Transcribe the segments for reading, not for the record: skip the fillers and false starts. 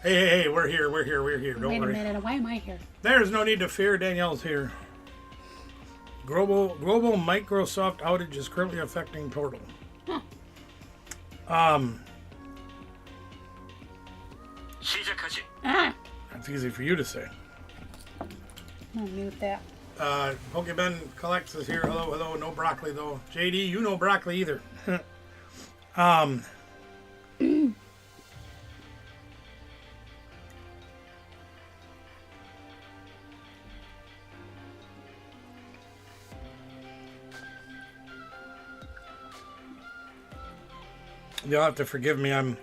Hey, we're here. Don't Wait a worry. minute, why am I here? There's no need to fear. Danielle's here. Global Microsoft outage is currently affecting Portal. Huh. Ah! That's easy for you to say. I'll mute that. Pokemon Collects is here. Hello. No broccoli though. JD, you know broccoli either. You'll have to forgive me. I'm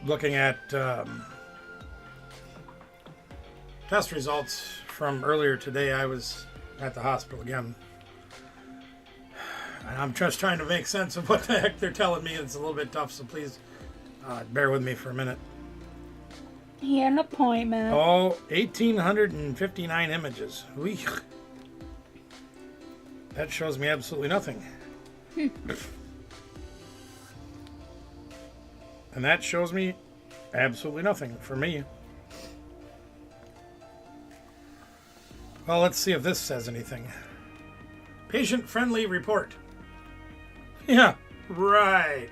looking at test results from earlier today. I was at the hospital again. And I'm just trying to make sense of what the heck they're telling me. It's a little bit tough, so please bear with me for a minute. He had an appointment. Oh, 1,859 images. Week. That shows me absolutely nothing. And that shows me absolutely nothing for me. Well, let's see if this says anything. Patient-friendly report. Yeah, right.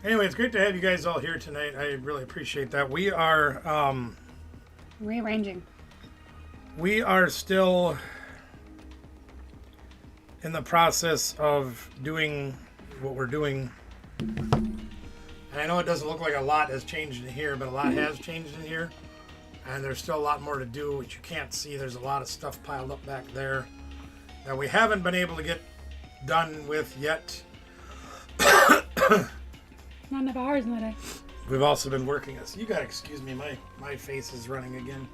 Anyway, it's great to have you guys all here tonight. I really appreciate that. We are Rearranging. we are still in the process of doing what we're doing. And I know it doesn't look like a lot has changed in here, but a lot has changed in here. And there's still a lot more to do, which you can't see. There's a lot of stuff piled up back there that we haven't been able to get done with yet. Not enough hours in the day. We've also been working this. You gotta excuse me, my face is running again.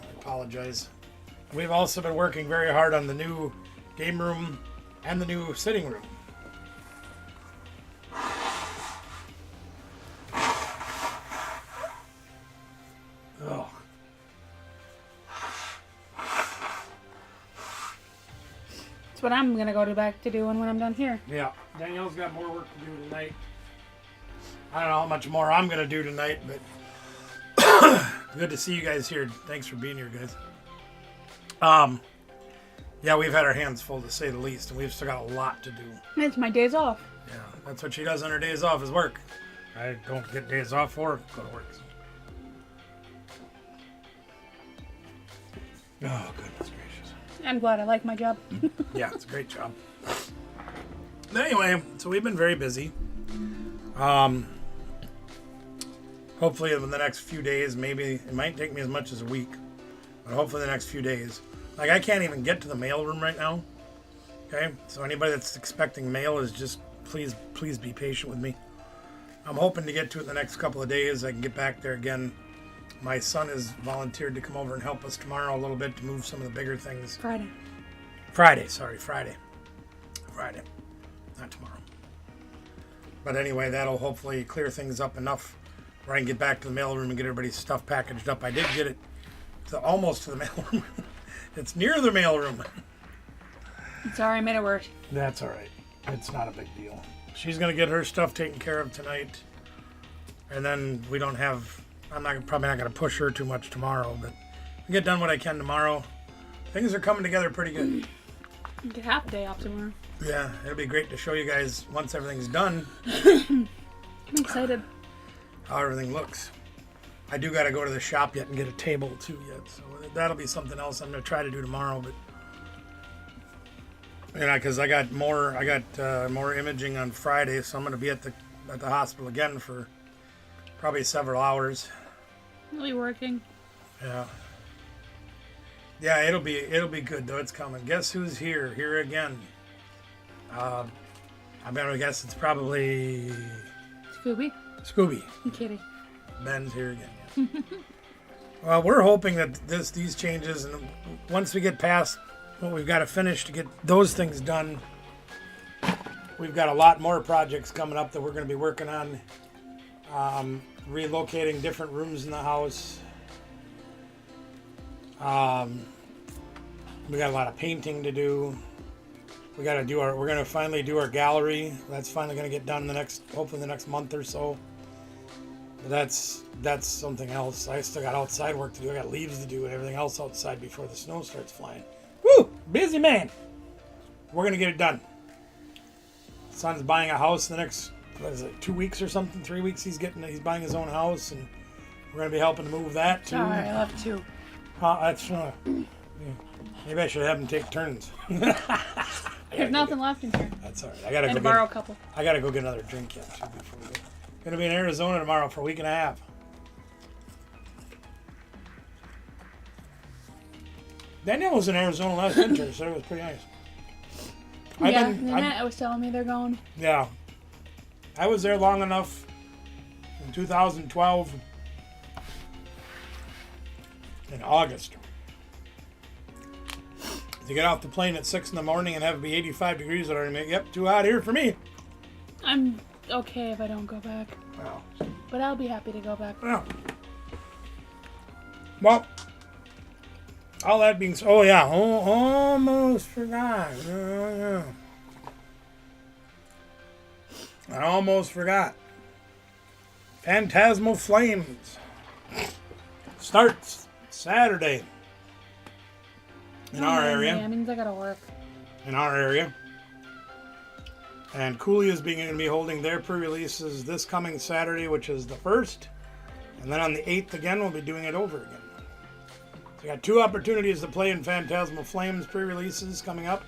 I apologize. We've also been working very hard on the new game room and the new sitting room. Oh. That's what I'm gonna go back to doing when I'm done here. Yeah, Danielle's got more work to do tonight. I don't know how much more I'm gonna do tonight, but good to see you guys here. Thanks for being here, guys. Yeah, we've had our hands full to say the least, and we've still got a lot to do. It's my days off. Yeah, that's what she does on her days off is work. I don't get days off or go to work. Oh, goodness gracious. I'm glad I like my job. Yeah, it's a great job. But anyway, so we've been very busy. Hopefully in the next few days, maybe it might take me as much as a week, but hopefully the next few days. Like, I can't even get to the mail room right now. Okay, so anybody that's expecting mail is just please be patient with me. I'm hoping to get to it in the next couple of days. I can get back there again. My son has volunteered to come over and help us tomorrow a little bit to move some of the bigger things. Friday. Friday, not tomorrow. But anyway, that'll hopefully clear things up enough where I can get back to the mailroom and get everybody's stuff packaged up. I did get it almost to the mailroom. It's near the mailroom. It's alright, I made it work. That's all right. It's not a big deal. She's going to get her stuff taken care of tonight. And then I'm probably not going to push her too much tomorrow, but I'll get done what I can tomorrow. Things are coming together pretty good. Get half a day off tomorrow. Yeah, it'll be great to show you guys once everything's done. I'm excited. How everything looks. I do got to go to the shop yet and get a table too yet, so that'll be something else I'm going to try to do tomorrow. But because I got more imaging on Friday, so I'm going to be at the hospital again for probably several hours. Really working. Yeah. Yeah, it'll be good though. It's coming. Guess who's here? Here again. I'm gonna guess it's probably Scooby. I'm kidding. Ben's here again. Yeah. Well, we're hoping that these changes, and once we get past what we've got to finish to get those things done, we've got a lot more projects coming up that we're going to be working on. Relocating different rooms in the house. We got a lot of painting to do. we got to do our. We're gonna finally do our gallery. That's finally gonna get done hopefully the next month or so. But that's something else. I still got outside work to do. I got leaves to do and everything else outside before the snow starts flying. Woo! Busy man. We're gonna get it done. Son's buying a house in the next 2 weeks or something, 3 weeks. He's buying his own house, and we're gonna be helping to move that too. Sorry, I left two. That's yeah. Maybe I should have him take turns. There's nothing left in here. That's all right. I gotta And go borrow a couple. I gotta go get another drink yet too before we go. Gonna be in Arizona tomorrow for a week and a half. Danielle was in Arizona last winter, so it was pretty nice. Nanette was telling me they're going. Yeah. I was there long enough in 2012 in August to get off the plane at 6 in the morning and have it be 85 degrees at our yep, too hot here for me. I'm okay if I don't go back. Well, But I'll be happy to go back. yeah. Well, all that being said, oh yeah, almost forgot. Yeah. I almost forgot. Phantasmal Flames starts Saturday in our area. That means I gotta work. In our area. And Cooley is going to be holding their pre-releases this coming Saturday, which is the 1st. And then on the 8th again, we'll be doing it over again. So we got 2 opportunities to play in Phantasmal Flames pre-releases coming up.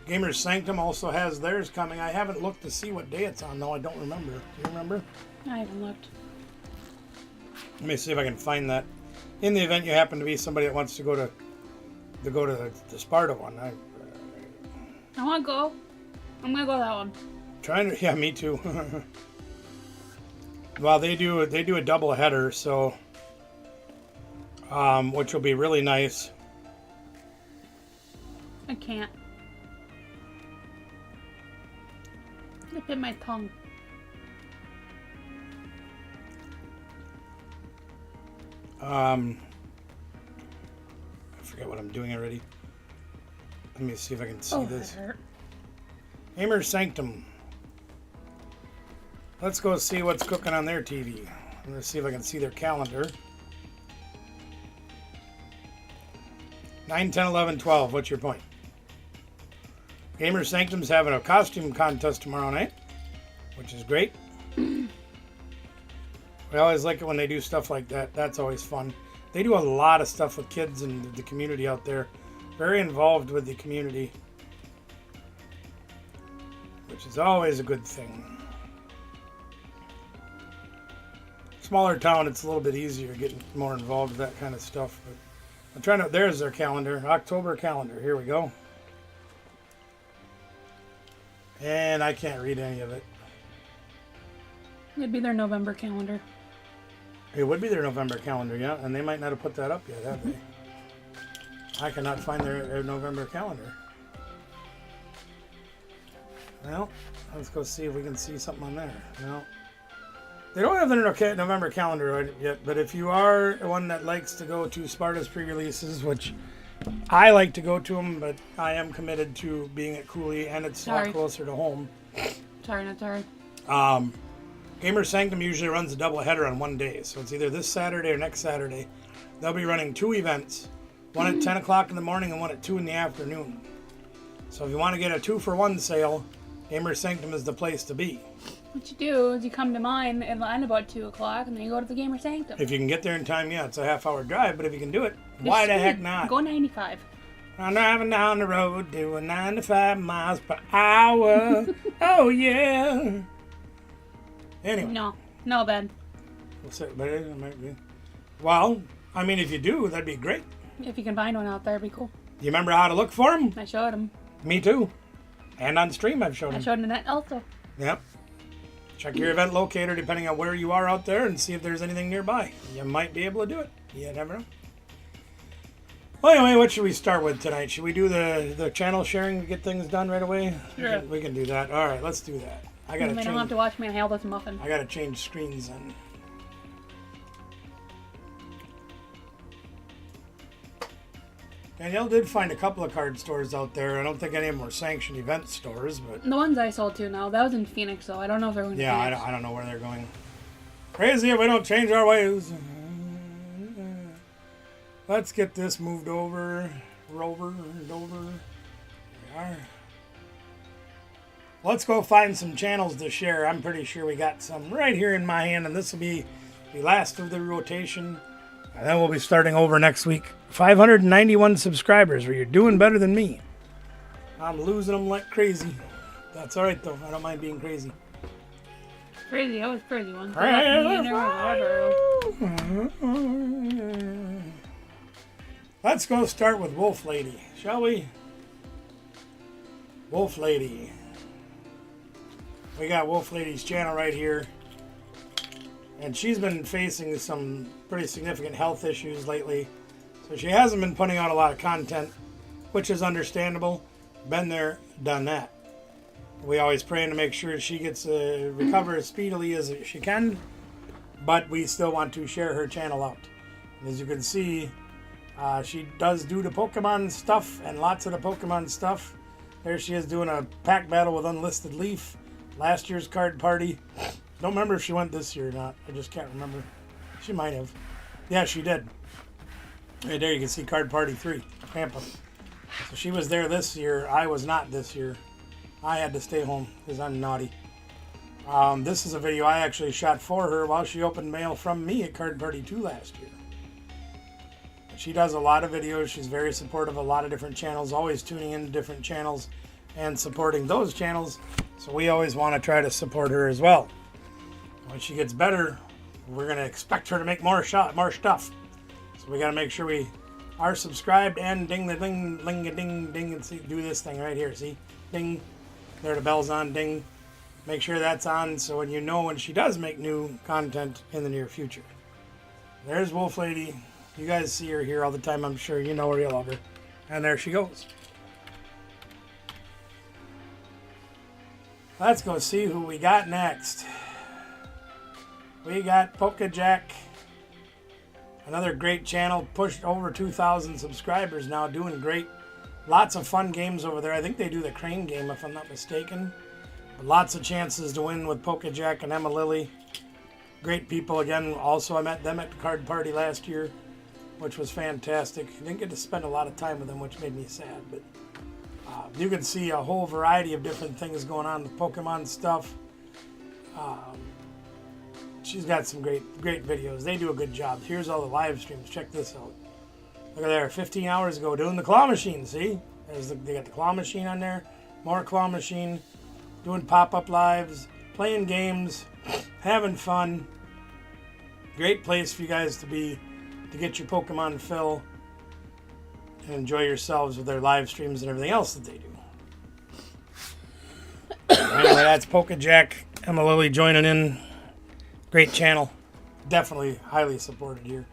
Gamers Sanctum also has theirs coming. I haven't looked to see what day it's on, though. I don't remember. Do you remember? I haven't looked. Let me see if I can find that. In the event you happen to be somebody that wants to go to the Sparta one. I want to go. I'm gonna go to that one. Yeah, me too. Well, they do a double header, so which will be really nice. I can't. I bit my tongue. I forget what I'm doing already. Let me see if I can see this. That hurt. Gamer Sanctum. Let's go see what's cooking on their TV. I'm going to see if I can see their calendar. 9, 10, 11, 12. What's your point? Gamer Sanctum's having a costume contest tomorrow night, which is great. We always like it when they do stuff like that. That's always fun. They do a lot of stuff with kids and the community out there. Very involved with the community, which is always a good thing. Smaller town, it's a little bit easier getting more involved with that kind of stuff. But I'm trying to. There's their calendar, October calendar. Here we go. And I can't read any of it. It'd be their November calendar. It would be their November calendar, yeah, and they might not have put that up yet, have they? I cannot find their November calendar. Well, let's go see if we can see something on there. No. They don't have their November calendar yet, but if you are one that likes to go to Sparta's pre-releases, which I like to go to them, but I am committed to being at Cooley, and it's a lot closer to home. Sorry, not sorry. Gamer Sanctum usually runs a double header on one day, so it's either this Saturday or next Saturday. They'll be running 2 events, one at 10 o'clock in the morning and one at 2 in the afternoon. So if you want to get a 2-for-1 sale, Gamer Sanctum is the place to be. What you do is you come to mine and line about 2 o'clock, and then you go to the Gamer Sanctum. If you can get there in time, yeah, it's a half-hour drive, but if you can do it, why the heck not? Go 95. I'm driving down the road doing 95 miles per hour. Oh, yeah. Anyway. No, Ben. But it might be. Well, I mean, if you do, that'd be great. If you can find one out there, it'd be cool. You remember how to look for them? I showed him. Me too. And on stream, I've shown them. I showed Nanette also. Yep. Check your event locator depending on where you are out there and see if there's anything nearby. You might be able to do it. You never know. Well, anyway, what should we start with tonight? Should we do the channel sharing to get things done right away? Sure. We can do that. All right, let's do that. I gotta don't have to watch me inhale this muffin. I gotta change screens then. Danielle did find a couple of card stores out there. I don't think any of them were sanctioned event stores, but The ones I sold to now, that was in Phoenix, so I don't know if they're going to yeah, Phoenix. I don't know where they're going. Crazy if we don't change our ways. Let's get this moved over. Rover. There we are. Let's go find some channels to share. I'm pretty sure we got some right here in my hand, and this will be the last of the rotation. And then we'll be starting over next week. 591 subscribers, where you're doing better than me. I'm losing them like crazy. That's all right, though. I don't mind being crazy. Crazy, I was crazy once. Let's go start with Wolf Lady, shall we? Wolf Lady. We got Wolf Lady's channel right here. And she's been facing some pretty significant health issues lately. So she hasn't been putting out a lot of content, which is understandable. Been there, done that. We always praying to make sure she gets recover as speedily as she can. But we still want to share her channel out. And as you can see, she does do the Pokemon stuff and lots of the Pokemon stuff. There she is doing a pack battle with Unlisted Leaf. Last year's card party. Don't remember if she went this year or not. I just can't remember. She might have. Yeah, she did. Right there you can see Card Party 3, Tampa. So she was there this year. I was not this year. I had to stay home because I'm naughty. This is a video I actually shot for her while she opened mail from me at Card Party 2 last year. She does a lot of videos. She's very supportive of a lot of different channels, always tuning into different channels and supporting those channels. So we always want to try to support her as well. When she gets better, we're going to expect her to make more stuff. So we got to make sure we are subscribed and ding the ding, ding, ding, and see, do this thing right here. See? Ding. There the bell's on, ding. Make sure that's on so when you know when she does make new content in the near future. There's Wolf Lady. You guys see her here all the time, I'm sure. You know her, you love her. And there she goes. Let's go see who we got next. We got PokeJack. Another great channel. Pushed over 2,000 subscribers now. Doing great. Lots of fun games over there. I think they do the crane game if I'm not mistaken. But lots of chances to win with PokeJack and Emma Lily. Great people. Again, also I met them at the card party last year, which was fantastic. I didn't get to spend a lot of time with them, which made me sad. But you can see a whole variety of different things going on with Pokemon stuff. She's got some great videos. They do a good job. Here's all the live streams. Check this out. Look at there, 15 hours ago doing the claw machine. See? They got the claw machine on there. More claw machine. Doing pop-up lives. Playing games. Having fun. Great place for you guys to be. To get your Pokemon fill. And enjoy yourselves with their live streams and everything else that they do. Anyway, that's PokeJack. Emma Lily joining in. Great channel. Definitely highly supported here.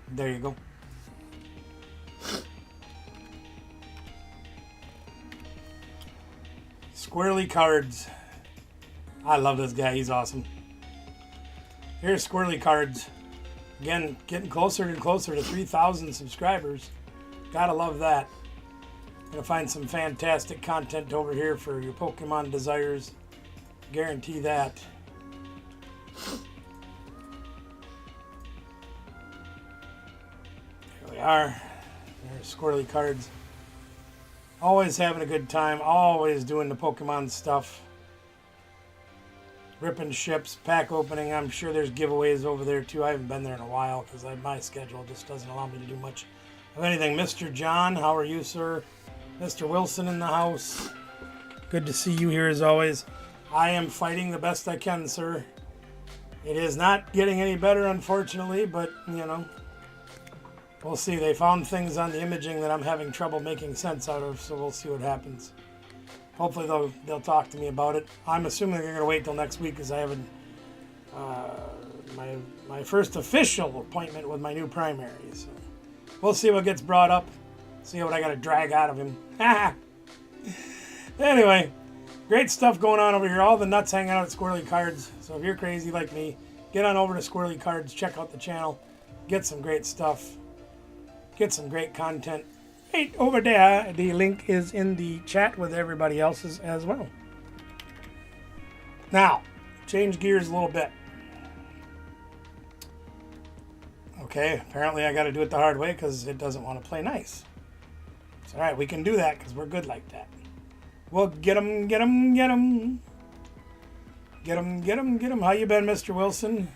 There you go. Squirrely Cards. I love this guy. He's awesome. Here's Squirrely Cards. Again, getting closer and closer to 3,000 subscribers. Gotta love that. Gonna find some fantastic content over here for your Pokemon desires. Guarantee that. Here we are. There's Squirrely Cards. Always having a good time. Always doing the Pokemon stuff. Ripping ships, pack opening. I'm sure there's giveaways over there too. I haven't been there in a while because my schedule just doesn't allow me to do much of anything. Mr. John, how are you, sir? Mr. Wilson in the house. Good to see you here as always. I am fighting the best I can, sir. It is not getting any better, unfortunately, but, you know, we'll see. They found things on the imaging that I'm having trouble making sense out of, so we'll see what happens. Hopefully they'll talk to me about it. I'm assuming they're going to wait till next week because I haven't my first official appointment with my new primary. So we'll see what gets brought up. See what I got to drag out of him. Anyway, great stuff going on over here. All the nuts hanging out at Squirrely Cards. So if you're crazy like me, get on over to Squirrely Cards. Check out the channel. Get some great stuff. Get some great content. right over there. The link is in the chat with everybody else's as well. Now, change gears a little bit. Okay, apparently I got to do it the hard way because it doesn't want to play nice. It's all right, we can do that because we're good like that. We'll get him, get him, get him. Get him, get him, get him. How you been, Mr. Wilson?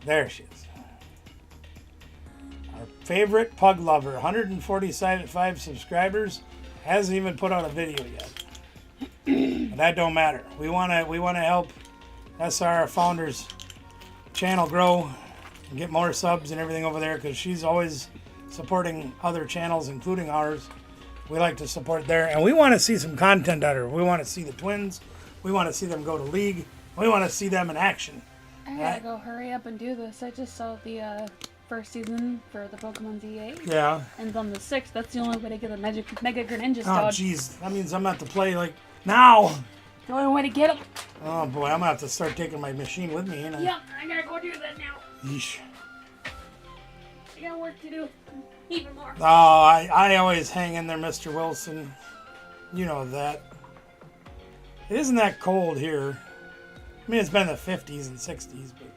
There she is. Our favorite pug lover, 145 subscribers, hasn't even put out a video yet. But that don't matter. We wanna help SR Founders channel grow and get more subs and everything over there because she's always supporting other channels, including ours. We like to support there, and we want to see some content out of her. We want to see the twins. We want to see them go to league. We want to see them in action. I gotta go hurry up and do this. I just saw the first season for the Pokemon Z8. Yeah. And on the 6th, that's the only way to get a Mega Greninja Oh, stud. jeez. That means I'm going to have to play, like, now. The only way to get him. Oh, boy. I'm going to have to start taking my machine with me, ain't I? Yeah, I gotta go do that now. Yeesh. I got work to do. Even more. Oh, I always hang in there, Mr. Wilson. You know that. It isn't that cold here. I mean, it's been in the 50s and 60s, but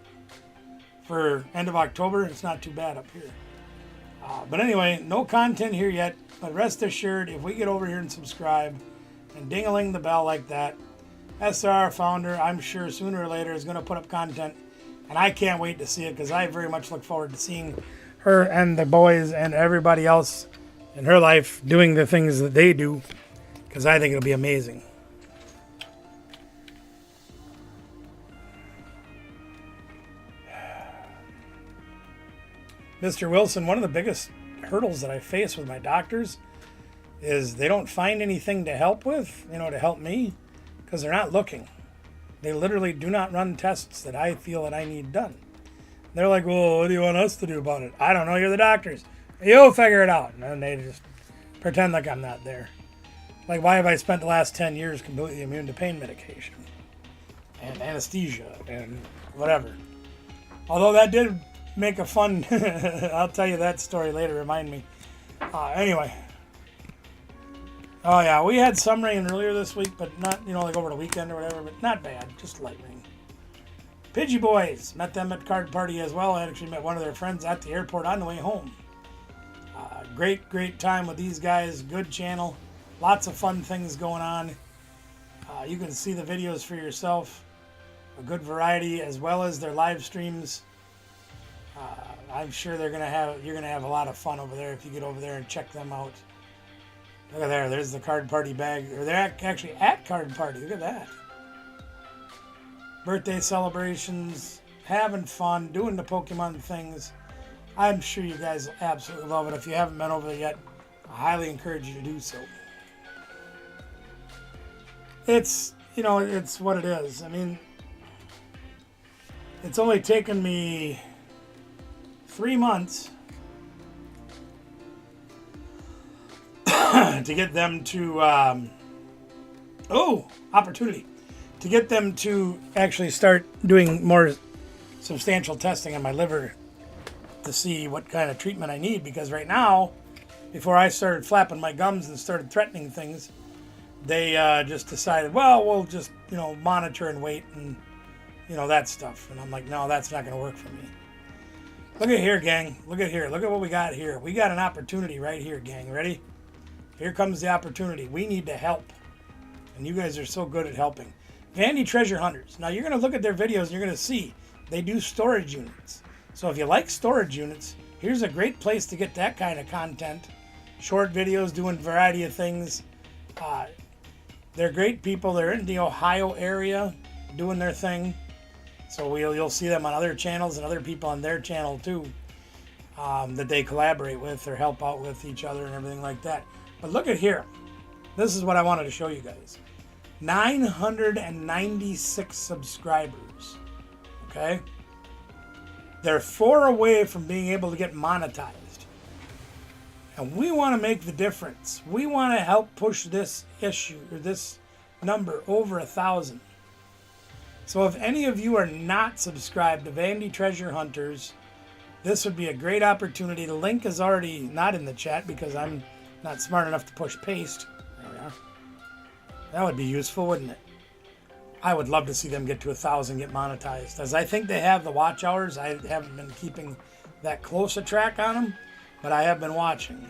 for end of October, it's not too bad up here. But anyway, no content here yet. But rest assured, if we get over here and subscribe and ding-a-ling the bell like that, SR Founder, I'm sure sooner or later, is going to put up content. And I can't wait to see it because I very much look forward to seeing her and the boys and everybody else in her life doing the things that they do, because I think it'll be amazing. Mr. Wilson, one of the biggest hurdles that I face with my doctors is they don't find anything to help with, to help me, because they're not looking. They literally do not run tests that I feel that I need done. They're like, well, what do you want us to do about it? I don't know, you're the doctors. You'll figure it out. And they just pretend like I'm not there. Like, why have I spent the last 10 years completely immune to pain medication? And anesthesia and whatever. Although that did make a fun, I'll tell you that story later, remind me. Anyway. Oh yeah, we had some rain earlier this week, but not, like over the weekend or whatever, but not bad, just light rain. Pidgey Boys, met them at Card Party as well. I actually met one of their friends at the airport on the way home. Great time with these guys, good channel, lots of fun things going on. You can see the videos for yourself, a good variety as well as their live streams. I'm sure you're gonna have a lot of fun over there if you get over there and check them out. Look at there, there's the Card Party bag. Or they're actually at Card Party. Look at that. Birthday celebrations, having fun, doing the Pokemon things. I'm sure you guys absolutely love it. If you haven't been over there yet, I highly encourage you to do so. It's what it is. I mean, it's only taken me 3 months to get them to, opportunity. To get them to actually start doing more substantial testing on my liver to see what kind of treatment I need. Because right now, before I started flapping my gums and started threatening things, they just decided, well, we'll just, monitor and wait and, that stuff. And I'm like, no, that's not going to work for me. Look at here, gang. Look at here. Look at what we got here. We got an opportunity right here, gang. Ready? Here comes the opportunity. We need to help. And you guys are so good at helping. Vandy Treasure Hunters. Now, you're going to look at their videos and you're going to see they do storage units. So if you like storage units, here's a great place to get that kind of content. Short videos doing a variety of things. They're great people. They're in the Ohio area doing their thing. So you'll see them on other channels and other people on their channel too that they collaborate with or help out with each other and everything like that. But look at here. This is what I wanted to show you guys. 996 subscribers. Okay? They're 4 away from being able to get monetized. And we want to make the difference. We want to help push this issue or this number over 1,000. So if any of you are not subscribed to Vandy Treasure Hunters, this would be a great opportunity. The link is already not in the chat because I'm not smart enough to push paste. There we are. That would be useful, wouldn't it? I would love to see them get to 1,000, get monetized. As I think they have the watch hours. I haven't been keeping that close a track on them, but I have been watching.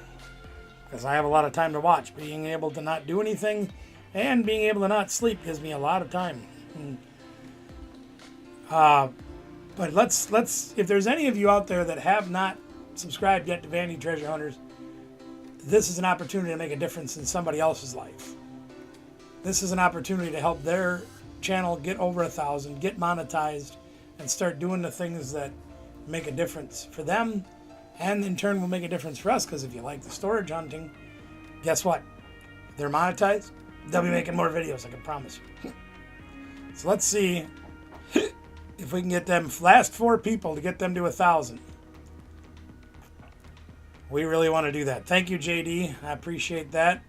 Because I have a lot of time to watch. Being able to not do anything and being able to not sleep gives me a lot of time. But let's if there's any of you out there that have not subscribed yet to Vandy Treasure Hunters, this is an opportunity to make a difference in somebody else's life. This is an opportunity to help their channel get over 1,000, get monetized, and start doing the things that make a difference for them, and in turn will make a difference for us. Because if you like the storage hunting, guess what? They're monetized. They'll be making more videos, I can promise you. So let's see if we can get them last 4 people to get them to 1,000. We really want to do that. Thank you, JD. I appreciate that.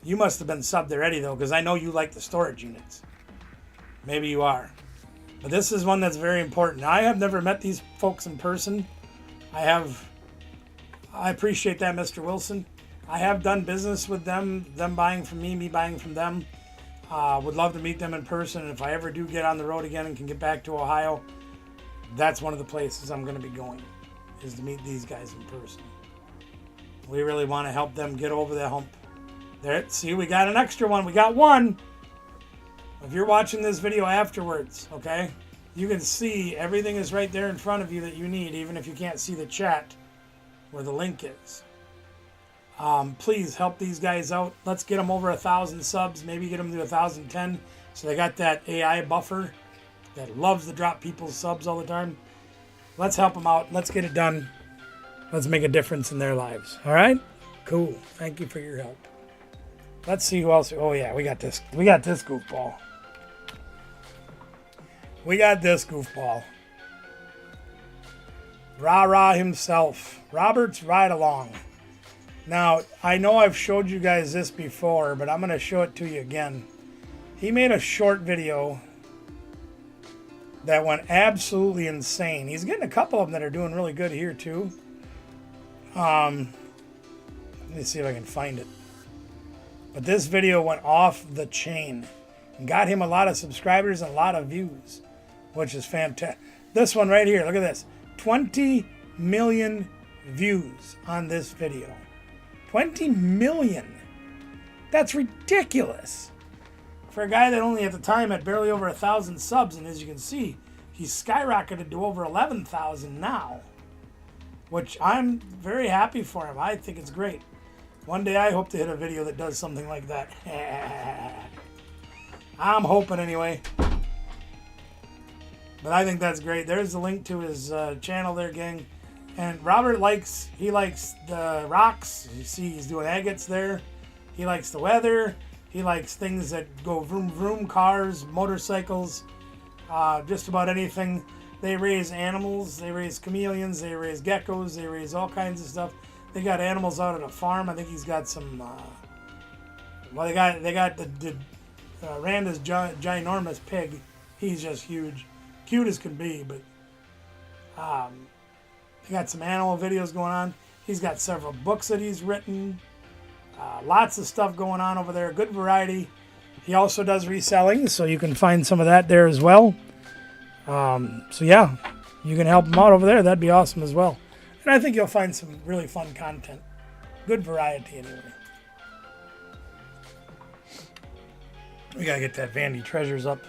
You must have been subbed already, though, because I know you like the storage units. Maybe you are. But this is one that's very important. I have never met these folks in person. I appreciate that, Mr. Wilson. I have done business with them buying from me buying from them. Would love to meet them in person. And if I ever do get on the road again and can get back to Ohio, that's one of the places I'm going to be going, is to meet these guys in person. We really want to help them get over the hump. There, see, we got an extra one. We got one. If you're watching this video afterwards, okay, you can see everything is right there in front of you that you need, even if you can't see the chat where the link is. Please help these guys out. Let's get them over 1,000 subs, maybe get them to 1,010. So they got that AI buffer that loves to drop people's subs all the time. Let's help them out. Let's get it done. Let's make a difference in their lives. All right? Cool. Thank you for your help. Let's see who else. Oh yeah, we got this. We got this goofball. We got this goofball. Rah-rah himself. Robert's Ride Along. Now, I know I've showed you guys this before, but I'm going to show it to you again. He made a short video that went absolutely insane. He's getting a couple of them that are doing really good here, too. Let me see if I can find it. But this video went off the chain and got him a lot of subscribers and a lot of views, which is fantastic. This one right here, look at this. 20 million views on this video. 20 million. That's ridiculous. For a guy that only at the time had barely over 1,000 subs, and as you can see, he's skyrocketed to over 11,000 now, which I'm very happy for him. I think it's great. One day I hope to hit a video that does something like that. I'm hoping anyway. But I think that's great. There's the link to his channel there, gang. And Robert likes the rocks. You see he's doing agates there. He likes the weather. He likes things that go vroom vroom, cars, motorcycles, just about anything. They raise animals. They raise chameleons. They raise geckos. They raise all kinds of stuff. They got animals out at a farm. I think he's got some. Well, they got the Randa's ginormous pig. He's just huge, cute as can be. But they got some animal videos going on. He's got several books that he's written. Lots of stuff going on over there. Good variety. He also does reselling, so you can find some of that there as well. So yeah, you can help him out over there. That'd be awesome as well. And I think you'll find some really fun content. Good variety anyway. We gotta get that Vandy Treasures up.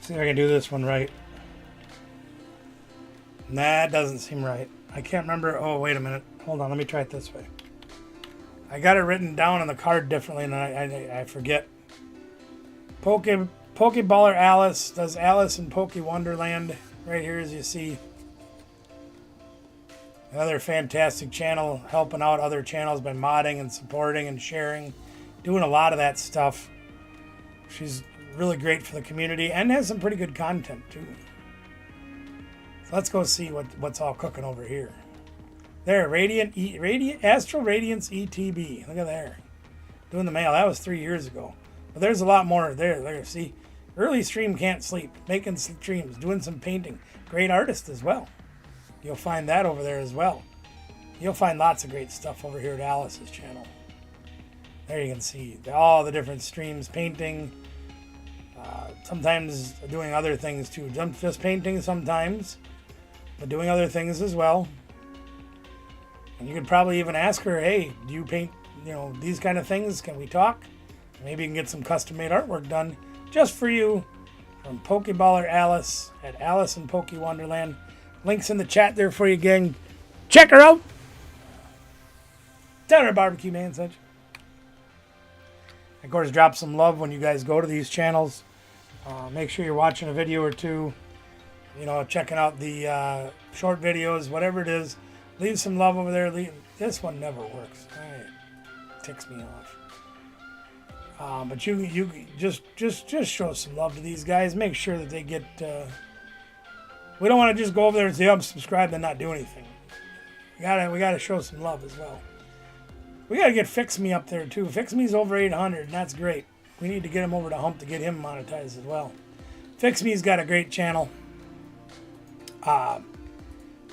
See if I can do this one right. Nah, it doesn't seem right. I can't remember. Oh, wait a minute. Hold on. Let me try it this way. I got it written down on the card differently, and I forget. Pokeballer Alice does Alice in Poke Wonderland right here, as you see. Another fantastic channel, helping out other channels by modding and supporting and sharing, doing a lot of that stuff. She's really great for the community and has some pretty good content too. So let's go see what's all cooking over here. There, Astral Radiance ETB. Look at there. doing the mail. That was 3 years ago. But there's a lot more there. See, early stream can't sleep, making streams, doing some painting. Great artist as well. You'll find that over there as well. You'll find lots of great stuff over here at Alice's channel. There you can see all the different streams, painting. Sometimes doing other things too. Just painting sometimes, but doing other things as well. And you could probably even ask her, hey, do you paint, these kind of things? Can we talk? Maybe you can get some custom-made artwork done just for you from Pokeballer Alice at Alice in Poke Wonderland. Links in the chat there for you, gang. Check her out. Tell her Barbecue Man sent you. Of course, drop some love when you guys go to these channels. Make sure you're watching a video or two. Checking out the short videos, whatever it is. Leave some love over there. This one never works. It ticks me off. But you just show some love to these guys. Make sure that they get. We don't want to just go over there and say unsubscribe and not do anything. We gotta show some love as well. We gotta get Fix Me up there too. Fix Me's over 800, and that's great. We need to get him over to Hump to get him monetized as well. Fix Me's got a great channel.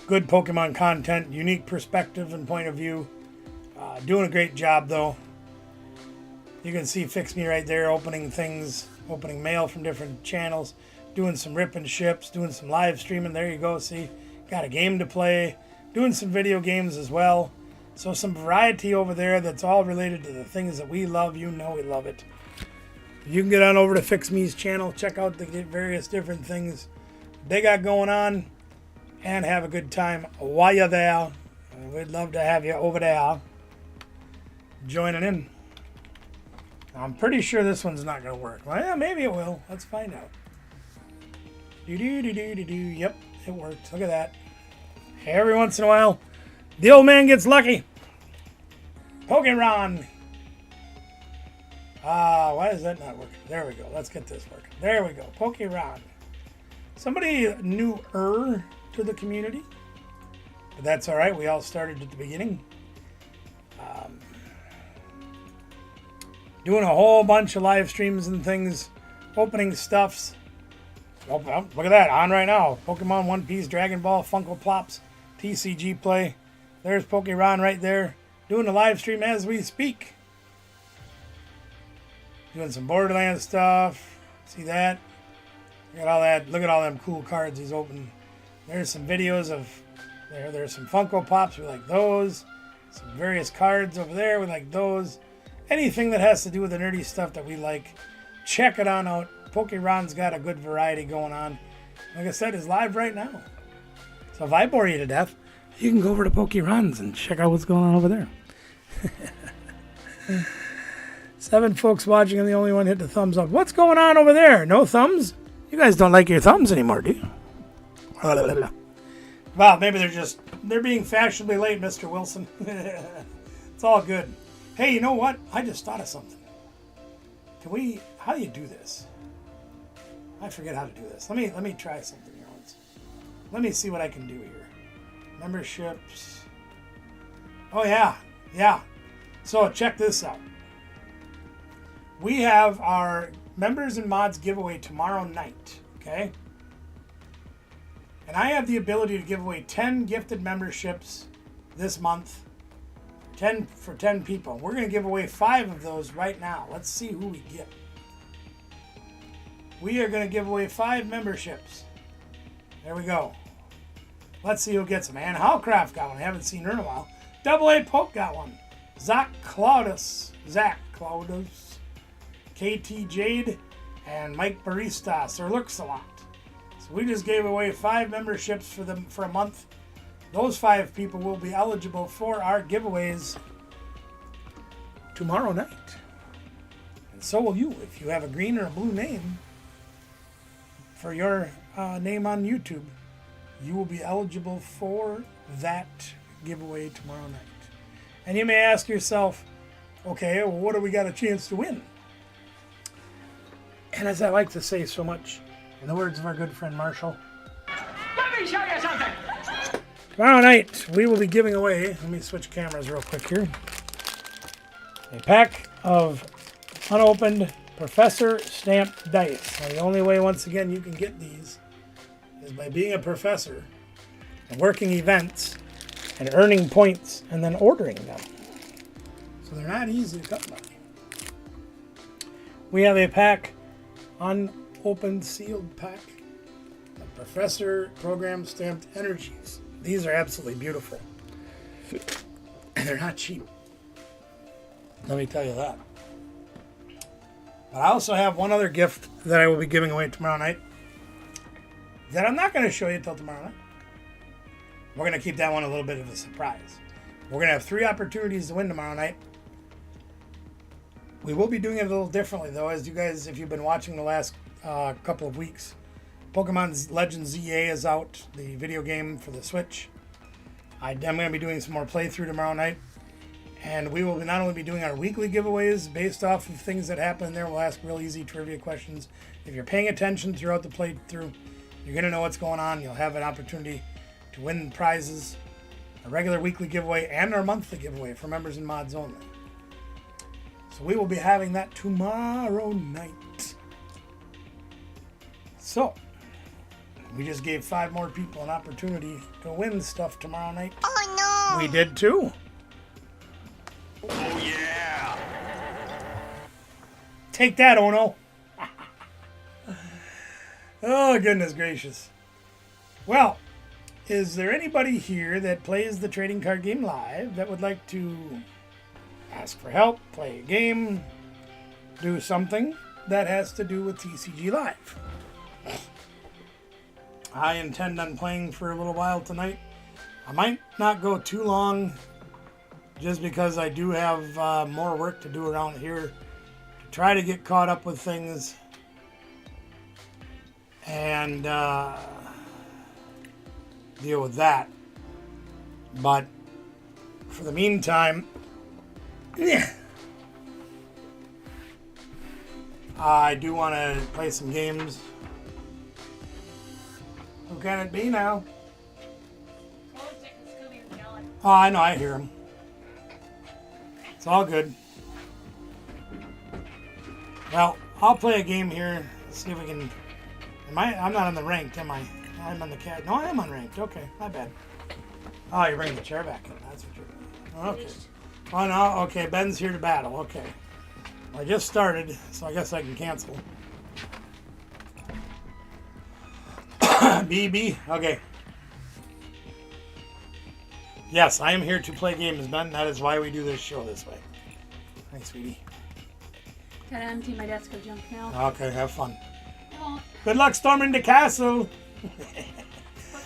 Good Pokemon content, unique perspective and point of view. Doing a great job though. You can see Fix Me right there, opening mail from different channels, doing some rip and ships, doing some live streaming. There you go. See, got a game to play, doing some video games as well. So some variety over there that's all related to the things that we love. We love it. You can get on over to Fix Me's channel, check out the various different things they got going on, and have a good time while you're there. We'd love to have you over there joining in. I'm pretty sure this one's not going to work. Well, yeah, maybe it will. Let's find out. Yep, it worked. Look at that. Every once in a while, the old man gets lucky. Pokemon. Why is that not working? There we go. Let's get this working. There we go. Pokemon. Somebody newer to the community. But that's all right. We all started at the beginning. Doing a whole bunch of live streams and things. Opening stuffs. Oh, look at that. On right now. Pokemon, One Piece, Dragon Ball, Funko Plops, TCG play. There's Pokemon right there. Doing a live stream as we speak. Doing some Borderlands stuff. See that? Look at all that. Look at all them cool cards he's opened. There's some videos of there's some Funko Pops. We like those. Some various cards over there. We like those. Anything that has to do with the nerdy stuff that we like, check it on out. Pokeron's got a good variety going on. Like I said, it's live right now. So if I bore you to death, you can go over to Pokeron's and check out what's going on over there. 7 folks watching and the only one hit the thumbs up. What's going on over there? No thumbs? You guys don't like your thumbs anymore, do you? Well, maybe they're being fashionably late, Mr. Wilson. It's all good. Hey, you know what? I just thought of something. How do you do this? I forget how to do this. Let me try something here once. Let me see what I can do here. Memberships. Oh yeah. So check this out. We have our members and mods giveaway tomorrow night, okay? And I have the ability to give away 10 gifted memberships this month. 10 for 10 people. We're going to give away 5 of those right now. Let's see who we get. We are going to give away 5 memberships. There we go. Let's see who gets them. Ann Howcraft got one. I haven't seen her in a while. Double A Poke got one. Zach Claudus, KT Jade, and Mike Barista, Sir Looks-A-Lot. So we just gave away 5 memberships for a month. Those 5 people will be eligible for our giveaways tomorrow night. And so will you if you have a green or a blue name for your name on YouTube. You will be eligible for that giveaway tomorrow night. And you may ask yourself, okay, well, what do we got a chance to win? And as I like to say so much, in the words of our good friend Marshall, let me show you something. Tomorrow night, we will be giving away, let me switch cameras real quick here. a pack of unopened Professor stamped dice. Now, the only way, once again, you can get these is by being a professor and working events and earning points and then ordering them. So they're not easy to come by. We have a pack, unopened sealed pack of Professor program stamped energies. These are absolutely beautiful. And they're not cheap. Let me tell you that. But I also have one other gift that I will be giving away tomorrow night that I'm not going to show you till tomorrow night. We're going to keep that one a little bit of a surprise. We're going to have 3 opportunities to win tomorrow night. We will be doing it a little differently, though, as you guys, if you've been watching the last couple of weeks. Pokemon Legends ZA is out, the video game for the Switch. I'm going to be doing some more playthrough tomorrow night. And we will not only be doing our weekly giveaways based off of things that happen in there. We'll ask real easy trivia questions. If you're paying attention throughout the playthrough, you're going to know what's going on. You'll have an opportunity to win prizes, a regular weekly giveaway, and our monthly giveaway for members and mods only. So we will be having that tomorrow night. So, we just gave 5 more people an opportunity to win stuff tomorrow night. Oh no! We did too. Oh, yeah. Take that, Ono. Oh, goodness gracious. Well, is there anybody here that plays the trading card game live that would like to ask for help, play a game, do something that has to do with TCG Live? I intend on playing for a little while tonight. I might not go too long just because I do have more work to do around here to try to get caught up with things and deal with that. But for the meantime, I do want to play some games. Who can it be now? Oh, I know, I hear him. It's all good. Well, I'll play a game here. See if we can. I'm not on the ranked, am I? I'm on the cat. No, I am unranked. Okay, my bad. Oh, you're bringing the chair back in. That's what you're doing. Okay. Oh, no. Okay, Ben's here to battle. Okay. Well, I just started, so I guess I can cancel. BB. Okay. Yes, I am here to play games, Ben. That is why we do this show this way. Thanks, sweetie. Gotta empty my desk of junk now. Okay, have fun. Oh, Good luck storming the castle.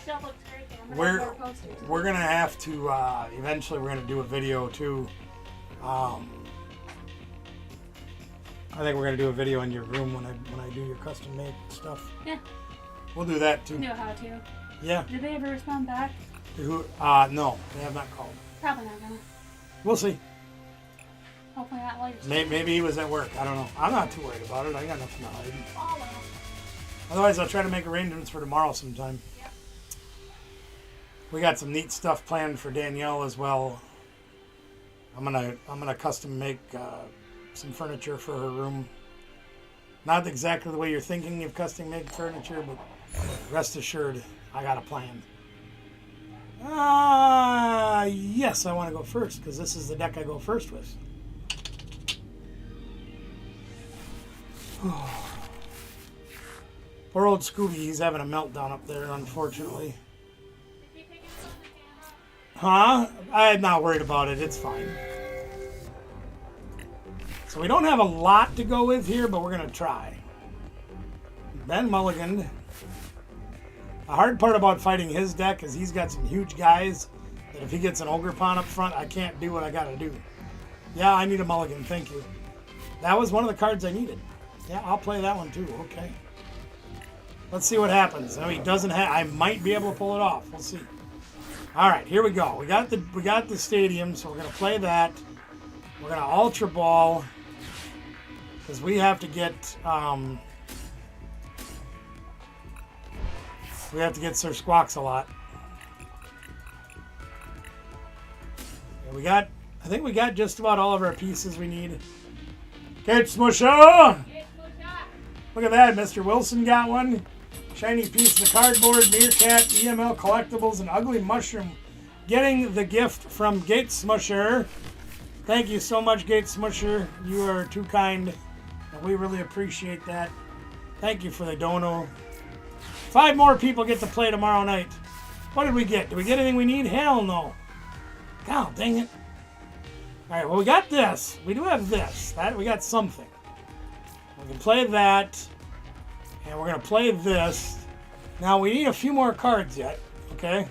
bookshelf looks great. I'm gonna have more posters. We're gonna have to eventually. We're gonna do a video too. I think we're gonna do a video in your room when I do your custom made stuff. Yeah. We'll do that too. Know how to. Yeah. Did they ever respond back? Who? No, they have not called. Probably not gonna. We'll see. Hopefully not later. Maybe he was at work. I don't know. I'm not too worried about it. I got nothing to hide. Oh, well. Otherwise, I'll try to make arrangements for tomorrow sometime. Yep. We got some neat stuff planned for Danielle as well. I'm gonna custom make some furniture for her room. Not exactly the way you're thinking of custom made furniture, but rest assured, I got a plan. Yes, I want to go first because this is the deck I go first with. Poor old Scooby, he's having a meltdown up there, unfortunately. Huh? I'm not worried about it. It's fine. So we don't have a lot to go with here, but we're going to try. Ben mulliganed. The hard part about fighting his deck is he's got some huge guys that if he gets an Ogre Pawn up front, I can't do what I got to do. Yeah, I need a mulligan. Thank you. That was one of the cards I needed. Yeah, I'll play that one too. Okay. Let's see what happens. No, he doesn't have. I might be able to pull it off. We'll see. All right, here we go. We got the stadium, so we're gonna play that. We're gonna Ultra Ball because we have to get Sir Squawks a lot. And we got I think we got just about all of our pieces we need. Get Smusher! Look at that, Mr. Wilson got one. Shiny piece of cardboard, Meerkat, EML Collectibles, and Ugly Mushroom. Getting the gift from Gate Smusher. Thank you so much, Gate Smusher. You are too kind, and we really appreciate that. Thank you for the dono. 5 more people get to play tomorrow night. What did we get? Did we get anything we need? Hell no. God dang it. All right, well, we got this. We do have this. We got something. We can play that, and we're going to play this. Now, we need a few more cards yet, okay?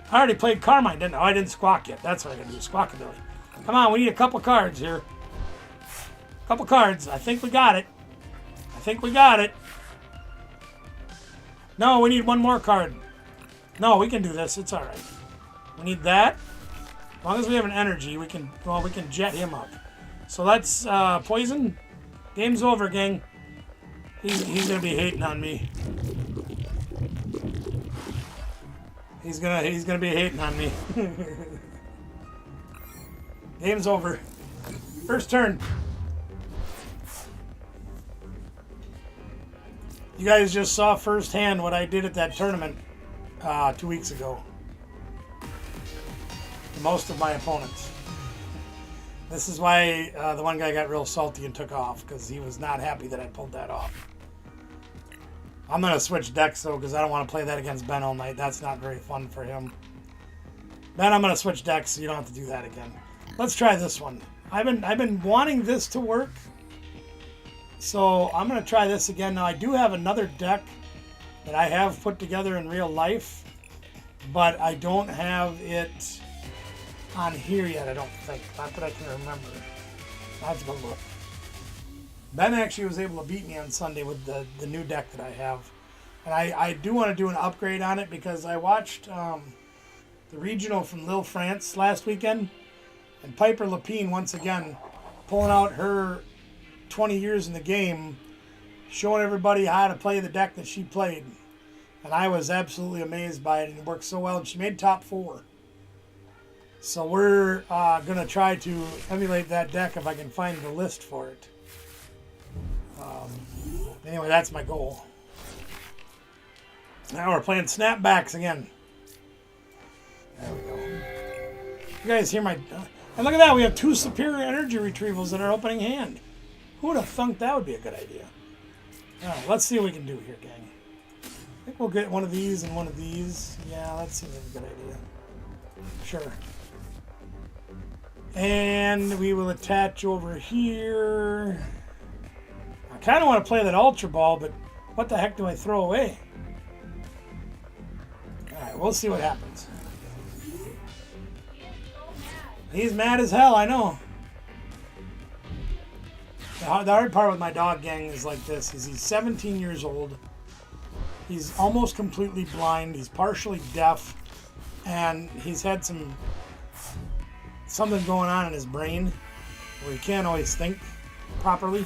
I already played Carmine, didn't I? Oh, I didn't squawk yet. That's what I got to do, Squawkabilly. Come on, we need a couple cards here. A couple cards. I think we got it. I think we got it. No, we need one more card. No, we can do this. It's all right. We need that. As long as we have an energy, we can jet him up. So let's poison. Game's over, gang. He's gonna be hating on me. He's gonna be hating on me. Game's over. First turn. You guys just saw firsthand what I did at that tournament 2 weeks ago. Most of my opponents. This is why the one guy got real salty and took off, because he was not happy that I pulled that off. I'm going to switch decks, though, because I don't want to play that against Ben all night. That's not very fun for him. Ben, I'm going to switch decks so you don't have to do that again. Let's try this one. I've been wanting this to work, so I'm going to try this again. Now, I do have another deck that I have put together in real life, but I don't have it on here yet, I don't think. Not that I can remember. I have to go look. Ben actually was able to beat me on Sunday with the new deck that I have. And I do want to do an upgrade on it because I watched the regional from Lille, France last weekend. And Piper Lapine, once again, pulling out her 20 years in the game, showing everybody how to play the deck that she played. And I was absolutely amazed by it, and it worked so well. And she made top 4. So we're going to try to emulate that deck if I can find the list for it. Anyway, that's my goal. Now we're playing snapbacks again. There we go. You guys hear my... and look at that, we have 2 superior energy retrievals in our opening hand. Who would have thunk that would be a good idea? All right, let's see what we can do here, gang. I think we'll get one of these and one of these. Yeah, that seems like a good idea. Sure. And we will attach over here. I kind of want to play that Ultra Ball, but what the heck do I throw away? Alright, we'll see what happens. He's mad as hell, I know. The hard part with my dog gang is like this, is he's 17 years old. He's almost completely blind. He's partially deaf. And he's had something going on in his brain where he can't always think properly.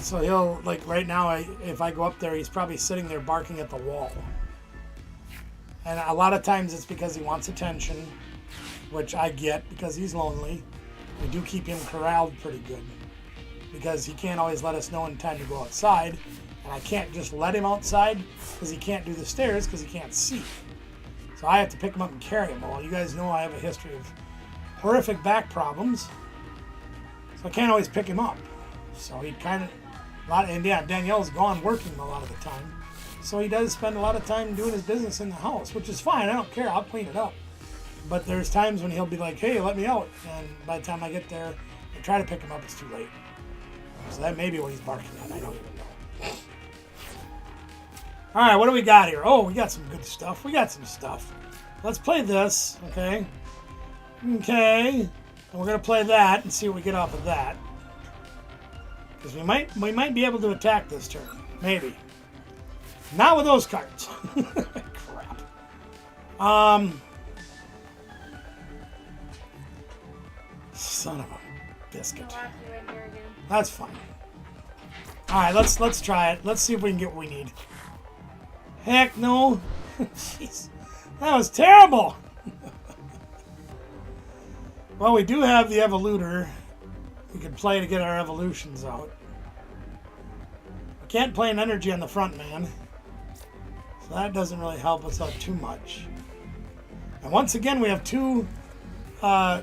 So he'll, like right now, if I go up there, he's probably sitting there barking at the wall. And a lot of times it's because he wants attention, which I get because he's lonely. We do keep him corralled pretty good because he can't always let us know in time to go outside. And I can't just let him outside because he can't do the stairs because he can't see. So I have to pick him up and carry him. Well, you guys know I have a history of horrific back problems. So I can't always pick him up. So he kind of, and yeah, Danielle's gone working a lot of the time. So he does spend a lot of time doing his business in the house, which is fine. I don't care. I'll clean it up. But there's times when he'll be like, hey, let me out. And by the time I get there and try to pick him up, it's too late. So that may be what he's barking at. I don't even know. All right, what do we got here? Oh, we got some good stuff. We got some stuff. Let's play this, okay? Okay. And we're going to play that and see what we get off of that. Because we might be able to attack this turn. Maybe. Not with those cards. Crap. Son of a biscuit. That's fine. All right, let's try it. Let's see if we can get what we need. Heck no. Jeez. That was terrible. Well, we do have the evoluter. We can play to get our evolutions out. We can't play an energy on the front man. So that doesn't really help us out too much. And once again, we have two of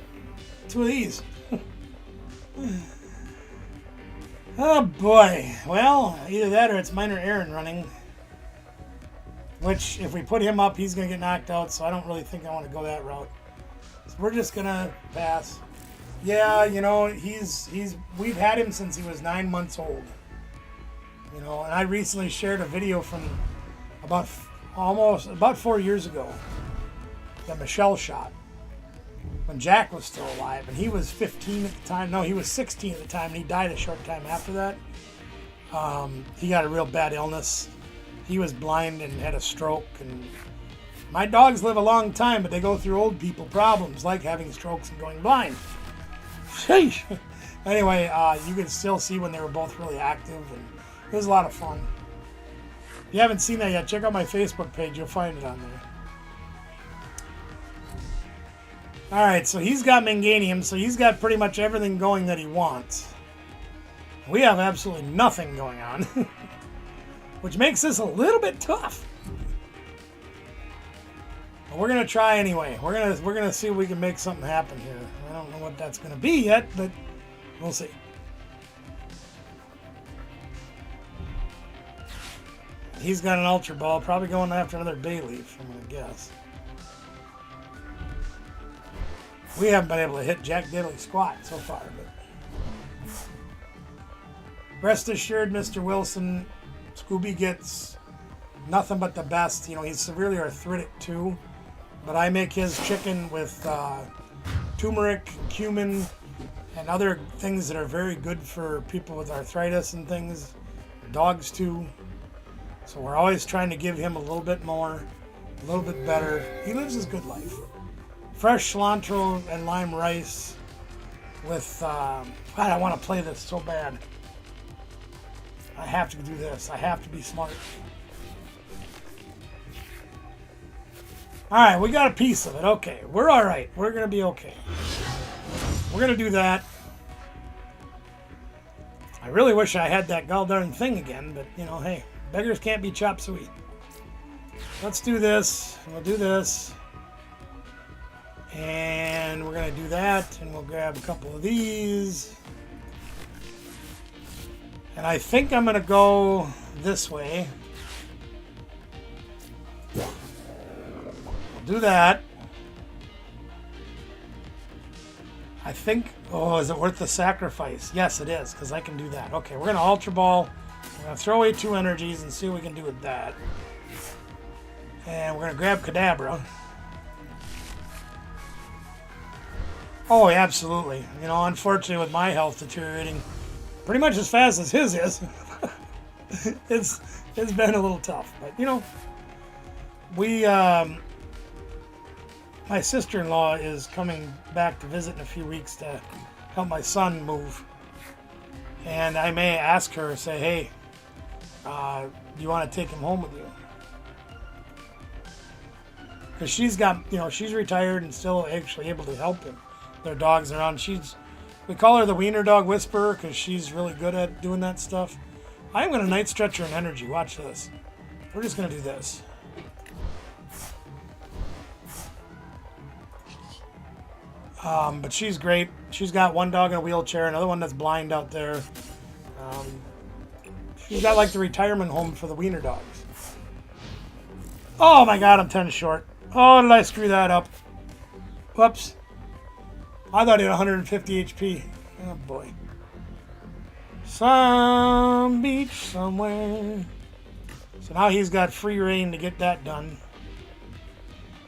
these. Oh boy. Well, either that or it's Minor Aaron running. Which, if we put him up, he's going to get knocked out, so I don't really think I want to go that route. So we're just going to pass. Yeah, you know, we've had him since he was 9 months old. You know, and I recently shared a video from about 4 years ago that Michelle shot when Jack was still alive, and he was 15 at the time. No, he was 16 at the time, and he died a short time after that. He got a real bad illness. He was blind and had a stroke, and my dogs live a long time, but they go through old people problems like having strokes and going blind. Sheesh. Anyway, you can still see when they were both really active, and it was a lot of fun. If you haven't seen that yet, check out my Facebook page. You'll find it on there. Alright, so he's got Manganium, so he's got pretty much everything going that he wants. We have absolutely nothing going on, which makes this a little bit tough. But we're gonna try anyway. We're gonna see if we can make something happen here. I don't know what that's gonna be yet, but we'll see. He's got an Ultra Ball, probably going after another Bayleaf, I'm gonna guess. We haven't been able to hit Jack Diddley squat so far, but rest assured, Mr. Wilson, Scooby gets nothing but the best. You know, he's severely arthritic too, but I make his chicken with turmeric, cumin, and other things that are very good for people with arthritis and things. Dogs too. So we're always trying to give him a little bit more, a little bit better. He lives his good life. Fresh cilantro and lime rice with, God, I want to play this so bad. I have to do this. I have to be smart. All right, we got a piece of it. Okay, we're all right. We're going to be okay. We're going to do that. I really wish I had that goldarn thing again, but, you know, hey, beggars can't be chop suey. Let's do this. We'll do this. And we're going to do that, and we'll grab a couple of these. And I think I'm going to go this way. We'll do that. I think, oh, is it worth the sacrifice? Yes, it is, because I can do that. Okay, we're going to Ultra Ball. We're going to throw away 2 energies and see what we can do with that. And we're going to grab Kadabra. Oh, absolutely. You know, unfortunately, with my health deteriorating pretty much as fast as his is, it's been a little tough. But, you know, my sister-in-law is coming back to visit in a few weeks to help my son move. And I may ask her, say, hey, do you want to take him home with you? Because she's got, you know, she's retired and still actually able to help him. Their dogs around. We call her the Wiener Dog Whisperer because she's really good at doing that stuff. I'm going to Night Stretcher and Energy. Watch this. We're just going to do this. But she's great. She's got one dog in a wheelchair, another one that's blind out there. She's got like the retirement home for the Wiener dogs. Oh my God, I'm 10 short. Oh, did I screw that up? Whoops. I thought he had 150 HP. Oh boy. Some beach somewhere. So now he's got free reign to get that done.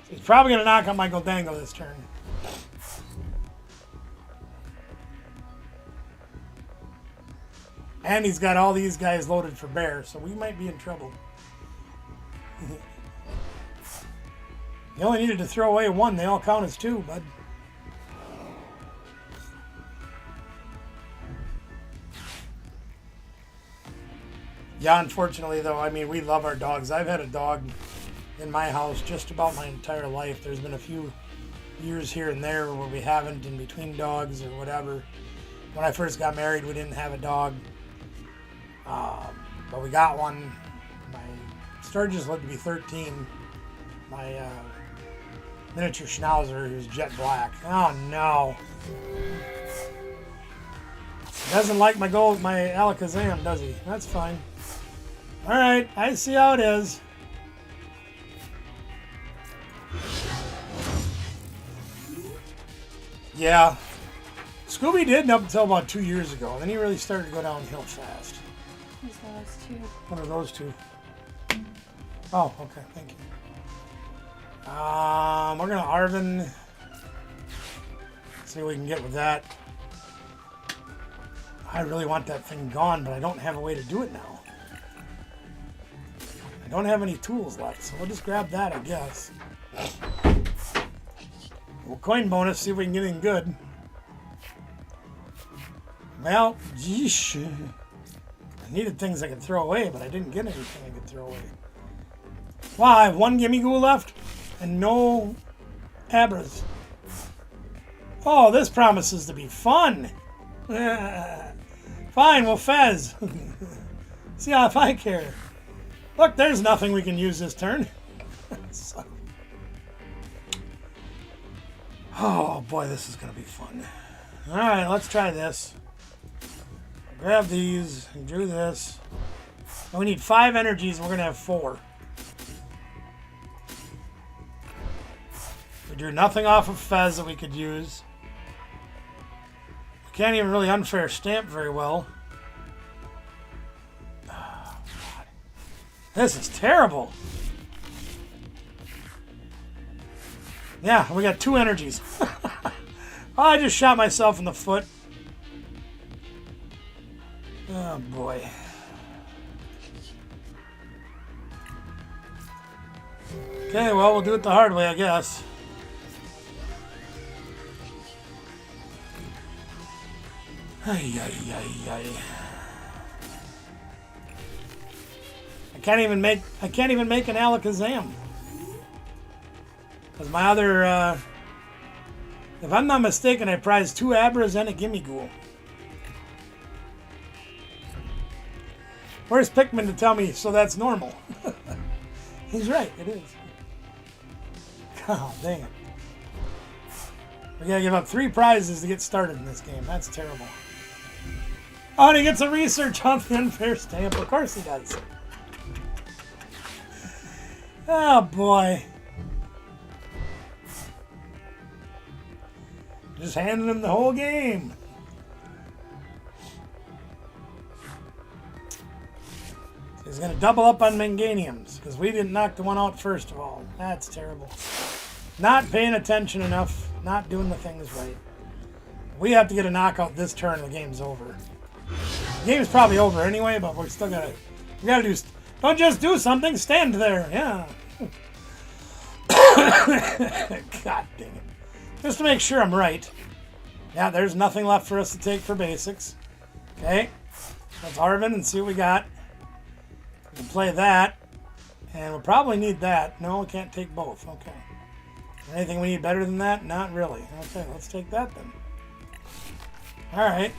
So he's probably going to knock out my Goldango this turn. And he's got all these guys loaded for bear, so we might be in trouble. You only needed to throw away 1. They all count as 2, bud. Yeah, unfortunately, though, I mean, we love our dogs. I've had a dog in my house just about my entire life. There's been a few years here and there where we haven't in between dogs or whatever. When I first got married, we didn't have a dog, but we got one. My Sturgis lived to be 13. My miniature Schnauzer, who's jet black. Oh no! Doesn't like my Alakazam, does he? That's fine. All right, I see how it is. Yeah. Scooby did up until about 2 years ago. Then he really started to go downhill fast. These those two. What are those two? Oh, okay. Thank you. We're going to Arvin. See what we can get with that. I really want that thing gone, but I don't have a way to do it now. I don't have any tools left, so we'll just grab that, I guess. We'll coin bonus, see if we can get anything good. Well, geesh. I needed things I could throw away, but I didn't get anything I could throw away. Wow, I have one Gimme Goo left and no Abras. Oh, this promises to be fun. Fine, we'll Fez. See how if I care. Look, there's nothing we can use this turn. So. Oh boy, this is going to be fun. All right, let's try this. Grab these and do this. And we need 5 energies, and we're going to have 4. We drew nothing off of Fez that we could use. We can't even really unfair stamp very well. Oh, God. This is terrible. Yeah, we got 2 energies. Oh, I just shot myself in the foot. Oh, boy. Okay, well, we'll do it the hard way, I guess. Ay, ay, ay, ay. I can't even make an Alakazam. Because my other, if I'm not mistaken, I prized 2 Abras and a Gimme Ghoul. Where's Pikmin to tell me so that's normal? He's right, it is. God dang it. We gotta give up 3 prizes to get started in this game. That's terrible. Oh, and he gets a research on the unfair stamp. Of course he does. Oh, boy. Just handing him the whole game. He's going to double up on Manganiums because we didn't knock the one out first of all. That's terrible. Not paying attention enough. Not doing the things right. We have to get a knockout this turn and the game's over. The game's probably over anyway, but we're still gotta. We gotta do. Don't just do something. Stand there. Yeah. God dang it. Just to make sure I'm right. Yeah, there's nothing left for us to take for basics. Okay. Let's Arvin and see what we got. We can play that. And we'll probably need that. No, we can't take both. Okay. Anything we need better than that? Not really. Okay, let's take that then. Alright.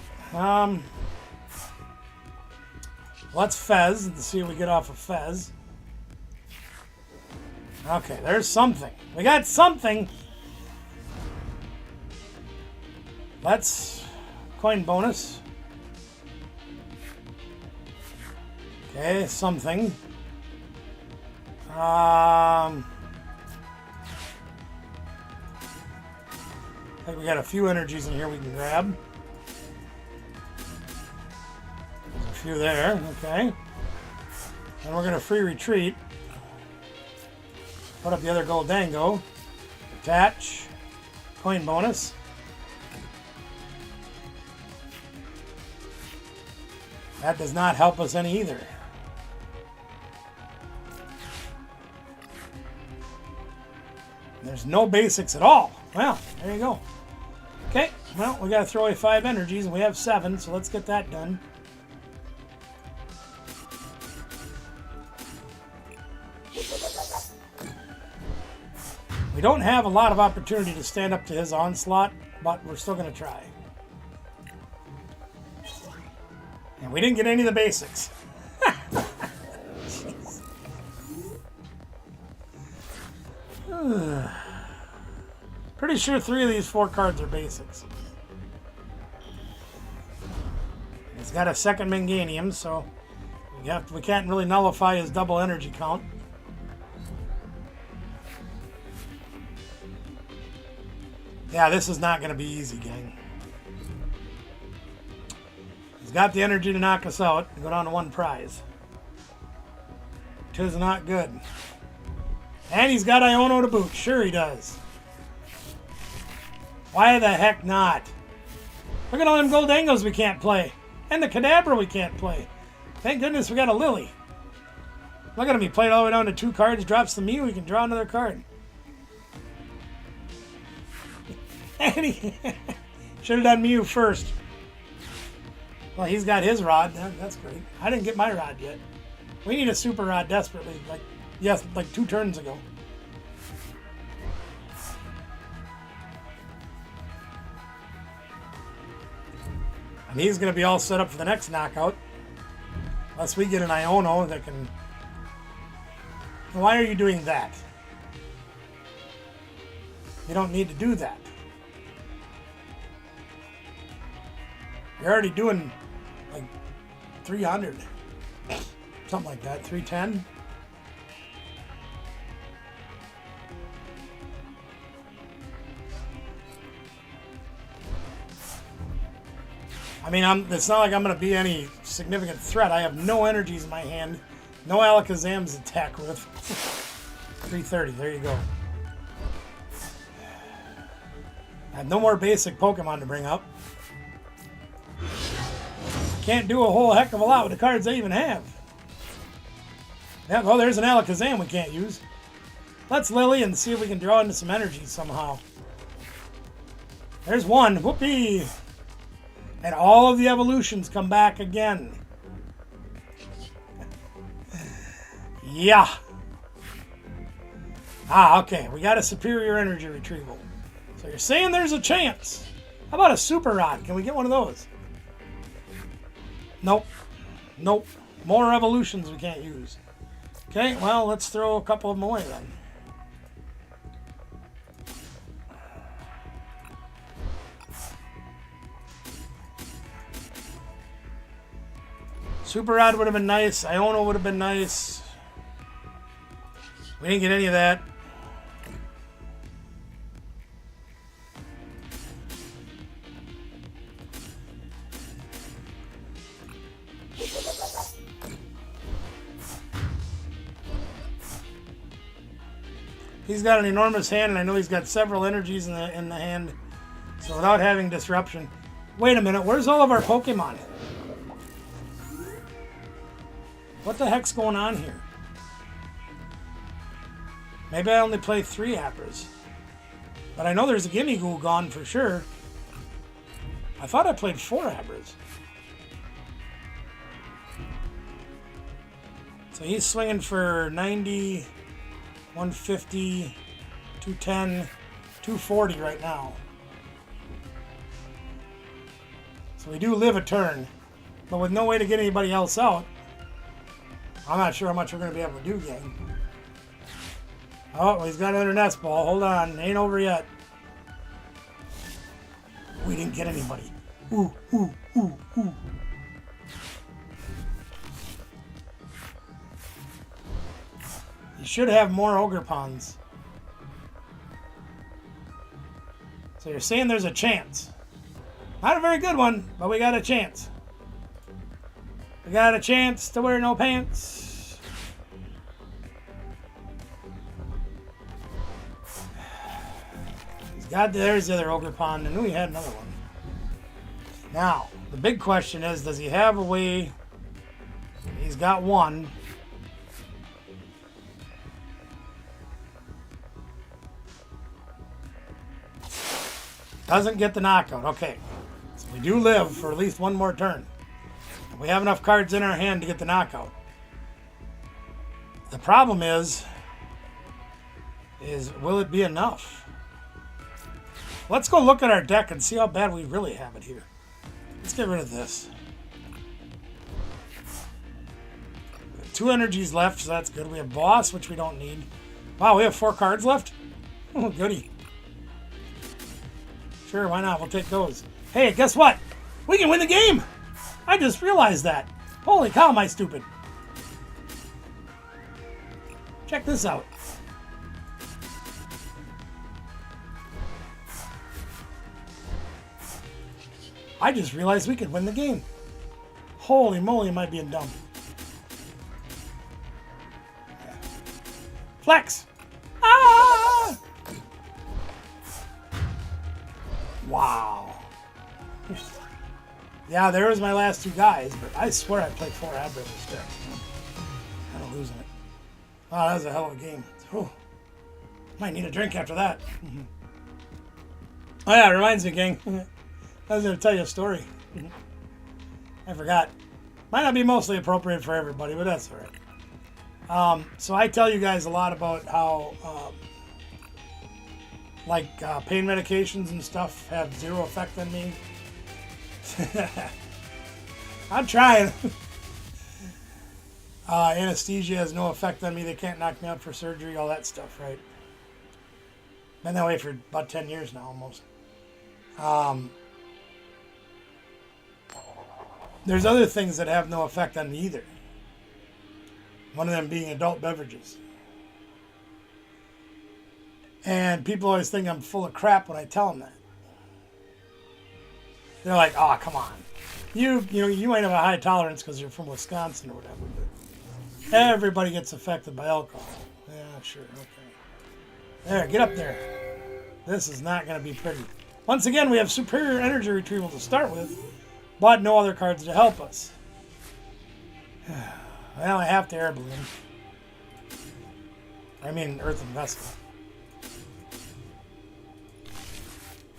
Let's Fez and see what we get off of Fez. Okay, there's something. We got something. Let's coin bonus. Okay, something. I think we got a few energies in here we can grab. There's a few there, okay. And we're going to free retreat. Put up the other Goldango. Attach. Coin bonus. That does not help us any either. There's no basics at all. Well, there you go. Okay, well, we got to throw away 5 energies, and we have 7, so let's get that done. We don't have a lot of opportunity to stand up to his onslaught, but we're still going to try. And we didn't get any of the basics. Pretty sure 3 of these 4 cards are basics. He's got a second Minganium, so we can't really nullify his double energy count. Yeah, this is not going to be easy, gang. He's got the energy to knock us out and go down to 1 prize. Tis not good. And he's got Iono to boot. Sure he does. Why the heck not? Look at all them Goldangos we can't play. And the Kadabra we can't play. Thank goodness we got a Lily. Look at him. He played all the way down to 2 cards, drops the Mew, he can draw another card. And he should have done Mew first. Well, he's got his rod. That's great. I didn't get my rod yet. We need a super rod desperately. Like 2 turns ago. And he's going to be all set up for the next knockout. Unless we get an Iono that can... Why are you doing that? You don't need to do that. You're already doing like 300. Something like that. 310. I mean, it's not like I'm going to be any significant threat. I have no energies in my hand. No Alakazam's to attack with. 330. There you go. I have no more basic Pokemon to bring up. Can't do a whole heck of a lot with the cards I even have. Yeah, well, there's an Alakazam we can't use. Let's Lily and see if we can draw into some energy somehow. There's one. Whoopee! And all of the evolutions come back again. Yeah. Ah, okay. We got a superior energy retrieval. So you're saying there's a chance. How about a super rod? Can we get one of those? Nope. Nope. More evolutions we can't use. Okay, well, let's throw a couple of them away then. Super Rod would have been nice. Iono would have been nice. We didn't get any of that. He's got an enormous hand, and I know he's got several energies in the hand. So without having disruption. Wait a minute, where's all of our Pokemon? What the heck's going on here? Maybe I only play 3 Abras. But I know there's a Gimmighoul gone for sure. I thought I played 4 Abras. So he's swinging for 90, 150, 210, 240 right now. So we do live a turn. But with no way to get anybody else out, I'm not sure how much we're going to be able to do, gang. Oh, he's got another nest ball. Hold on. Ain't over yet. We didn't get anybody. Ooh, ooh, ooh, ooh. You should have more Ogre Ponds. So you're saying there's a chance. Not a very good one, but we got a chance. We got a chance to wear no pants. There's the other Ogre Pond. I knew he had another one. Now, the big question is, does he have a way? He's got one. Doesn't get the knockout. Okay. So we do live for at least one more turn. We have enough cards in our hand to get the knockout. The problem is, is, will it be enough? Let's go look at our deck and see how bad we really have it here. Let's get rid of this. 2 energies left, so that's good. We have boss, which we don't need. Wow, we have 4 cards left? Oh, goody. Sure, why not? We'll take those. Hey, guess what? We can win the game! I just realized that. Holy cow, am I stupid. Check this out. I just realized we could win the game. Holy moly, am I being dumb. Flex! Ah! Wow. Yeah, there was my last 2 guys, but I swear I played 4 Abra instead. Kind of losing it. Wow, that was a hell of a game. Whew. Might need a drink after that. Oh yeah, it reminds me, gang. I was going to tell you a story. I forgot. Might not be mostly appropriate for everybody, but that's all right. So I tell you guys a lot about how, pain medications and stuff have 0 effect on me. I'm trying. Anesthesia has no effect on me. They can't knock me out for surgery, all that stuff, right? Been that way for about 10 years now, almost. There's other things that have no effect on me either. One of them being adult beverages. And people always think I'm full of crap when I tell them that. They're like, oh, come on. You might have a high tolerance because you're from Wisconsin or whatever, but everybody gets affected by alcohol. Yeah, sure, okay. There, get up there. This is not going to be pretty. Once again, we have superior energy retrieval to start with, but no other cards to help us. Well, I have to air balloon. I mean, earth and vessel.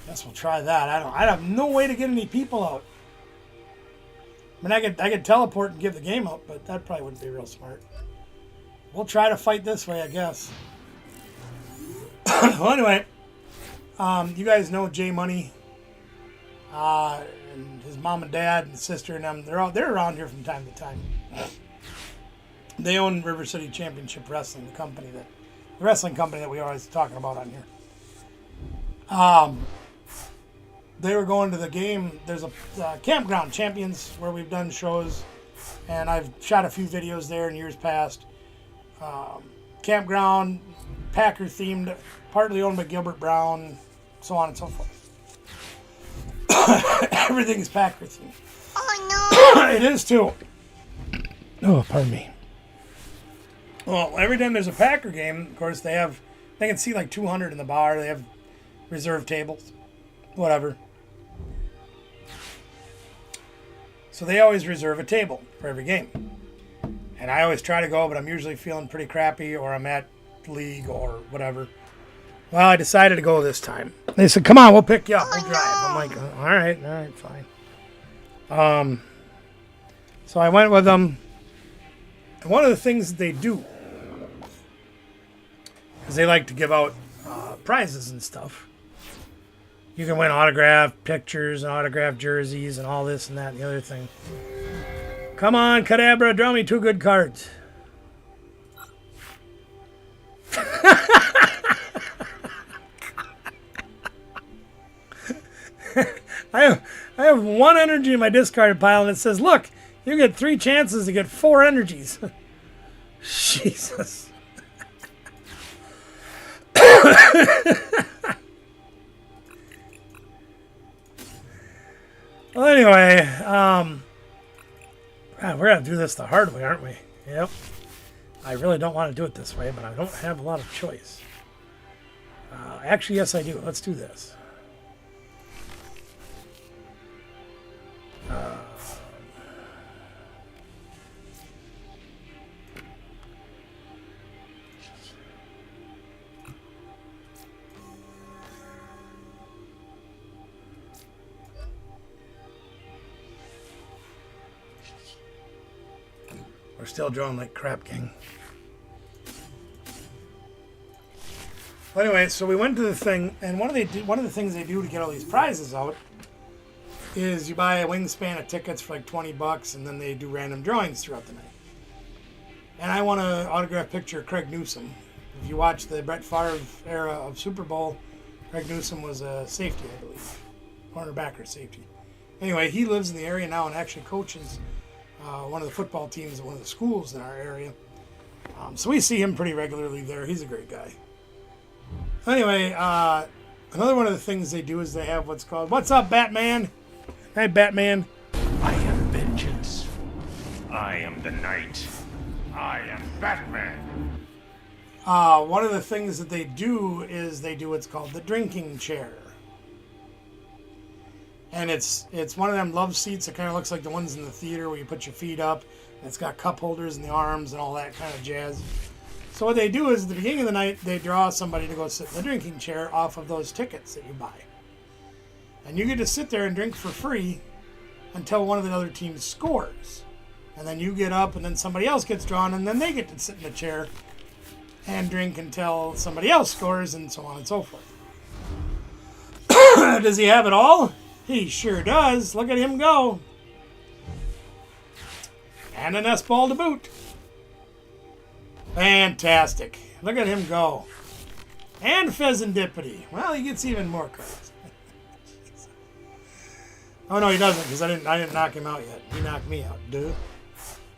Guess we'll try that. I have no way to get any people out. I mean, I could teleport and give the game up, but that probably wouldn't be real smart. We'll try to fight this way, I guess. Well, anyway, you guys know Jay Money, and his mom and dad and sister and them. They're around here from time to time. They own River City Championship Wrestling, the wrestling company that we always talking about on here. They were going to the game. There's a Campground Champions where we've done shows, and I've shot a few videos there in years past. Campground, Packer themed, partly owned by Gilbert Brown, so on and so forth. Everything's Packer themed. Oh no! It is too. Oh, pardon me. Well, every time there's a Packer game, of course, they can see like 200 in the bar. They have reserved tables, whatever. So they always reserve a table for every game. And I always try to go, but I'm usually feeling pretty crappy, or I'm at league or whatever. Well, I decided to go this time. They said, come on, we'll pick you up. We'll drive. I'm like, all right, fine. So I went with them. And one of the things that they do is they like to give out prizes and stuff. You can win autographed pictures and autographed jerseys and all this and that and the other thing. Come on, Kadabra, draw me 2 good cards. I have 1 energy in my discarded pile, and it says, look, you get 3 chances to get 4 energies. Jesus. Well, anyway, we're going to do this the hard way, aren't we? Yep. I really don't want to do it this way, but I don't have a lot of choice. Actually, yes, I do. Let's do this. We're still drawing like crap, gang. Well, anyway, so we went to the thing, and one of the things they do to get all these prizes out is you buy a wingspan of tickets for like $20, and then they do random drawings throughout the night. And I won an autographed picture of Craig Newsom. If you watch the Brett Favre era of Super Bowl, Craig Newsom was a safety, I believe, cornerback or safety. Anyway, he lives in the area now and actually coaches one of the football teams at one of the schools in our area. So we see him pretty regularly there. He's a great guy. Anyway, another one of the things they do is they have what's called, "What's up, Batman?" Hey, Batman. I am vengeance. I am the night. I am Batman. One of the things that they do is they do what's called the drinking chair. And it's one of them love seats that kind of looks like the ones in the theater where you put your feet up. And it's got cup holders in the arms and all that kind of jazz. So what they do is at the beginning of the night, they draw somebody to go sit in the drinking chair off of those tickets that you buy. And you get to sit there and drink for free until one of the other teams scores. And then you get up and then somebody else gets drawn and then they get to sit in the chair and drink until somebody else scores and so on and so forth. Does he have it all? He sure does. Look at him go. And an S-ball to boot. Fantastic. Look at him go. And Pheasantipity. Well, he gets even more cards. Oh, no, he doesn't, because I didn't knock him out yet. He knocked me out, dude.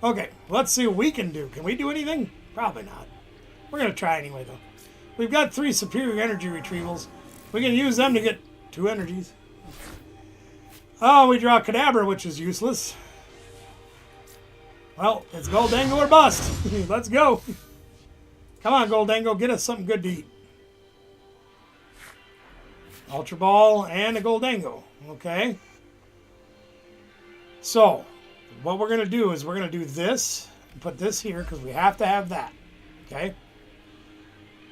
Okay, let's see what we can do. Can we do anything? Probably not. We're going to try anyway, though. We've got 3 superior energy retrievals. We can use them to get 2 energies. Oh, we draw Kadabra, which is useless. Well, it's Goldango or bust. Let's go. Come on, Goldango, get us something good to eat. Ultra Ball and a Goldango. Okay. So, what we're going to do is we're going to do this. Put this here because we have to have that. Okay.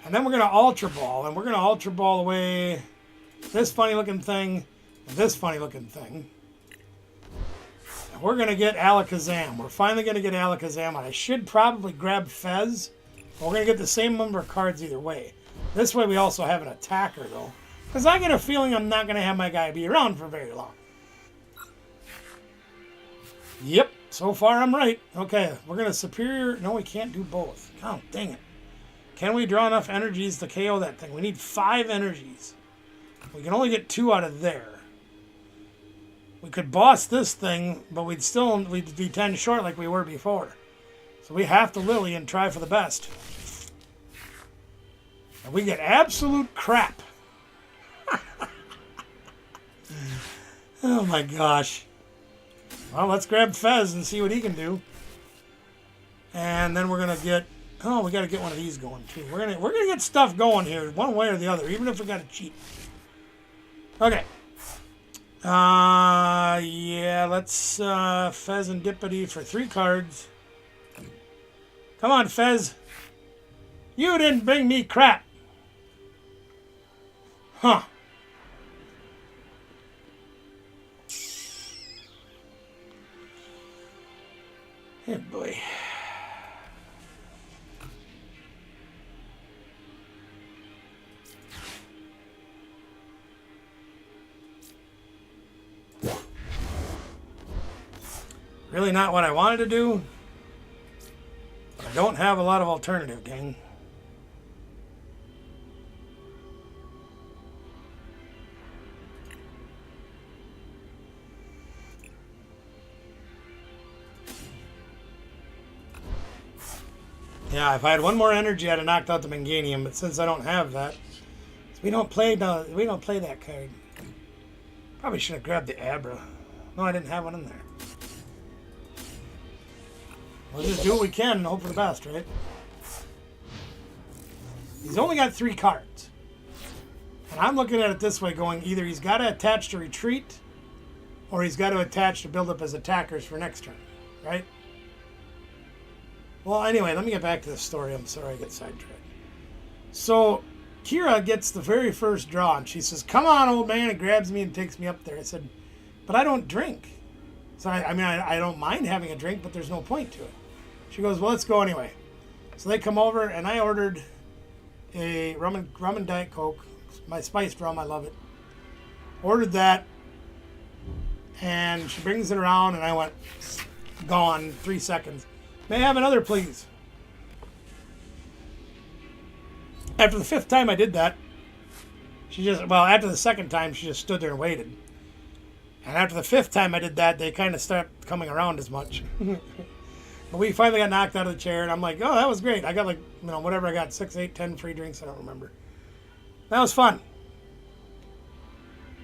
And then we're going to Ultra Ball. And we're going to Ultra Ball away this funny looking thing and this funny looking thing. And we're going to get Alakazam. We're finally going to get Alakazam. I should probably grab Fez. We're going to get the same number of cards either way. This way we also have an attacker, though. Because I get a feeling I'm not going to have my guy be around for very long. Yep, so far I'm right. Okay, we're going to superior... No, we can't do both. Oh, dang it. Can we draw enough energies to KO that thing? We need 5 energies. We can only get 2 out of there. We could boss this thing, but we'd be 10 short like we were before. So we have to Lily and try for the best. And we get absolute crap. Oh my gosh. Well, let's grab Fez and see what he can do. And then we're gonna get... Oh, we gotta get one of these going too. We're gonna get stuff going here, one way or the other, even if we gotta cheat. Okay. Yeah, let's Pheasantipity for 3 cards. Come on, Fez. You didn't bring me crap. Huh. Hey, boy. Really not what I wanted to do. But I don't have a lot of alternative, gang. Yeah, if I had one more energy, I'd have knocked out the Meganium. But since I don't have that, we don't play that card. Probably should have grabbed the Abra. No, I didn't have one in there. We'll just do what we can and hope for the best, right? He's only got 3 cards. And I'm looking at it this way, going either he's got to attach to retreat, or he's got to attach to build up his attackers for next turn, right? Well, anyway, let me get back to the story. I'm sorry I get sidetracked. So, Kira gets the very first draw, and she says, "Come on, old man," and grabs me and takes me up there. I said, "But I don't drink." So, I don't mind having a drink, but there's no point to it. She goes, "Well, let's go anyway." So they come over, and I ordered a rum and Diet Coke. My spiced rum, I love it. Ordered that, and she brings it around, and I went, gone, 3 seconds. May I have another, please? After the 5th time I did that, after the 2nd time, she just stood there and waited. And after the 5th time I did that, they kind of stopped coming around as much. But we finally got knocked out of the chair, and I'm like, oh, that was great. I got whatever I got, 6, 8, 10 free drinks, I don't remember. That was fun.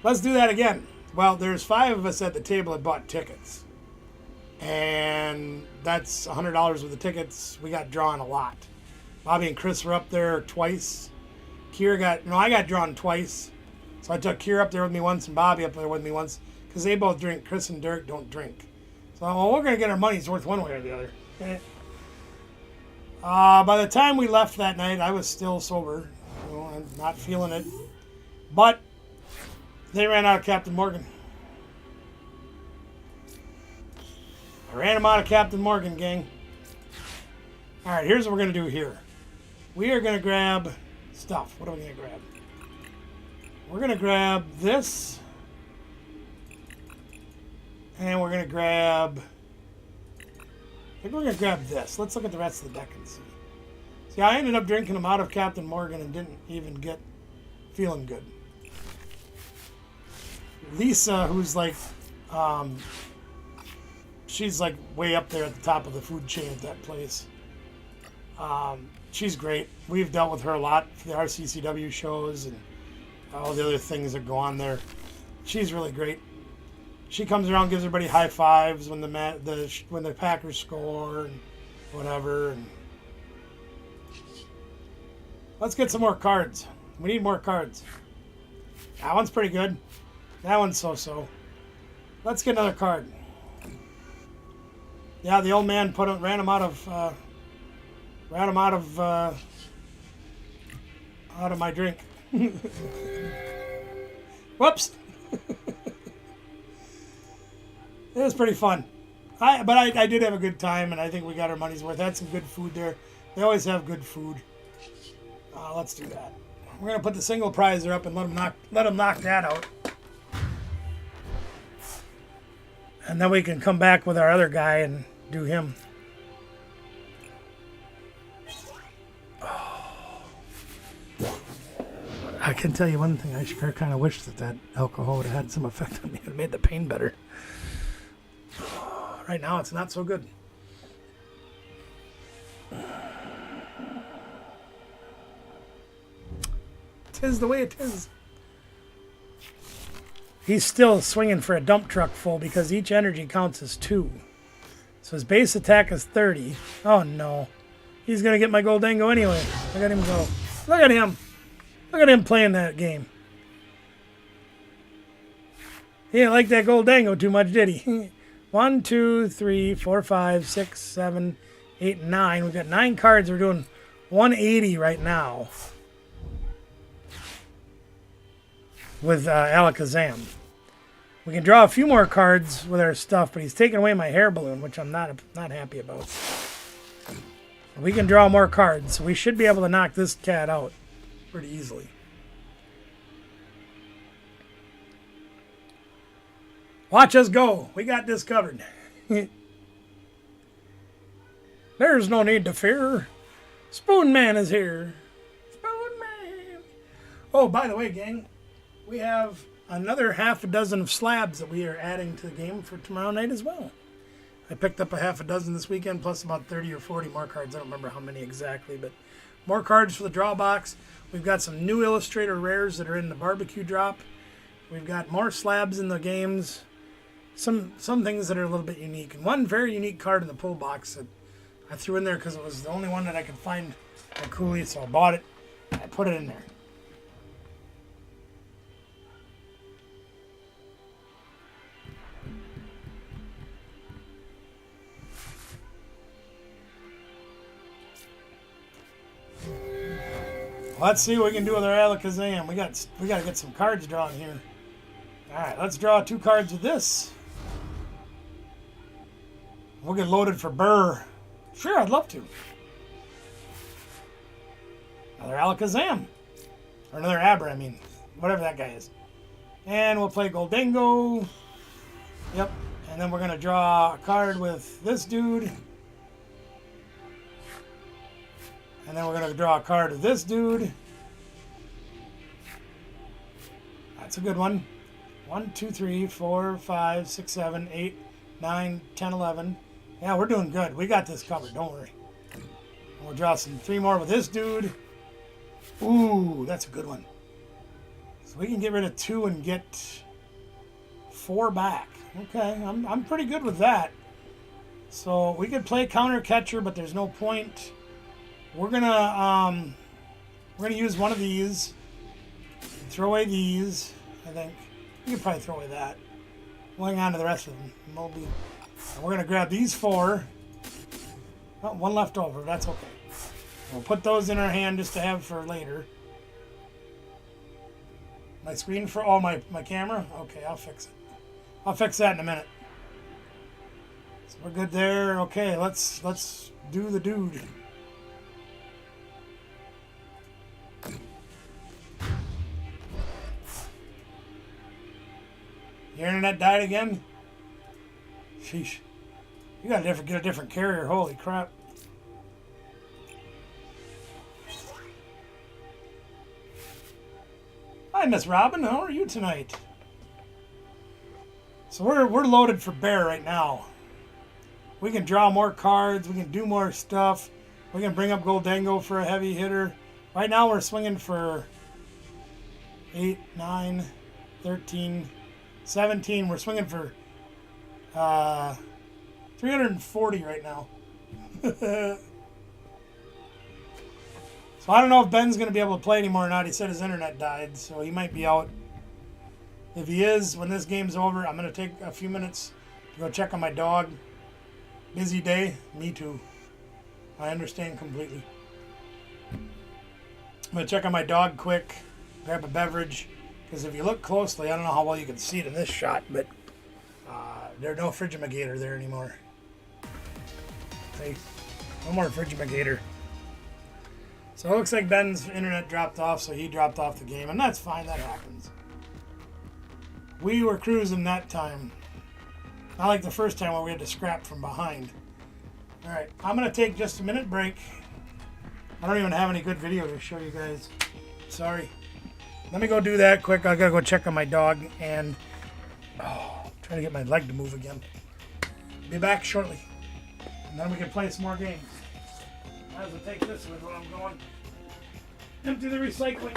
Let's do that again. Well, there's 5 of us at the table that bought tickets. And that's $100 worth of tickets. We got drawn a lot. Bobby and Chris were up there twice. I got drawn twice. So I took Kira up there with me once and Bobby up there with me once. Because they both drink. Chris and Dirk don't drink. So we're going to get our money's worth one way or the other. Okay. By the time we left that night, I was still sober. I'm not feeling it. But they ran out of Captain Morgan. I ran them out of Captain Morgan, gang. Alright, here's what we're going to do here. We are going to grab stuff. What are we going to grab? We're going to grab this. And we're going to grab... I think we're going to grab this. Let's look at the rest of the deck and see. See, I ended up drinking them out of Captain Morgan and didn't even get feeling good. Lisa, who's like... she's like way up there at the top of the food chain at that place. She's great. We've dealt with her a lot for the RCCW shows and all the other things that go on there. She's really great. She comes around, gives everybody high fives when the Packers score and whatever. And let's get some more cards. We need more cards. That one's pretty good. That one's so-so. Let's get another card. Yeah, the old man ran him out of my drink. Whoops. It was pretty fun. I did have a good time, and I think we got our money's worth. Had some good food there. They always have good food. Let's do that. We're gonna put the single prizer up and let them knock that out, and then we can come back with our other guy and do him. I can tell you one thing. I sure kind of wish that alcohol would have had some effect on me. It made the pain better. Right now, it's not so good. Tis the way it is. He's still swinging for a dump truck full because each energy counts as 2. So his base attack is 30. Oh no. He's going to get my Goldango anyway. Look at him go. Look at him. Look at him playing that game. He didn't like that Goldango too much, did he? 1, 2, 3, 4, 5, 6, 7, 8, 9. We've got 9 cards. We're doing 180 right now with Alakazam. We can draw a few more cards with our stuff, but he's taking away my hair balloon, which I'm not happy about. We can draw more cards, so we should be able to knock this cat out pretty easily. Watch us go. We got this covered. There's no need to fear. Spoon Man is here. Spoon Man. Oh, by the way, gang, we have another half a dozen of slabs that we are adding to the game for tomorrow night as well. I picked up a half a dozen this weekend, plus about 30 or 40 more cards. I don't remember how many exactly, but more cards for the draw box. We've got some new Illustrator rares that are in the barbecue drop. We've got more slabs in the games. Some things that are a little bit unique. And one very unique card in the pull box that I threw in there because it was the only one that I could find at Cooley, so I bought it. And I put it in there. Let's see what we can do with our Alakazam. We got to get some cards drawn here. All right, let's draw 2 cards with this. We'll get loaded for Burr. Sure, I'd love to. Another Alakazam. Or another Abra, I mean. Whatever that guy is. And we'll play Goldango. Yep. And then we're going to draw a card with this dude. And then we're going to draw a card with this dude. That's a good one. 1, 2, 3, 4, 5, 6, 7, 8, 9, 10, 11. Yeah, we're doing good. We got this covered. Don't worry. And we'll draw 3 more with this dude. Ooh, that's a good one. So we can get rid of 2 and get 4 back. Okay, I'm pretty good with that. So we could play counter catcher, but there's no point. We're gonna use one of these. Throw away these. I think we could probably throw away that. We'll hang on to the rest of them. And we're gonna grab these 4. Oh, 1 left over. That's okay. We'll put those in our hand just to have for later. My screen for my camera? Okay, I'll fix it. I'll fix that in a minute. So we're good there. Okay, let's do the dude. Your internet died again? Sheesh. You gotta get a different carrier. Holy crap. Hi, Miss Robin. How are you tonight? So we're loaded for bear right now. We can draw more cards. We can do more stuff. We can bring up Goldango for a heavy hitter. Right now we're swinging for 8, 9, 13, 17. We're swinging for 340 right now. So I don't know if Ben's going to be able to play anymore or not. He said his internet died, so he might be out. If he is, when this game's over, I'm going to take a few minutes to go check on my dog. Busy day? Me too. I understand completely. I'm going to check on my dog quick, grab a beverage, because if you look closely, I don't know how well you can see it in this shot, but there's no Frigimagator there anymore. See? No more Frigimagator. So it looks like Ben's internet dropped off, so he dropped off the game, and that's fine, that happens. We were cruising that time. Not like the first time where we had to scrap from behind. Alright, I'm going to take just a minute break. I don't even have any good video to show you guys. Sorry. Let me go do that quick. I got to go check on my dog, and trying to get my leg to move again. Be back shortly. And then we can play some more games. Might as well take this with where I'm going. Empty the recycling.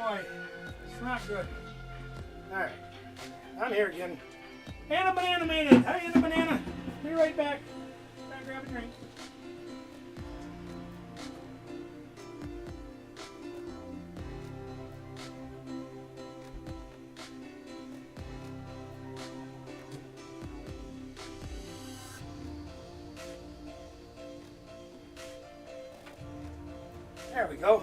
boy. It's not good. Alright. I'm here again. Anna Banana made it. Hi, Anna Banana. Be right back. Gotta grab a drink. There we go.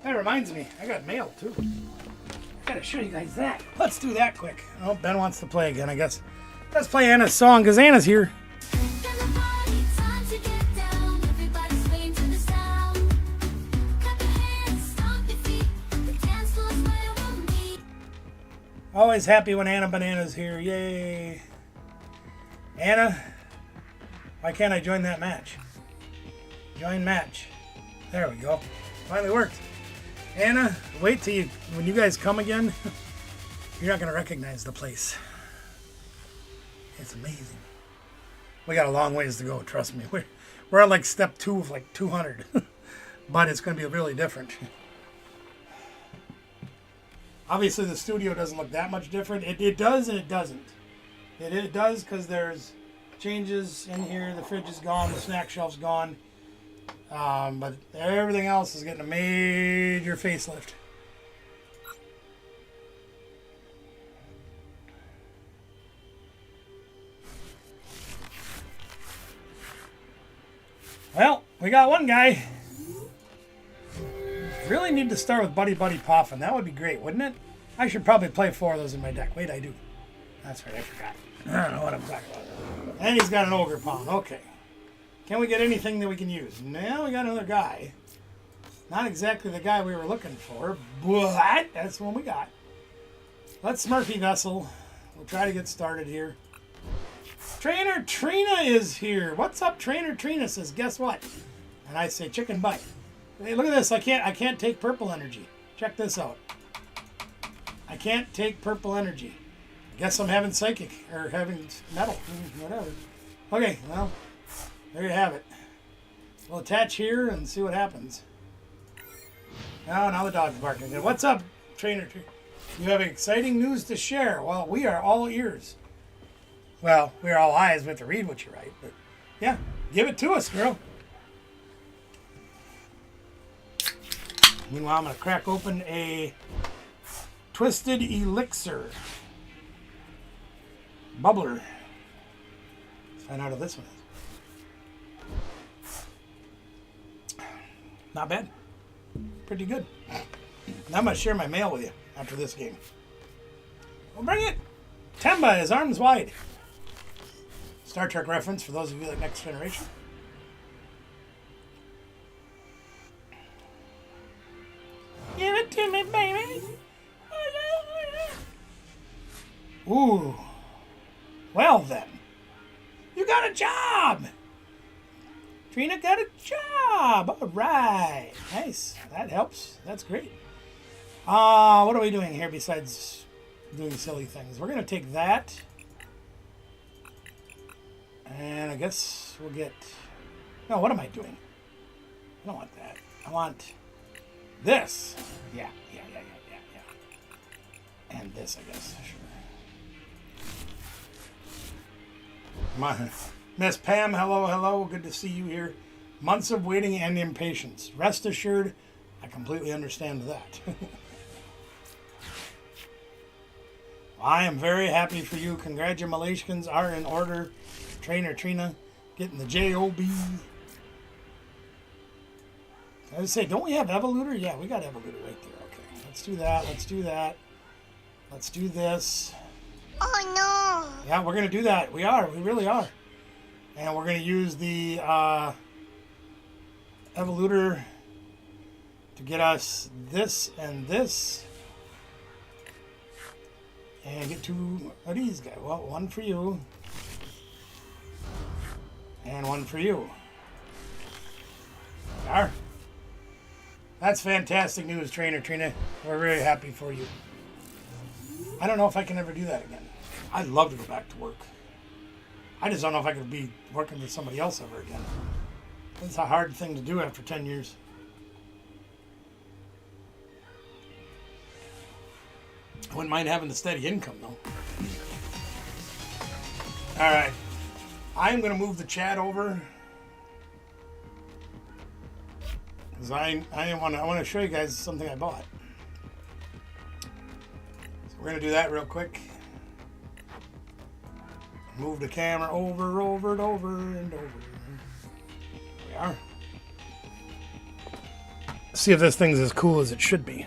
That reminds me, I got mail too. I gotta show you guys that. Let's do that quick. Oh, Ben wants to play again, I guess. Let's play Anna's song, because Anna's here. Always happy when Anna Banana's here. Yay. Anna, why can't I join that match? Join match. There we go. Finally worked. Anna, wait till you, when you guys come again, you're not going to recognize the place. It's amazing. We got a long ways to go, trust me. We're on like step 2 of like 200. But it's going to be really different. Obviously the studio doesn't look that much different. It does and it doesn't. It does because there's changes in here. The fridge is gone. The snack shelf's gone. But everything else is getting a major facelift. Well, we got one guy. Really need to start with Buddy Buddy Poffin. That would be great, wouldn't it? I should probably play 4 of those in my deck. Wait, I do. That's right, I forgot. I don't know what I'm talking about. And he's got an Ogre Pawn. Okay. Can we get anything that we can use? No, we got another guy. Not exactly the guy we were looking for, but that's the one we got. Let's Smurfy Vessel. We'll try to get started here. Trainer Trina is here. What's up, Trainer Trina? Says, guess what? And I say, chicken butt. Hey, look at this. I can't take purple energy. Check this out. I can't take purple energy. Guess I'm having psychic or having metal. Whatever. Okay, well. There you have it. We'll attach here and see what happens. Oh, now the dog's barking. What's up, Trainer? You have exciting news to share. Well, we are all ears. Well, we are all eyes. We have to read what you write. But yeah, give it to us, girl. Meanwhile, I'm going to crack open a Twisted Elixir Bubbler. Let's find out what this one is. Not bad. Pretty good. Now I'm going to share my mail with you after this game. Well, bring it. Temba is arms wide. Star Trek reference for those of you like Next Generation. Give it to me, baby. Ooh. Well then. You got a job. Trina got a job. All right. Nice. That helps. That's great. What are we doing here besides doing silly things? We're going to take that. And I guess we'll get... No, what am I doing? I don't want that. I want this. Yeah. And this, I guess. Sure. Come on. Miss Pam, hello. Good to see you here. Months of waiting and impatience. Rest assured, I completely understand that. I am very happy for you. Congratulations are in order. Trainer Trina getting the JOB. I would say, don't we have Evoluter? Yeah, we got Evoluter right there. Okay, let's do that. Let's do this. Oh no! Yeah, we're going to do that. We really are. And we're going to use the Evoluter to get us this and this. And get 2 of these guys. Well, 1 for you. And 1 for you. There. That's fantastic news, Trainer Trina. We're very happy for you. I don't know if I can ever do that again. I'd love to go back to work. I just don't know if I could be working for somebody else ever again. It's a hard thing to do after 10 years. I wouldn't mind having the steady income though. All right, I'm gonna move the chat over because I want to show you guys something I bought. So we're gonna do that real quick. Move the camera over and over. There we are. See if this thing's as cool as it should be.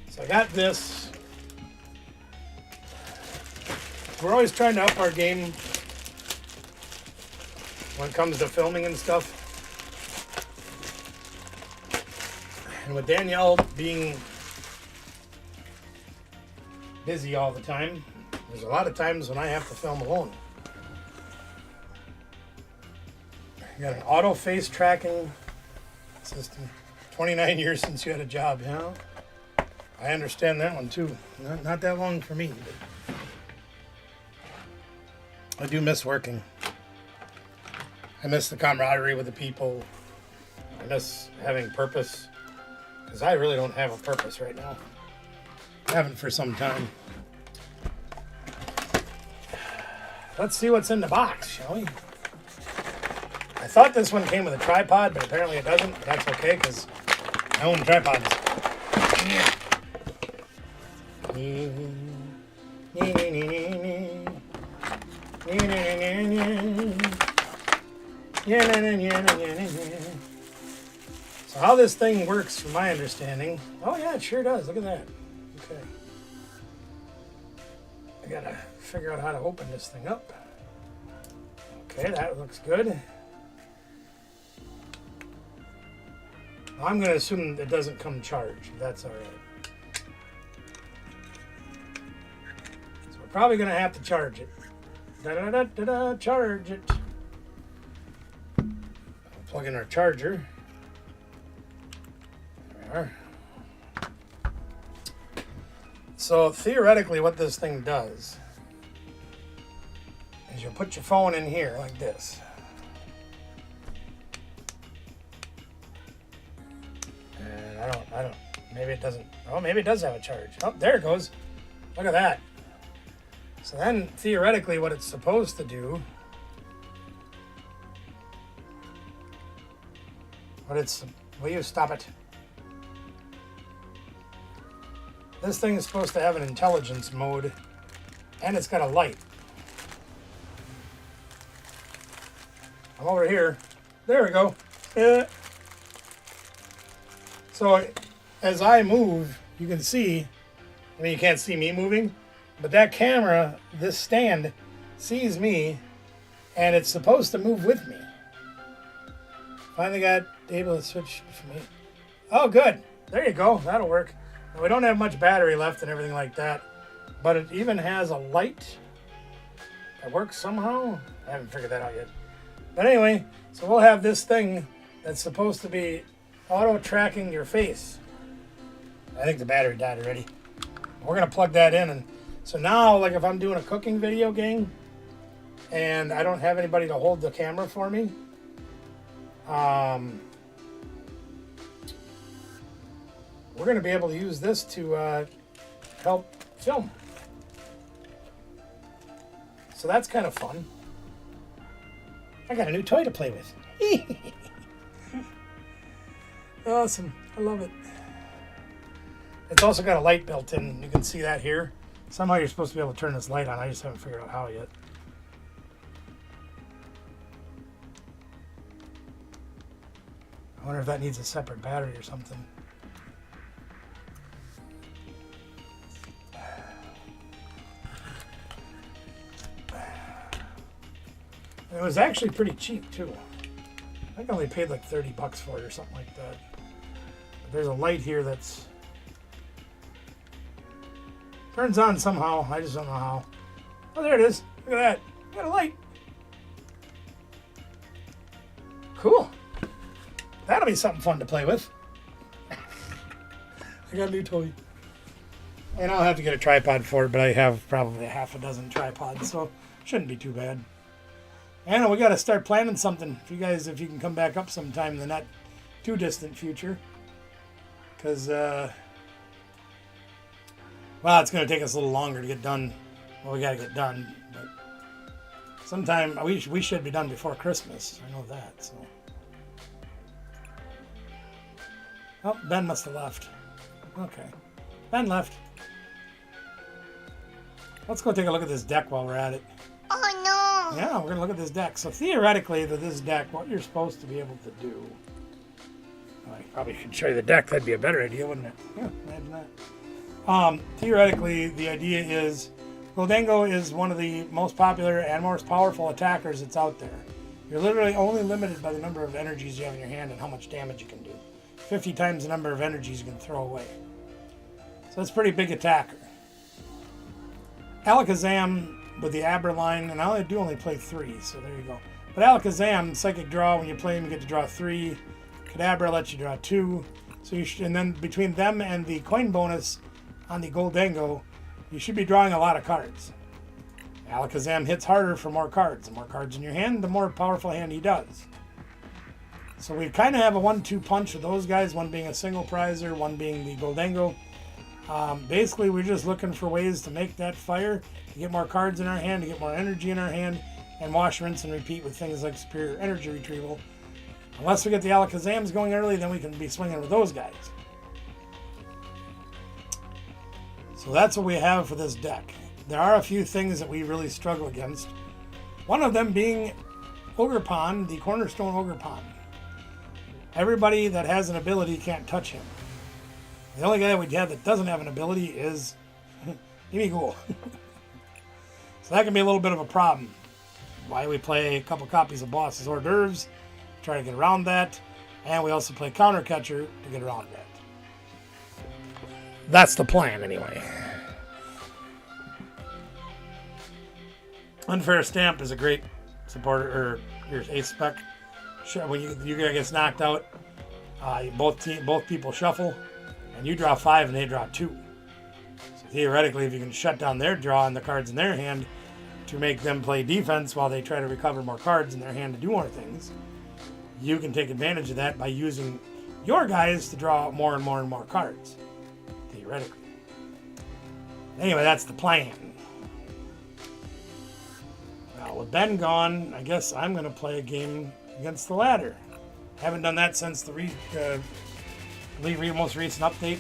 So I got this. We're always trying to up our game when it comes to filming and stuff. And with Danielle being busy all the time, there's a lot of times when I have to film alone. I got an auto face tracking system. 29 years since you had a job, yeah. I understand that one too. Not that long for me, but I do miss working. I miss the camaraderie with the people. I miss having purpose. Because I really don't have a purpose right now. I haven't for some time. Let's see what's in the box, shall we? I thought this one came with a tripod, but apparently it doesn't. But that's okay, because I own tripods. So how this thing works, from my understanding... Oh yeah, it sure does. Look at that. Okay. I gotta figure out how to open this thing up. Okay, that looks good. I'm going to assume it doesn't come charged. That's all right. So we're probably going to have to charge it. Da-da-da-da-da, charge it. Plug in our charger. There we are. So theoretically what this thing does is you put your phone in here like this. And I don't, maybe it doesn't, oh, maybe it does have a charge. Oh, there it goes. Look at that. So then theoretically what it's supposed to do, will you stop it? This thing is supposed to have an intelligence mode, and it's got a light. I'm over here. There we go. So as I move, you can see, I mean, you can't see me moving, but that camera, this stand, sees me, and it's supposed to move with me. Finally got able to switch for me. Oh, good. There you go. That'll work. Now, we don't have much battery left and everything like that, but it even has a light that works somehow. I haven't figured that out yet. But anyway, so we'll have this thing that's supposed to be auto-tracking your face. I think the battery died already. We're going to plug that in. And so now, like if I'm doing a cooking video, gang, and I don't have anybody to hold the camera for me, we're going to be able to use this to help film. So that's kind of fun. I got a new toy to play with. Awesome. I love it. It's also got a light built in. You can see that here. Somehow you're supposed to be able to turn this light on. I just haven't figured out how yet. I wonder if that needs a separate battery or something. It was actually pretty cheap too. I think I only paid like $30 for it or something like that. But there's a light here that's turns on somehow. I just don't know how. Oh, there it is. Look at that. Got a light. Cool. That'll be something fun to play with. I got a new toy. And I'll have to get a tripod for it, but I have probably a half a dozen tripods, so shouldn't be too bad. Anna, we got to start planning something. If you can come back up sometime in the not too distant future. Because Well, it's going to take us a little longer to get done. Well, we got to get done. But sometime we should be done before Christmas. I know that. So. Oh, Ben must have left. Okay. Ben left. Let's go take a look at this deck while we're at it. Oh Yeah, we're going to look at this deck. So theoretically, this deck, what you're supposed to be able to do... I probably should show you the deck. That'd be a better idea, wouldn't it? Yeah, imagine that. Theoretically, the idea is Goldango is one of the most popular and most powerful attackers that's out there. You're literally only limited by the number of energies you have in your hand and how much damage you can do. 50 times the number of energies you can throw away. So it's a pretty big attacker. Alakazam with the Abra line, and I do only play 3, so there you go. But Alakazam, Psychic Draw, when you play him, you get to draw 3. Kadabra lets you draw 2. So and then between them and the coin bonus on the Goldango, you should be drawing a lot of cards. Alakazam hits harder for more cards. The more cards in your hand, the more powerful hand he does. So we kind of have a 1-2 punch with those guys, one being a single prizer, one being the Goldango. Basically, we're just looking for ways to make that fire, to get more cards in our hand, to get more energy in our hand, and wash, rinse, and repeat with things like Superior Energy Retrieval. Unless we get the Alakazams going early, then we can be swinging with those guys. So that's what we have for this deck. There are a few things that we really struggle against. One of them being Ogre Pond, the Cornerstone Ogre Pond. Everybody that has an ability can't touch him. The only guy we have that doesn't have an ability is Emigul. So that can be a little bit of a problem. Why we play a couple copies of Boss's Hors d'oeuvres, try to get around that, and we also play Counter Catcher to get around that. That's the plan, anyway. Unfair Stamp is a great supporter, or your ace spec. When you guy gets knocked out, both people shuffle, and you draw 5 and they draw 2. So theoretically, if you can shut down their draw and the cards in their hand to make them play defense while they try to recover more cards in their hand to do more things, you can take advantage of that by using your guys to draw more and more and more cards, theoretically. Anyway, that's the plan. Well, with Ben gone, I guess I'm going to play a game against the ladder. Haven't done that since the most recent update.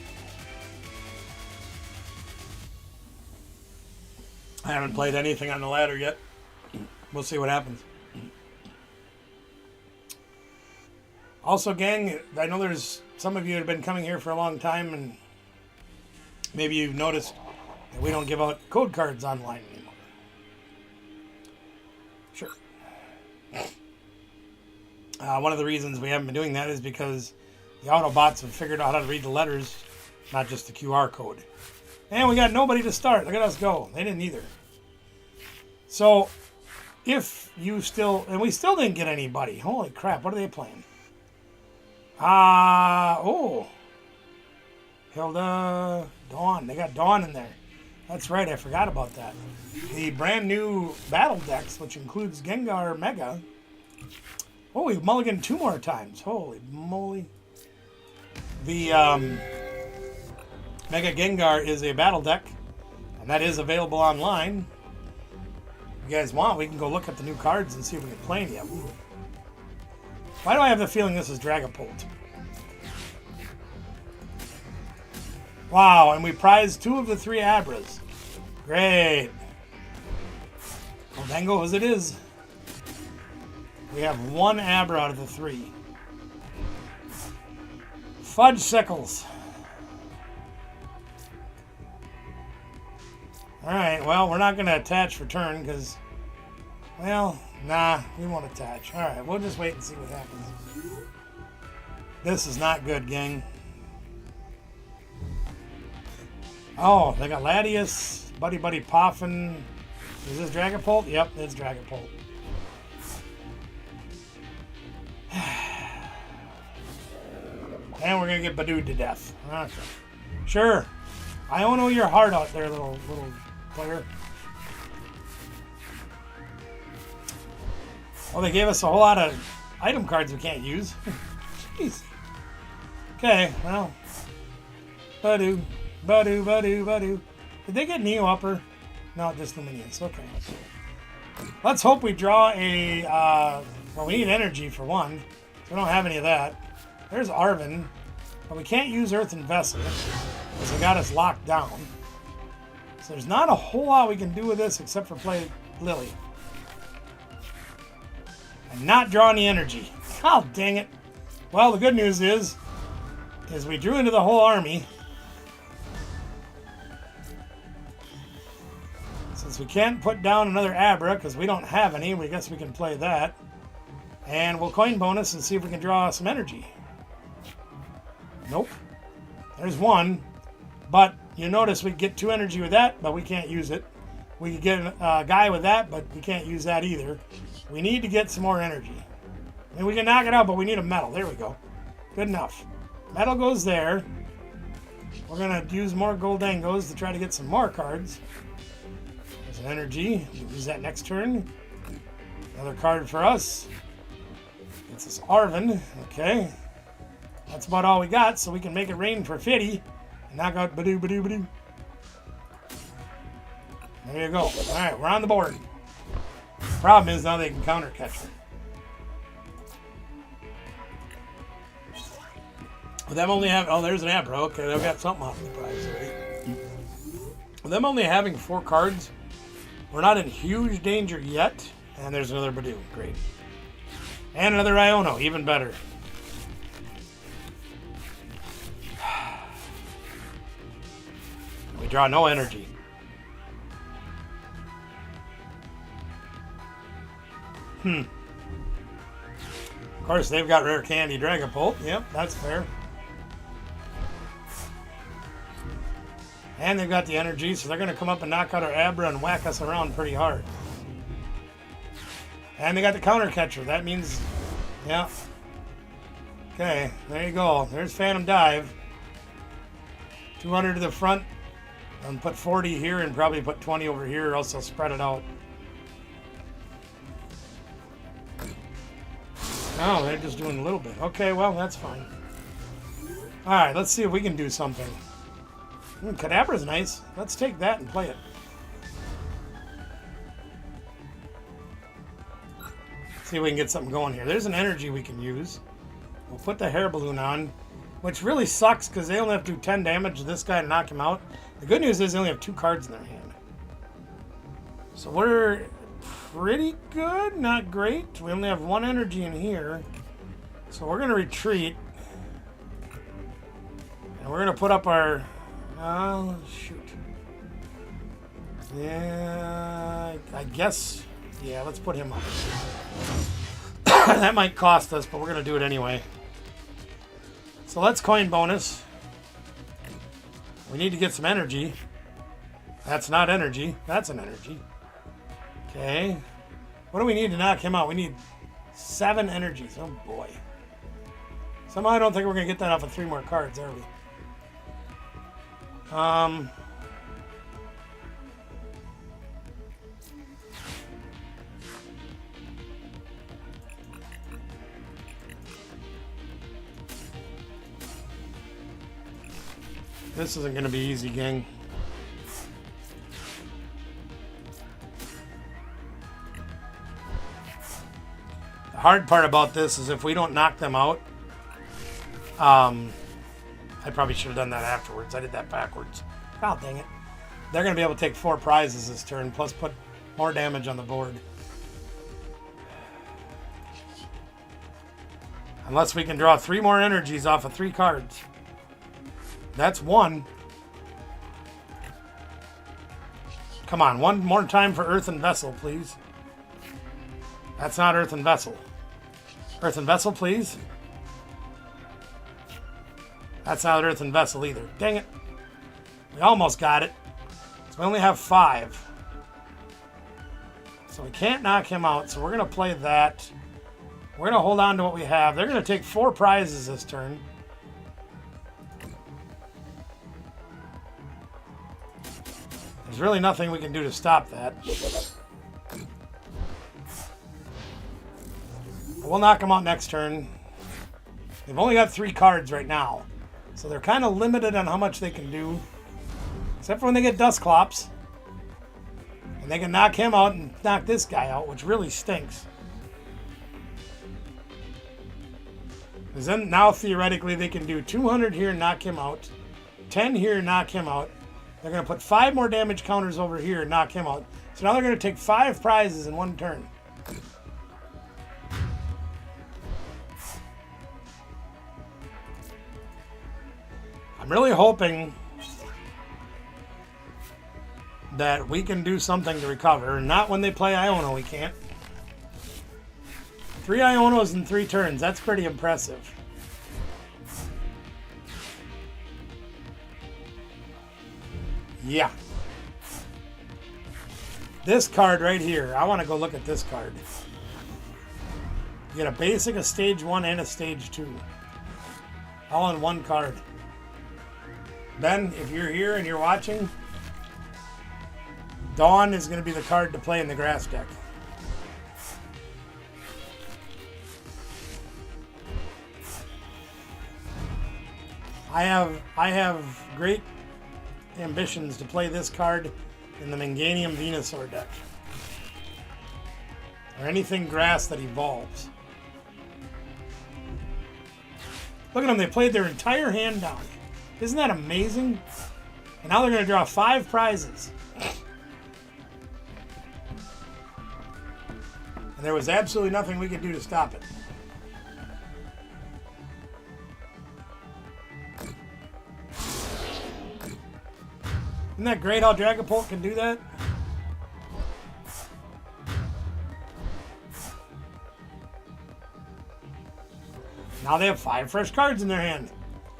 I haven't played anything on the ladder yet. We'll see what happens. Also, gang, I know there's some of you that have been coming here for a long time, and maybe you've noticed that we don't give out code cards online anymore. Sure. One of the reasons we haven't been doing that is because the Autobots have figured out how to read the letters, not just the QR code. And we got nobody to start. Look at us go. They didn't either. So, if you still... And we still didn't get anybody. Holy crap, what are they playing? Hilda, Dawn. They got Dawn in there. That's right, I forgot about that. The brand new battle decks, which includes Gengar Mega. Oh, we've mulliganed 2 more times. Holy moly. The Mega Gengar is a battle deck, and that is available online. If you guys want, we can go look at the new cards and see if we can play any of them. Why do I have the feeling this is Dragapult? Wow, and we prized 2 of the 3 Abras. Great. Goldango as it is. We have 1 Abra out of the 3. Fudge Sickles. Alright, well, we're not going to attach for turn because, well, nah, we won't attach. Alright, we'll just wait and see what happens. This is not good, gang. Oh, they got Latias, Buddy Poffin. Is this Dragapult? Yep, it's Dragapult. And we're going to get Badooed to death. Okay. Sure. I don't know your heart out there, little player. Well, they gave us a whole lot of item cards we can't use. Jeez. Okay, well. Badoo. Did they get Neo Upper? No, just Luminius. Okay. Let's hope we draw a... well, we need energy for one. So we don't have any of that. There's Arvin. But we can't use Earth and Vessel because they got us locked down. So there's not a whole lot we can do with this except for play Lily. And not draw any energy. Oh, dang it. Well, the good news is we drew into the whole army. Since we can't put down another Abra because we don't have any, we guess we can play that. And we'll coin bonus and see if we can draw some energy. Nope. There's one. But you notice we get 2 energy with that, but we can't use it. We could get a guy with that, but we can't use that either. We need to get some more energy. I mean, we can knock it out, but we need a metal. There we go. Good enough. Metal goes there. We're going to use more gold angos to try to get some more cards. There's an energy. We'll use that next turn. Another card for us. It's this Arvin. Okay. That's about all we got, so we can make it rain for Fiddy and knock out Badoo, Badoo, Badoo. There you go. All right, we're on the board. Problem is now they can counter catch her. With them only having, oh, there's an Abra. Okay, they've got something off the prize. Right? With them only having 4 cards, we're not in huge danger yet. And there's another Badoo. Great. And another Iono. Even better. We draw no energy. Of course, they've got Rare Candy Dragapult. Yep, that's fair. And they've got the energy, so they're going to come up and knock out our Abra and whack us around pretty hard. And they got the counter catcher. That means, yeah. Okay, there you go. There's Phantom Dive. 200 to the front. And put 40 here and probably put 20 over here, or else they'll spread it out. Oh, they're just doing a little bit. Okay, well, that's fine. Alright, let's see if we can do something. Kadabra's nice. Let's take that and play it. See if we can get something going here. There's an energy we can use. We'll put the hair balloon on, which really sucks because they only have to do 10 damage to this guy to knock him out. The good news is they only have 2 cards in their hand. So we're pretty good, not great. We only have 1 energy in here. So we're going to retreat. And we're going to put up our... oh, shoot. Yeah, I guess... yeah, let's put him up. That might cost us, but we're going to do it anyway. So let's coin bonus. We need to get some energy. That's not energy. That's an energy. Okay. What do we need to knock him out? We need 7 energies. Oh, boy. Somehow I don't think we're going to get that off of 3 more cards, are we? This isn't going to be easy, gang. The hard part about this is if we don't knock them out, I probably should have done that afterwards. I did that backwards. Oh, dang it. They're going to be able to take 4 prizes this turn, plus put more damage on the board. Unless we can draw 3 more energies off of 3 cards. That's 1. Come on, 1 more time for Earth and Vessel, please. That's not Earth and Vessel. Earth and Vessel, please. That's not Earth and Vessel either. Dang it. We almost got it. So we only have 5. So we can't knock him out, so we're going to play that. We're going to hold on to what we have. They're going to take 4 prizes this turn. There's really nothing we can do to stop that. We'll knock them out next turn. They've only got 3 cards right now, so they're kind of limited on how much they can do. Except for when they get Dusclops. And they can knock him out and knock this guy out, which really stinks. Because then now theoretically they can do 200 here and knock him out. 10 here and knock him out. They're going to put 5 more damage counters over here and knock him out. So now they're going to take 5 prizes in one turn. I'm really hoping that we can do something to recover. Not when they play Iono, we can't. 3 Ionos in 3 turns. That's pretty impressive. Yeah. This card right here. I want to go look at this card. You get a basic, a stage 1, and a stage 2. All in one card. Ben, if you're here and you're watching, Dawn is going to be the card to play in the grass deck. I have great ambitions to play this card in the Manganium Venusaur deck. Or anything grass that evolves. Look at them, they played their entire hand down. Isn't that amazing? And now they're going to draw 5 prizes. And there was absolutely nothing we could do to stop it. Isn't that great how Dragapult can do that? Now they have 5 fresh cards in their hand.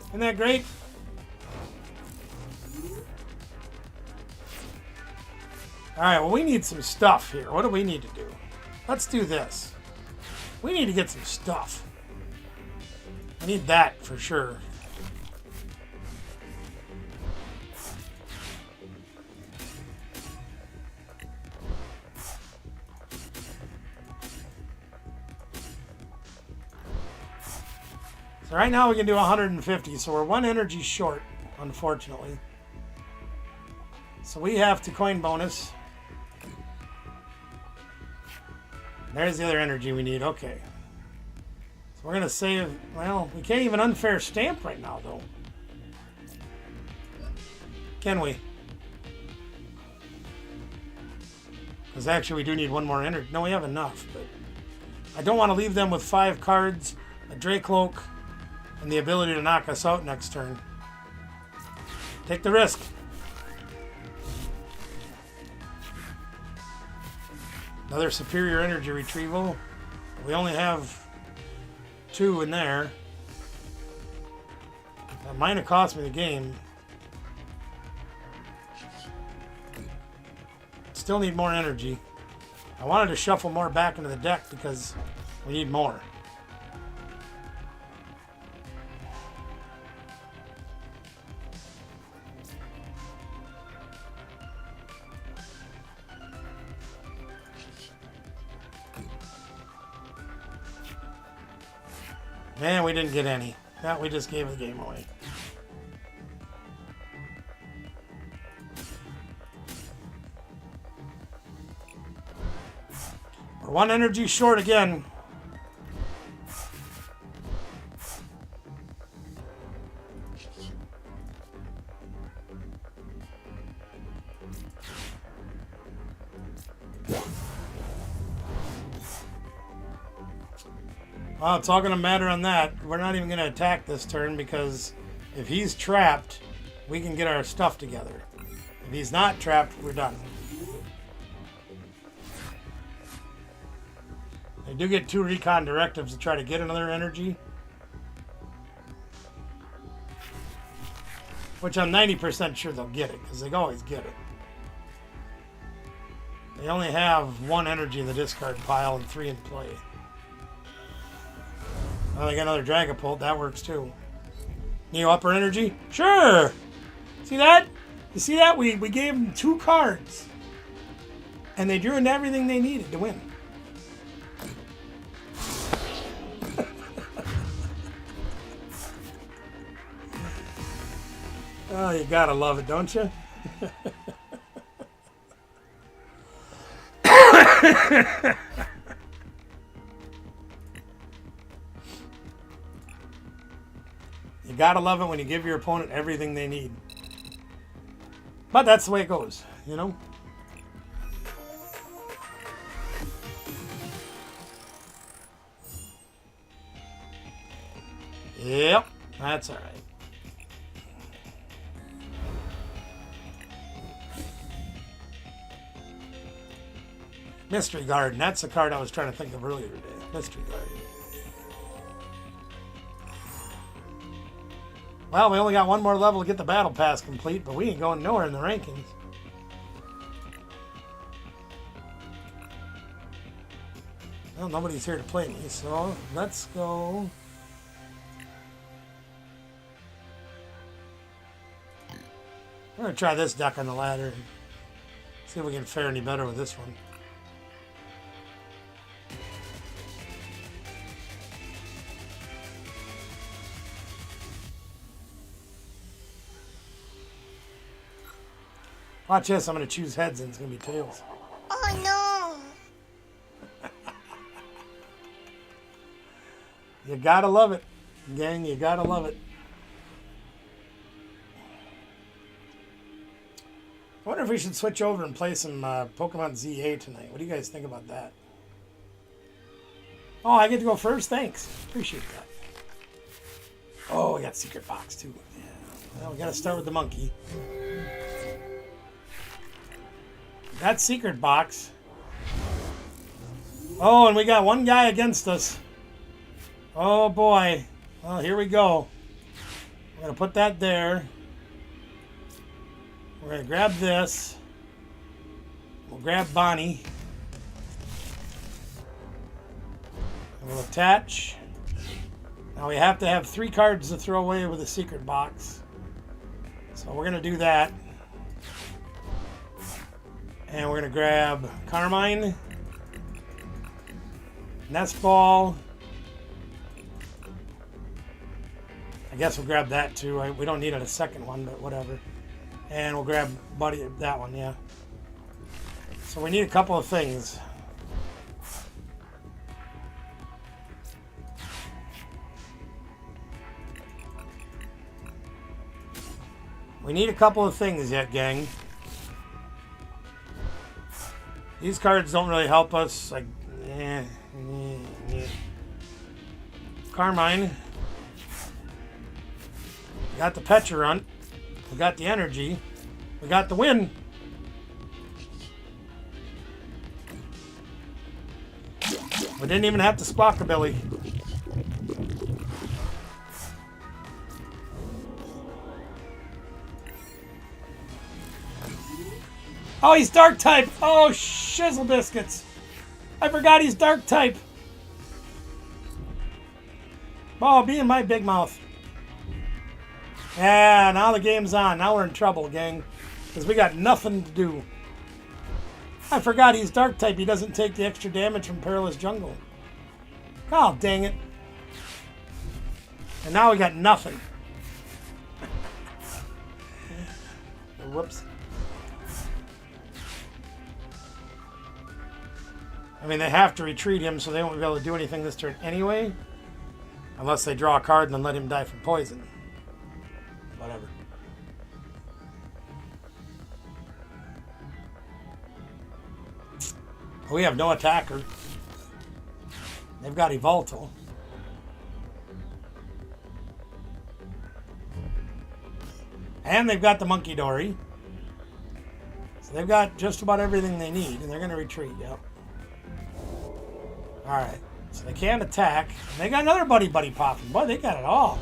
Isn't that great? Alright, well we need some stuff here. What do we need to do? Let's do this. We need to get some stuff. I need that for sure. So right now we can do 150, so we're 1 energy short, unfortunately. So we have to coin bonus. There's the other energy we need, okay. So we're gonna save, well, we can't even unfair stamp right now though. Can we? Because actually we do need 1 more energy. No, we have enough, but I don't want to leave them with 5 cards, a Dracloak, and the ability to knock us out next turn. Take the risk. Another superior energy retrieval. We only have 2 in there. That might have cost me the game. Still need more energy. I wanted to shuffle more back into the deck because we need more. Man, we didn't get any. Yeah, we just gave the game away. We're 1 energy short again. Well, it's all going to matter on that. We're not even going to attack this turn because if he's trapped, we can get our stuff together. If he's not trapped, we're done. I do get 2 recon directives to try to get another energy. Which I'm 90% sure they'll get it, because they always get it. They only have 1 energy in the discard pile and 3 in play. Oh, they got another Dragapult. That works too. Neo upper energy? Sure! See that? You see that? We gave them 2 cards. And they drew into everything they needed to win. Oh, you gotta love it, don't you? You gotta love it when you give your opponent everything they need. But that's the way it goes, you know? Yep, that's all right. Mystery Garden, that's the card I was trying to think of earlier today. Mystery Garden. Well, we only got one more level to get the battle pass complete, but we ain't going nowhere in the rankings. Well, nobody's here to play me, so let's go. We're going to try this deck on the ladder and see if we can fare any better with this one. Watch this, I'm going to choose heads and it's going to be tails. Oh no! You gotta love it, gang, you gotta love it. I wonder if we should switch over and play some Pokemon ZA tonight. What do you guys think about that? Oh, I get to go first? Thanks. Appreciate that. Oh, we got Secret Box too. Yeah. Well, we gotta start with the monkey. That Secret Box. Oh, and we got one guy against us. Oh boy. Well, here we go. We're going to put that there. We're going to grab this. We'll grab Bonnie. And we'll attach. Now we have to have 3 cards to throw away with a Secret Box. So we're going to do that. And we're going to grab Carmine, Nest Ball. I guess we'll grab that too. We don't need a second one, but whatever. And we'll grab Buddy, that one, yeah. So we need a couple of things. We need a couple of things yet, gang. These cards don't really help us. Like, Carmine. We got the Pecharunt. We got the energy. We got the win. We didn't even have to Squawkabilly. Oh, he's Dark type. Oh, shizzle biscuits. I forgot he's Dark type. Oh, be in my big mouth. Yeah, now the game's on. Now we're in trouble, gang. Because we got nothing to do. I forgot he's Dark type. He doesn't take the extra damage from Perilous Jungle. Oh, dang it. And now we got nothing. Whoops. I mean, they have to retreat him, so they won't be able to do anything this turn anyway. Unless they draw a card and then let him die from poison. Whatever. We have no attacker. They've got Evolto. And they've got the Monkey Dory. So they've got just about everything they need, and they're going to retreat, yep. Alright, so they can't attack. And they got another Buddy popping. Boy, they got it all.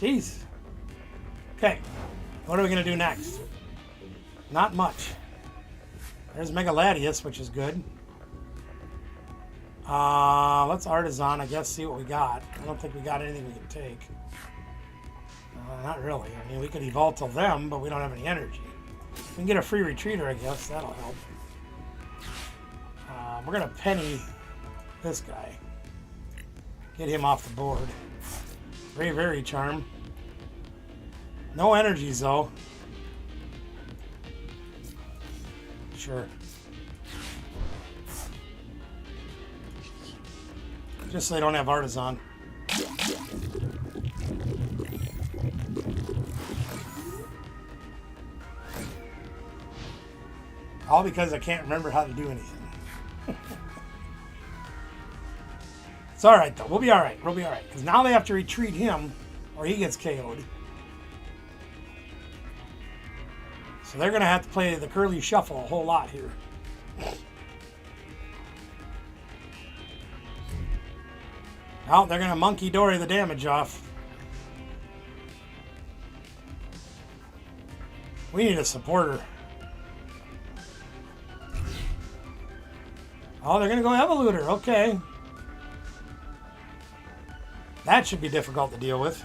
Jeez. Okay, what are we going to do next? Not much. There's Mega Latias, which is good. Let's Artisan, I guess, see what we got. I don't think we got anything we can take. Not really. I mean, we could Evolto them, but we don't have any energy. We can get a free Retreater, I guess. That'll help. We're going to Penny this guy. Get him off the board. Very Charm. No energies, though. Sure. Just so they don't have artisan. All because I can't remember how to do anything. It's alright though. We'll be alright. We'll be alright. Because now they have to retreat him or he gets KO'd. So they're going to have to play the curly shuffle a whole lot here. Oh, they're going to monkey Dory the damage off. We need a supporter. Oh, they're going to go Evoluter. Okay. That should be difficult to deal with.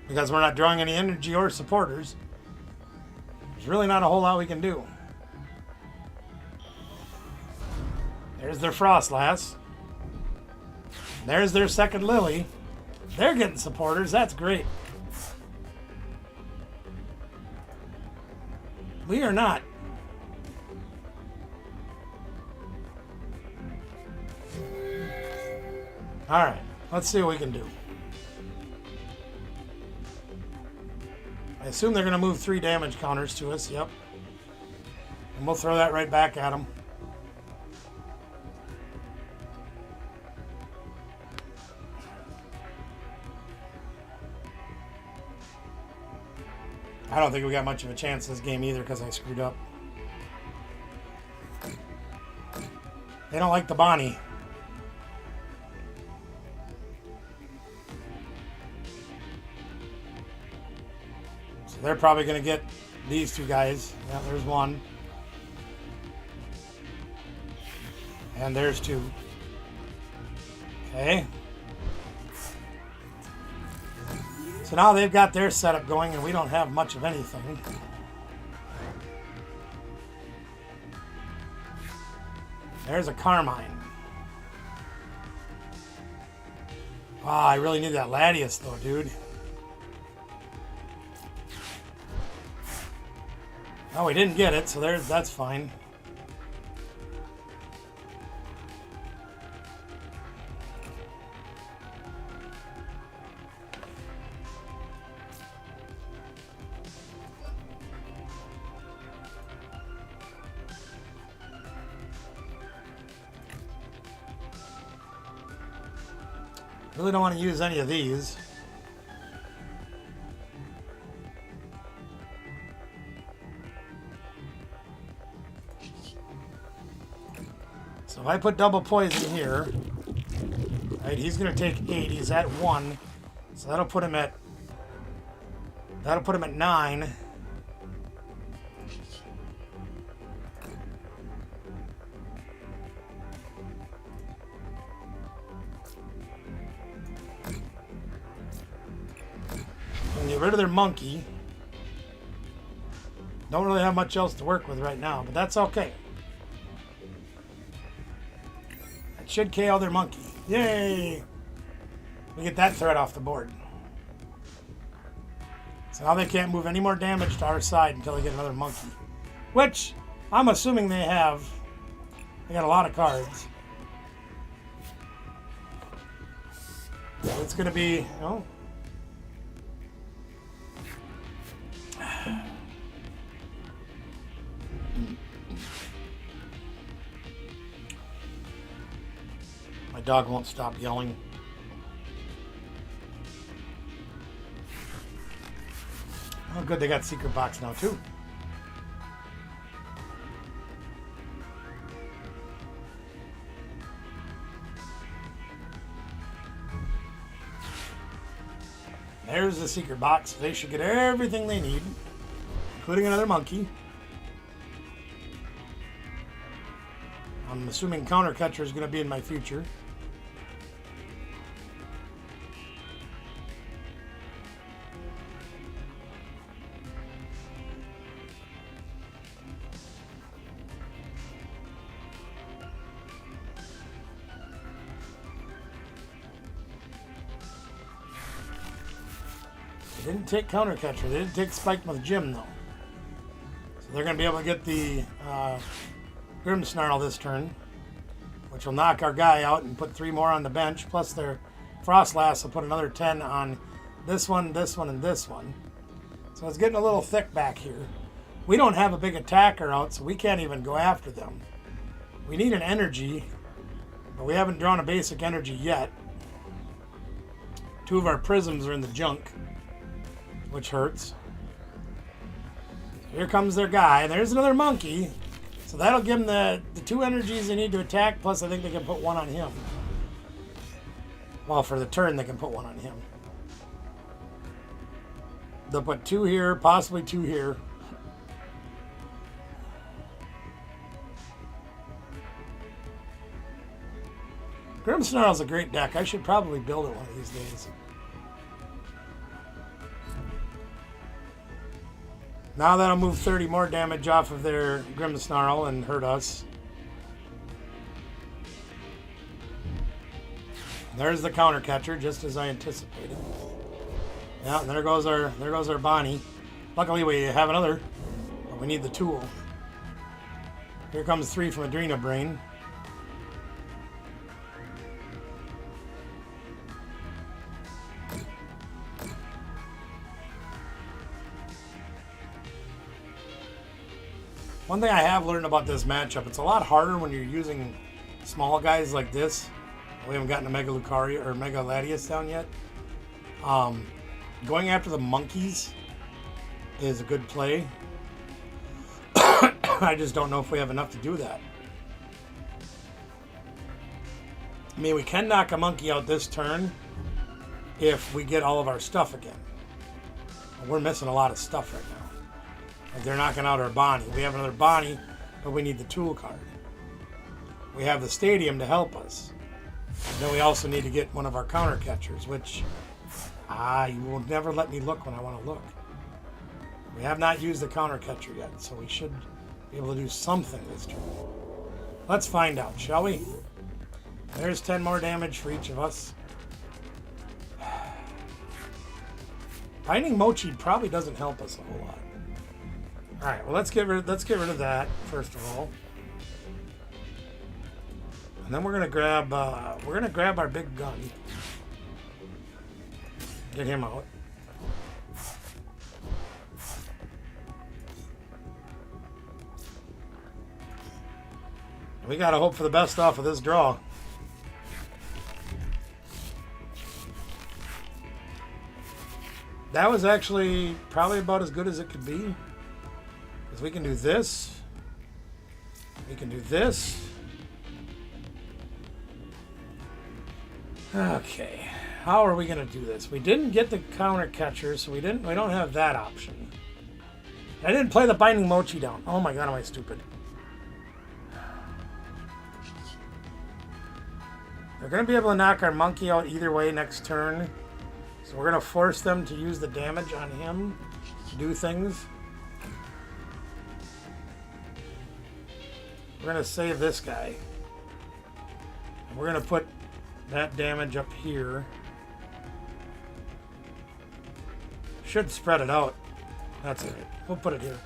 Because we're not drawing any energy or supporters. There's really not a whole lot we can do. There's their Frostlass. There's their second Lily. They're getting supporters. That's great. We are not. Alright, let's see what we can do. I assume they're going to move 3 damage counters to us, yep. And we'll throw that right back at them. I don't think we got much of a chance this game either because I screwed up. They don't like the Bonnie. So they're probably going to get these 2 guys. Yeah, there's 1. And there's 2. Okay. So now they've got their setup going and we don't have much of anything. There's a Carmine. Wow, I really need that Latias though, dude. Oh, we didn't get it, so that's fine. Really don't want to use any of these. So if I put double poison here, right, he's going to take 8. He's at 1. So that'll put him at 9. And get rid of their monkey. Don't really have much else to work with right now, but that's okay. That should KO their monkey. Yay! We get that threat off the board. So now they can't move any more damage to our side until they get another monkey. Which, I'm assuming they have. They got a lot of cards. So it's going to be... Oh. My dog won't stop yelling. Oh, good, they got secret box now, too. There's the secret box. They should get everything they need, including another monkey. I'm assuming Counter Catcher is going to be in my future. They didn't take Counter Catcher. They didn't take Spike with Jim, though. They're going to be able to get the Grim Snarl this turn, which will knock our guy out and put 3 more on the bench. Plus their Frost Lass will put another 10 on this one, and this one. So it's getting a little thick back here. We don't have a big attacker out, so we can't even go after them. We need an energy, but we haven't drawn a basic energy yet. 2 of our prisms are in the junk, which hurts. Here comes their guy. There's another monkey. So that'll give them the 2 energies they need to attack, plus I think they can put 1 on him. Well, for the turn, they can put 1 on him. They'll put 2 here, possibly 2 here. Grim Snarl's a great deck. I should probably build it one of these days. Now that'll move 30 more damage off of their Grim Snarl and hurt us. There's the counter catcher, just as I anticipated. Yeah, there goes our Bonnie. Luckily we have another, but we need the tool. Here comes 3 from Adrena Brain. One thing I have learned about this matchup, it's a lot harder when you're using small guys like this. We haven't gotten a Mega Lucaria or Mega Latias down yet. Going after the monkeys is a good play. I just don't know if we have enough to do that. I mean, we can knock a monkey out this turn if we get all of our stuff again. We're missing a lot of stuff right now. Like they're knocking out our Bonnie. We have another Bonnie, but we need the tool card. We have the stadium to help us. And then we also need to get one of our counter catchers, which you will never let me look when I want to look. We have not used the counter catcher yet, so we should be able to do something this turn. Let's find out, shall we? There's 10 more damage for each of us. Binding Mochi probably doesn't help us a whole lot. All right, well let's get rid of that first of all, and then we're gonna grab our big gun. Get him out. We gotta hope for the best off of this draw. That was actually probably about as good as it could be. Because we can do this. We can do this. Okay. How are we going to do this? We didn't get the counter catcher, so we don't have that option. I didn't play the Binding Mochi down. Oh my god, am I stupid. They're going to be able to knock our monkey out either way next turn. So we're going to force them to use the damage on him to do things. We're going to save this guy. And we're going to put that damage up here. Should spread it out. That's it. We'll put it here.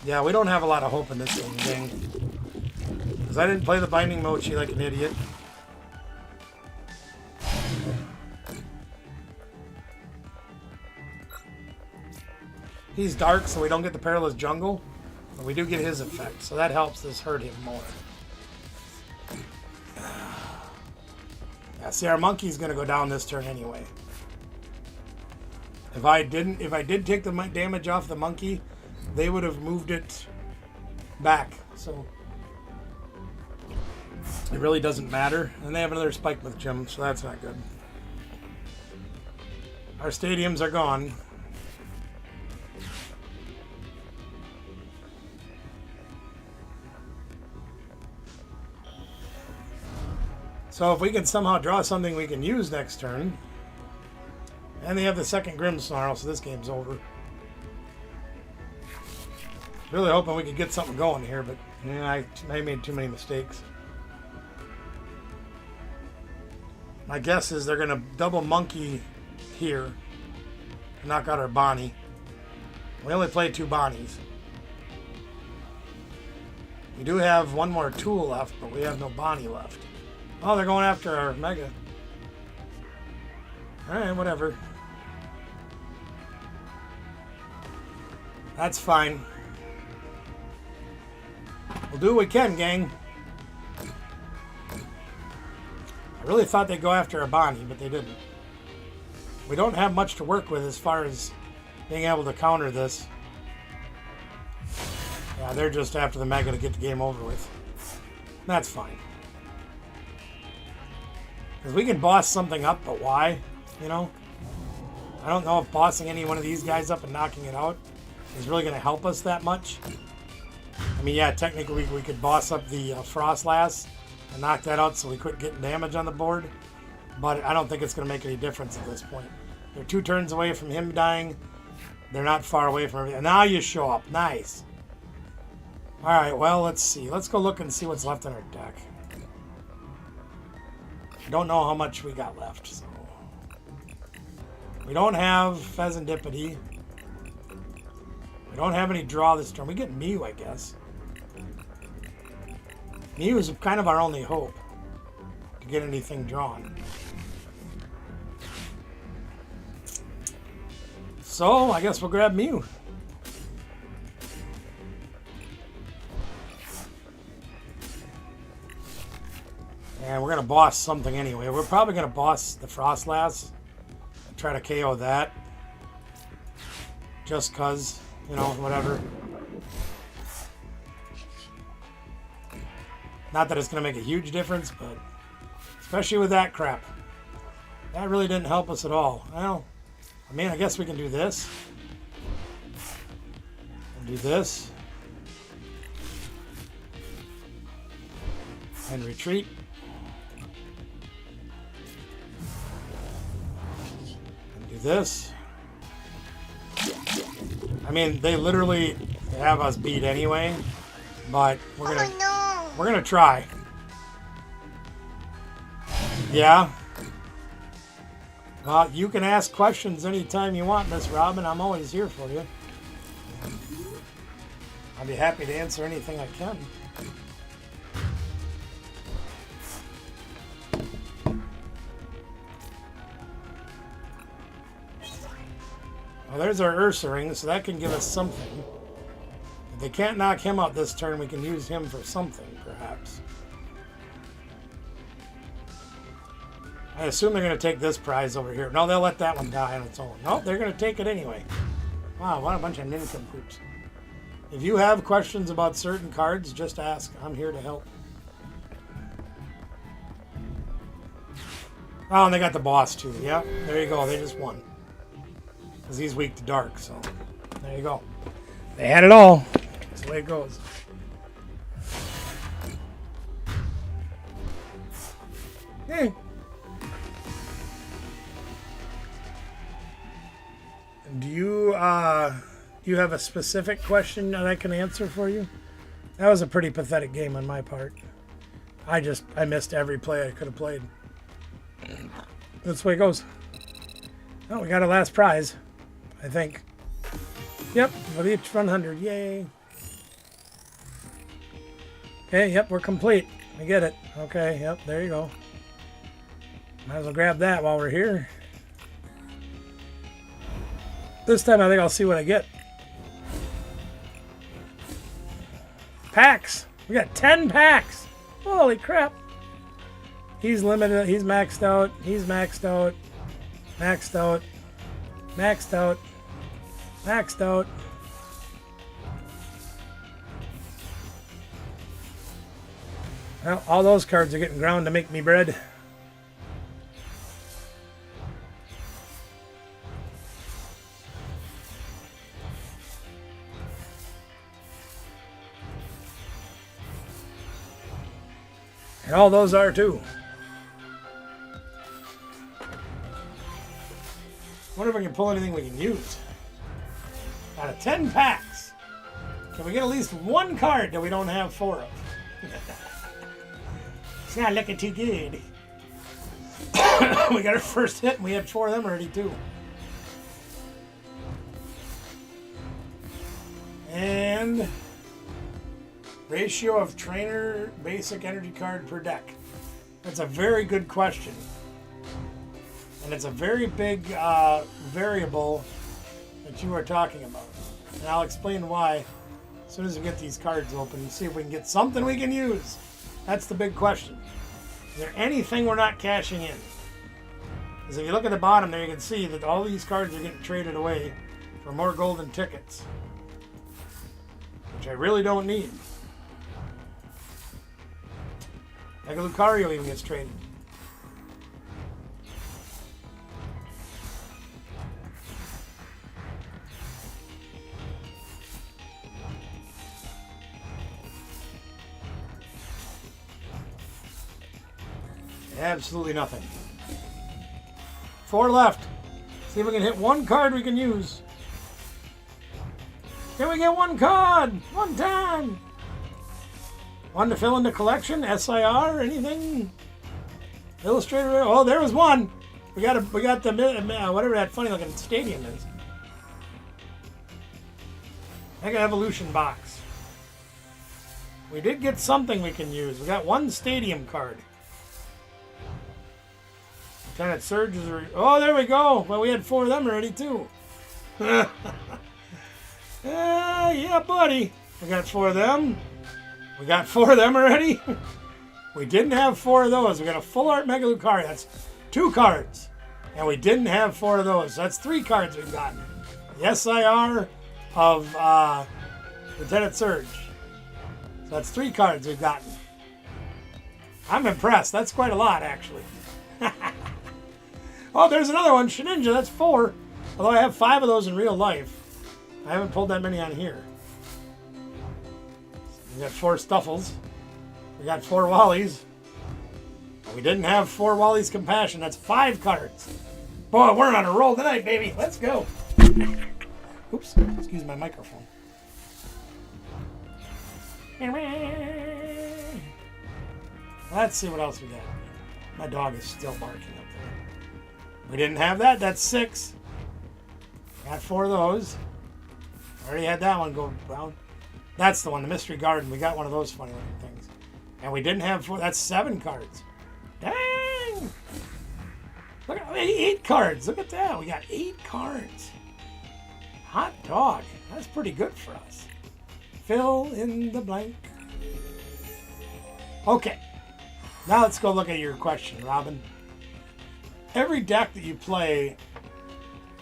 Yeah, we don't have a lot of hope in this game. Because I didn't play the Binding Mochi like an idiot. He's dark, so we don't get the Perilous Jungle. But we do get his effect, so that helps us hurt him more. Yeah, see, our monkey's going to go down this turn anyway. If I did take the damage off the monkey, they would have moved it back. So it really doesn't matter. And they have another Spike with Gem, so that's not good. Our stadiums are gone. So if we can somehow draw something we can use next turn. And they have the second Grim Snarl, so this game's over. Really hoping we could get something going here, but yeah, I made too many mistakes. My guess is they're going to double monkey here. Knock out our Bonnie. We only played 2 Bonnies. We do have one more tool left, but we have no Bonnie left. Oh, they're going after our Mega. Alright, whatever. That's fine. We'll do what we can, gang. I really thought they'd go after a Bonnie, but they didn't. We don't have much to work with as far as being able to counter this. Yeah, they're just after the Mega to get the game over with. That's fine. Because we can boss something up, but why? You know? I don't know if bossing any one of these guys up and knocking it out is really going to help us that much. I mean, yeah, technically we could boss up the Frost Lass and knock that out so we quit getting damage on the board. But I don't think it's going to make any difference at this point. They're 2 turns away from him dying. They're not far away from everything. Now you show up. Nice. Alright, well, let's see. Let's go look and see what's left in our deck. I don't know how much we got left, so... We don't have Pheasantipity. We don't have any draw this turn. We get Mew, I guess. Mew is kind of our only hope to get anything drawn. So, I guess we'll grab Mew. And we're going to boss something anyway. We're probably going to boss the Frost Lass and try to KO that. Just because, you know, whatever. Not that it's going to make a huge difference, but especially with that crap. That really didn't help us at all. Well, I mean, I guess we can do this. And do this. And retreat. And do this. I mean, they literally have us beat anyway, but we're gonna try. Yeah. Well, you can ask questions anytime you want, Miss Robin. I'm always here for you. I'll be happy to answer anything I can. Well, there's our Ursaring, so that can give us something. If they can't knock him out this turn, we can use him for something, perhaps. I assume they're going to take this prize over here. No, they'll let that one die on its own. No, they're going to take it anyway. Wow, what a bunch of nincompoops. If you have questions about certain cards, just ask. I'm here to help. Oh, and they got the boss too. Yeah, there you go. They just won. Because he's weak to dark, so there you go. They had it all. That's the way it goes. Hey. Do you have a specific question that I can answer for you? That was a pretty pathetic game on my part. I missed every play I could have played. That's the way it goes. Oh, we got our last prize, I think. Yep, with each 100. Yay. Okay, yep, we're complete. We get it. Okay, yep, there you go. Might as well grab that while we're here. This time I think I'll see what I get. Packs! We got 10 packs! Holy crap! He's limited, he's maxed out, he's maxed out, maxed out, maxed out, maxed out. Well, all those cards are getting ground to make me bread. And all those are too. Wonder if we can pull anything we can use. Out of 10 packs, can we get at least one card that we don't have 4 of? It's not looking too good. We got our first hit, and we had 4 of them already, too. And ratio of trainer basic energy card per deck. That's a very good question. And it's a very big variable that you are talking about. And I'll explain why as soon as we get these cards open and see if we can get something we can use. That's the big question. Is there anything we're not cashing in? Because if you look at the bottom there, you can see that all these cards are getting traded away for more golden tickets, which I really don't need. Mega Lucario even gets traded. Absolutely nothing. 4 left. See if we can hit one card we can use. Can we get one card? One time. One to fill in the collection? SIR? Anything? Illustrator? Oh, there was one. We got the whatever that funny looking stadium is. Mega Evolution box. We did get something we can use. We got one stadium card. Lieutenant Surge is... Oh, there we go. Well, we had 4 of them already, too. Yeah, buddy. We got 4 of them. We got 4 of them already. We didn't have 4 of those. We got a full art Mega Lucario. That's 2 cards. And we didn't have 4 of those. So that's 3 cards we've gotten. The SIR of Lieutenant Surge. So that's 3 cards we've gotten. I'm impressed. That's quite a lot, actually. Oh, there's another one. Shedinja, that's 4. Although I have 5 of those in real life. I haven't pulled that many on here. We got 4 Stuffles. We got 4 Wallies. We didn't have 4 Wally's Compassion. That's 5 cards. Boy, we're on a roll tonight, baby. Let's go. Oops. Excuse my microphone. Let's see what else we got. My dog is still barking up there. We didn't have that. That's 6. Got 4 of those. Already had that one go down. That's the one, the Mystery Garden. We got one of those funny looking things. And we didn't have 4. That's 7 cards. Dang! Look at 8 cards. Look at that. We got 8 cards. Hot dog. That's pretty good for us. Fill in the blank. Okay. Now let's go look at your question, Robin. Every deck that you play,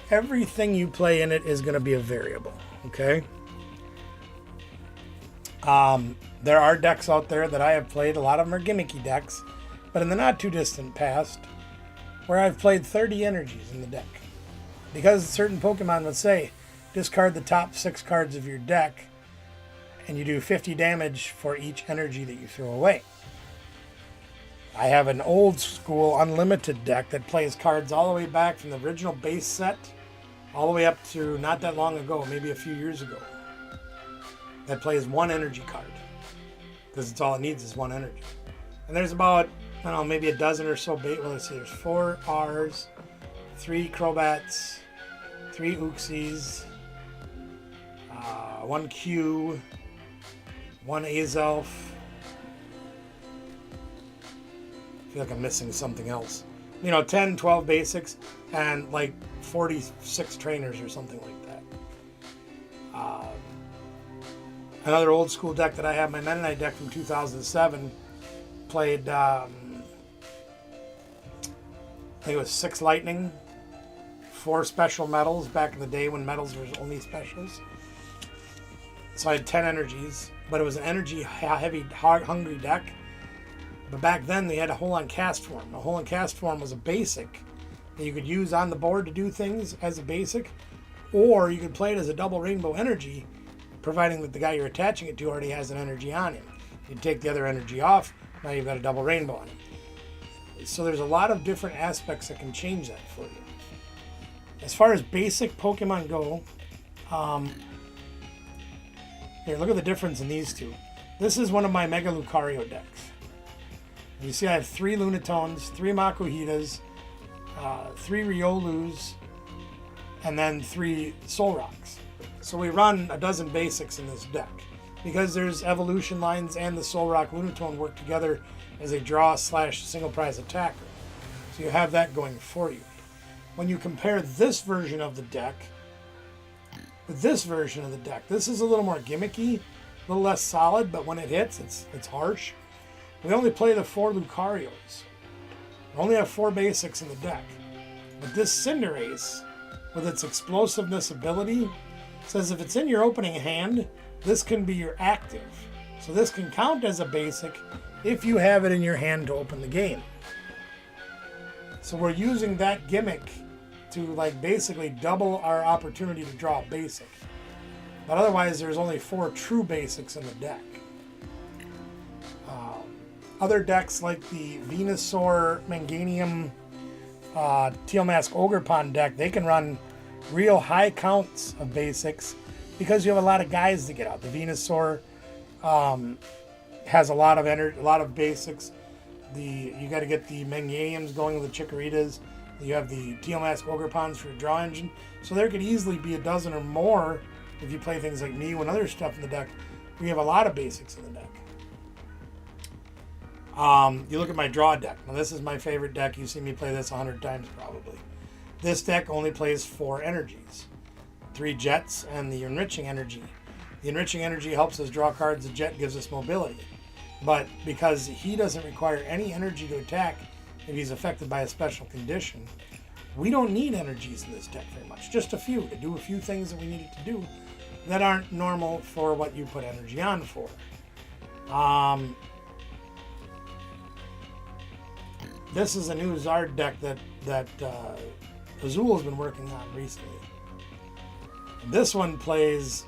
everything you play in it is going to be a variable, okay? There are decks out there that I have played. A lot of them are gimmicky decks, but in the not too distant past, where I've played 30 energies in the deck. Because certain Pokemon would say, discard the top 6 cards of your deck, and you do 50 damage for each energy that you throw away. I have an old school unlimited deck that plays cards all the way back from the original base set all the way up to not that long ago, maybe a few years ago. That plays 1 energy card because it's all it needs is 1 energy. And there's about, I don't know, maybe a dozen or so bait. Well, let's see, there's 4 R's, 3 Crobats, 3 Uxies, 1 Q, 1 Azelf. I feel like I'm missing something else. 10, 12 basics, and like 46 trainers or something like that. Another old school deck that I have, my Meta Knight deck from 2007, played, I think it was 6 Lightning, 4 special metals back in the day when metals were only specials. So I had 10 energies, but it was an energy heavy, hungry deck. But back then they had a Hole on Cast Form. A Hole on Cast Form was a basic that you could use on the board to do things as a basic, or you could play it as a double rainbow energy, providing that the guy you're attaching it to already has an energy on him. You take the other energy off, now you've got a double rainbow on him. So there's a lot of different aspects that can change that for you. As far as basic Pokemon go, here, look at the difference in these two. This is one of my Mega Lucario decks. You see I have 3 Lunatones, 3 Makuhitas, 3 Riolus, and then 3 Soul Rocks. So we run a dozen basics in this deck. Because there's evolution lines and the Soul Rock Lunatone work together as a draw / single prize attacker. So you have that going for you. When you compare this version of the deck with this version of the deck, this is a little more gimmicky, a little less solid, but when it hits, it's harsh. We only play the 4 Lucarios. We only have 4 basics in the deck. But this Cinderace, with its explosiveness ability, says if it's in your opening hand, this can be your active. So this can count as a basic if you have it in your hand to open the game. So we're using that gimmick to like basically double our opportunity to draw a basic. But otherwise there's only 4 true basics in the deck. Other decks like the Venusaur, Manganium, Teal Mask Ogerpon deck, they can run real high counts of basics because you have a lot of guys to get out. The Venusaur has a lot of energy, a lot of basics. You got to get the Manganiums going with the Chikoritas. You have the Teal Mask Ogerpons for your draw engine. So there could easily be a dozen or more if you play things like me and other stuff in the deck. We have a lot of basics in the deck. You look at my draw deck. Now this is my favorite deck. You've seen me play this 100 times probably. This deck only plays 4 energies. 3 Jets and the Enriching Energy. The Enriching Energy helps us draw cards. The Jet gives us mobility. But because he doesn't require any energy to attack if he's affected by a special condition, we don't need energies in this deck very much. Just a few to do a few things that we need it to do that aren't normal for what you put energy on for. This is a new Zard deck that Azul has been working on recently. This one plays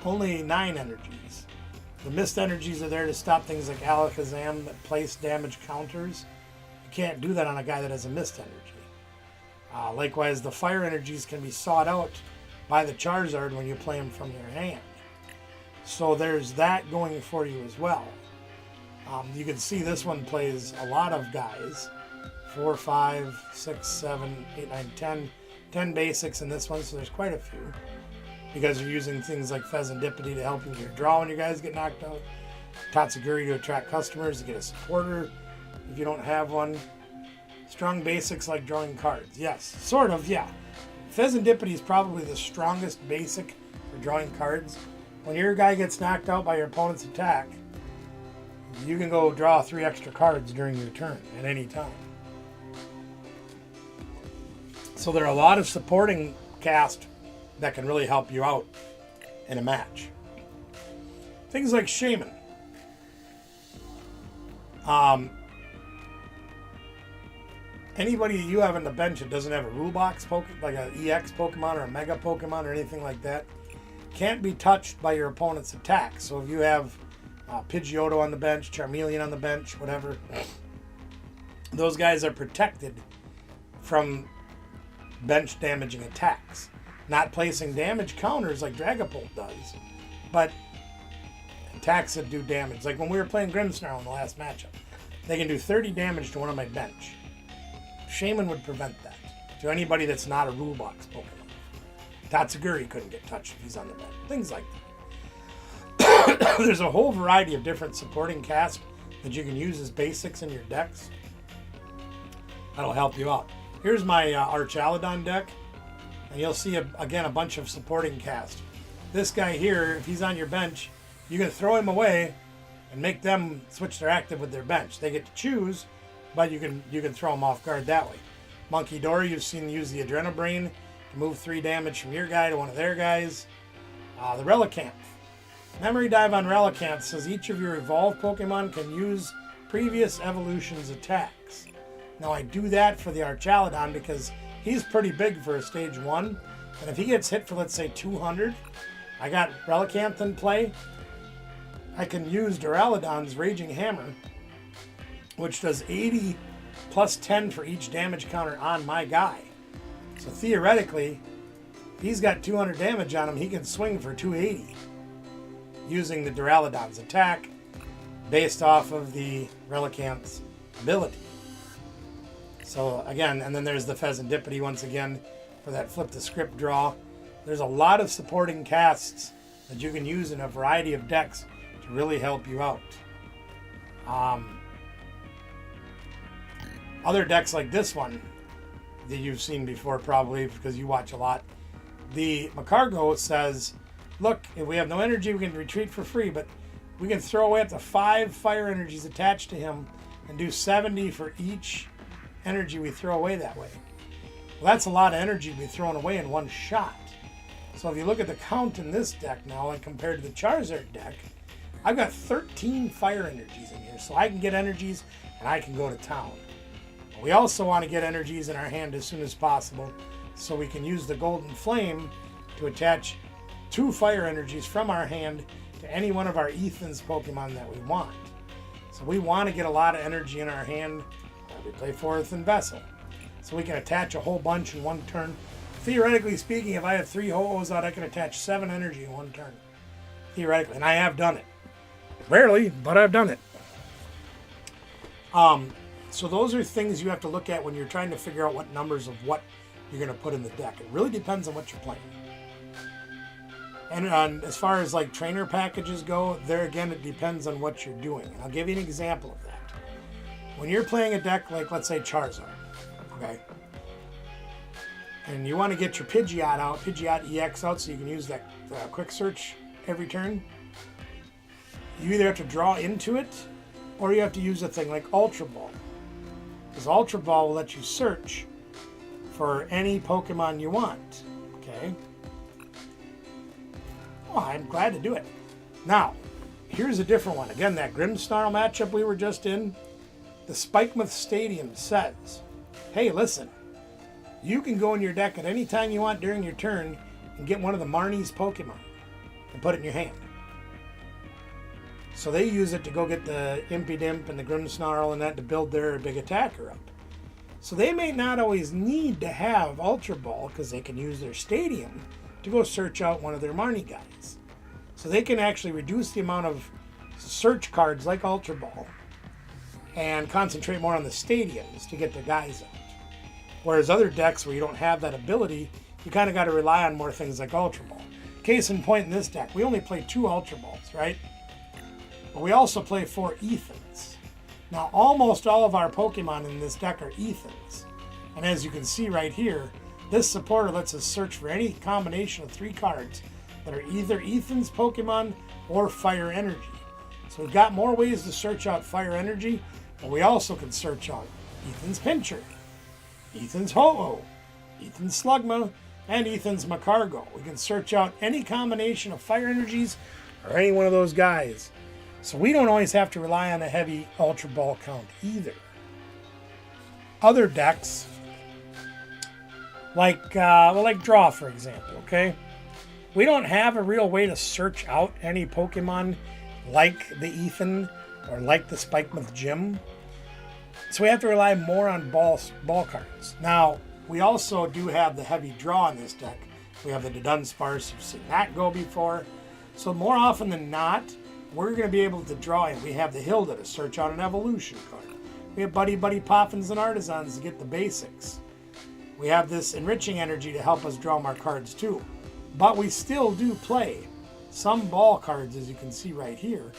only 9 energies. The mist energies are there to stop things like Alakazam that place damage counters. You can't do that on a guy that has a mist energy. Likewise, the fire energies can be sought out by the Charizard when you play them from your hand. So there's that going for you as well. You can see this one plays a lot of guys. 4, 5, 6, 7, 8, 9, 10. 10 basics in this one, so there's quite a few. Because you're using things like Pheasantipity to help you with your draw when your guys get knocked out. Tatsugiri to attract customers, to get a supporter if you don't have one. Strong basics like drawing cards. Yes, sort of, yeah. Pheasantipity is probably the strongest basic for drawing cards. When your guy gets knocked out by your opponent's attack, you can go draw 3 extra cards during your turn at any time. So there are a lot of supporting cast that can really help you out in a match. Things like Shaman. Anybody that you have on the bench that doesn't have a rule box, like an EX Pokemon or a Mega Pokemon or anything like that, can't be touched by your opponent's attack. So if you have Pidgeotto on the bench, Charmeleon on the bench, whatever, those guys are protected from bench damaging attacks. Not placing damage counters like Dragapult does, but attacks that do damage. Like when we were playing Grimmsnarl in the last matchup, they can do 30 damage to one of my bench. Shaman would prevent that to anybody that's not a rule box Pokemon. Tatsugiri couldn't get touched if he's on the bench. Things like that. There's a whole variety of different supporting cast that you can use as basics in your decks. That'll help you out. Here's my Archaladon deck. And you'll see, again, a bunch of supporting cast. This guy here, if he's on your bench, you can throw him away and make them switch their active with their bench. They get to choose, but you can throw them off guard that way. Monkey Dory, you've seen use the Adrenobrain to move 3 damage from your guy to one of their guys. The Relicanth. Memory Dive on Relicanth says each of your evolved Pokemon can use previous evolution's attacks. Now I do that for the Archaladon because he's pretty big for a stage 1. And if he gets hit for, let's say, 200, I got Relicanth in play. I can use Duraludon's Raging Hammer, which does 80 plus 10 for each damage counter on my guy. So theoretically, if he's got 200 damage on him, he can swing for 280 using the Duraludon's attack based off of the Relicanth's ability. So again, and then there's the Pheasantipity once again for that flip the script draw. There's a lot of supporting casts that you can use in a variety of decks to really help you out. Other decks like this one that you've seen before probably because you watch a lot. The Macargo says, look, if we have no energy, we can retreat for free, but we can throw away up to 5 fire energies attached to him and do 70 for each energy we throw away that way. Well, that's a lot of energy to be thrown away in one shot. So if you look at the count in this deck now, like compared to the Charizard deck, I've got 13 fire energies in here, so I can get energies and I can go to town. We also want to get energies in our hand as soon as possible, so we can use the Golden Flame to attach 2 fire energies from our hand to any one of our Ethan's Pokemon that we want. So we want to get a lot of energy in our hand. We play Forest and Vessel, so we can attach a whole bunch in one turn. Theoretically speaking, if I have 3 Ho-Ohs out, I can attach 7 energy in one turn. Theoretically, and I have done it. Rarely, but I've done it. So those are things you have to look at when you're trying to figure out what numbers of what you're going to put in the deck. It really depends on what you're playing. And as far as like trainer packages go, there again, it depends on what you're doing. And I'll give you an example of that. When you're playing a deck like, let's say, Charizard, okay? And you want to get your Pidgeot out, Pidgeot EX out, so you can use that quick search every turn. You either have to draw into it, or you have to use a thing like Ultra Ball. Because Ultra Ball will let you search for any Pokemon you want. Okay? Oh, I'm glad to do it. Now, here's a different one. Again, that Grimmsnarl matchup we were just in. The Spikemuth Stadium says, hey, listen, you can go in your deck at any time you want during your turn and get one of the Marnie's Pokemon and put it in your hand. So they use it to go get the Impidimp and the Grimmsnarl and that to build their big attacker up. So they may not always need to have Ultra Ball because they can use their stadium to go search out one of their Marnie guys. So they can actually reduce the amount of search cards like Ultra Ball and concentrate more on the stadiums to get their guys out. Whereas other decks where you don't have that ability, you kind of got to rely on more things like Ultra Ball. Case in point in this deck, we only play 2 Ultra Balls, right? But we also play 4 Ethans. Now, almost all of our Pokemon in this deck are Ethans. And as you can see right here, this supporter lets us search for any combination of 3 cards that are either Ethan's Pokemon or Fire Energy. So we've got more ways to search out Fire Energy, but we also can search out Ethan's Pinscher, Ethan's Ho-Oh, Ethan's Slugma, and Ethan's Macargo. We can search out any combination of Fire Energies or any one of those guys. So we don't always have to rely on a heavy Ultra Ball count either. Other decks, like Draw, for example, okay? We don't have a real way to search out any Pokemon like the Ethan or like the Spikemuth Gym. So we have to rely more on ball cards. Now, we also do have the heavy draw in this deck. We have the Dunsparce, you've seen that go before. So more often than not, we're going to be able to draw in. We have the Hilda to search out an evolution card. We have Buddy Poffins and Artisans to get the basics. We have this enriching energy to help us draw more cards too. But we still do play some ball cards, as you can see right here,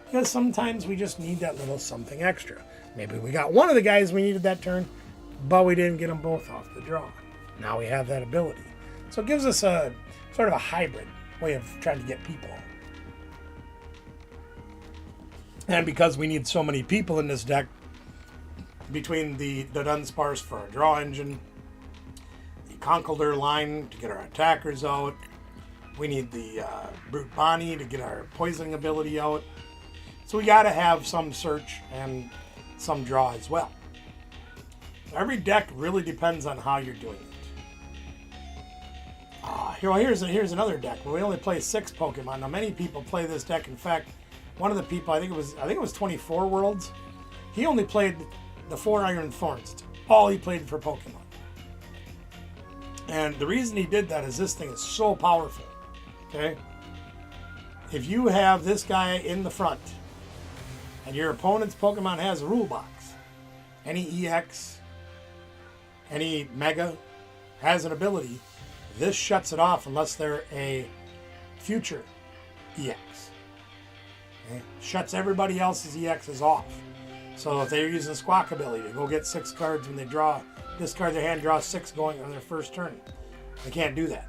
because sometimes we just need that little something extra. Maybe we got one of the guys we needed that turn, but we didn't get them both off the draw. Now we have that ability. So it gives us a sort of a hybrid way of trying to get people. And because we need so many people in this deck, between the Dunsparce for our draw engine, the Conkeldurr line to get our attackers out, we need the Brute Bonnie to get our poisoning ability out. So we got to have some search and some draw as well. Every deck really depends on how you're doing it. Here's another deck where we only play 6 Pokemon. Now many people play this deck. In fact, one of the people, I think it was 24 Worlds, he only played the 4 Iron Thorns. It's all he played for Pokemon. And the reason he did that is this thing is so powerful. Okay? If you have this guy in the front and your opponent's Pokemon has a rule box, any EX, any Mega has an ability, this shuts it off unless they're a future EX. Okay? Shuts everybody else's EXs off. So if they're using Squawk ability to go get 6 cards when they draw, discard their hand, draw 6 going on their first turn, they can't do that.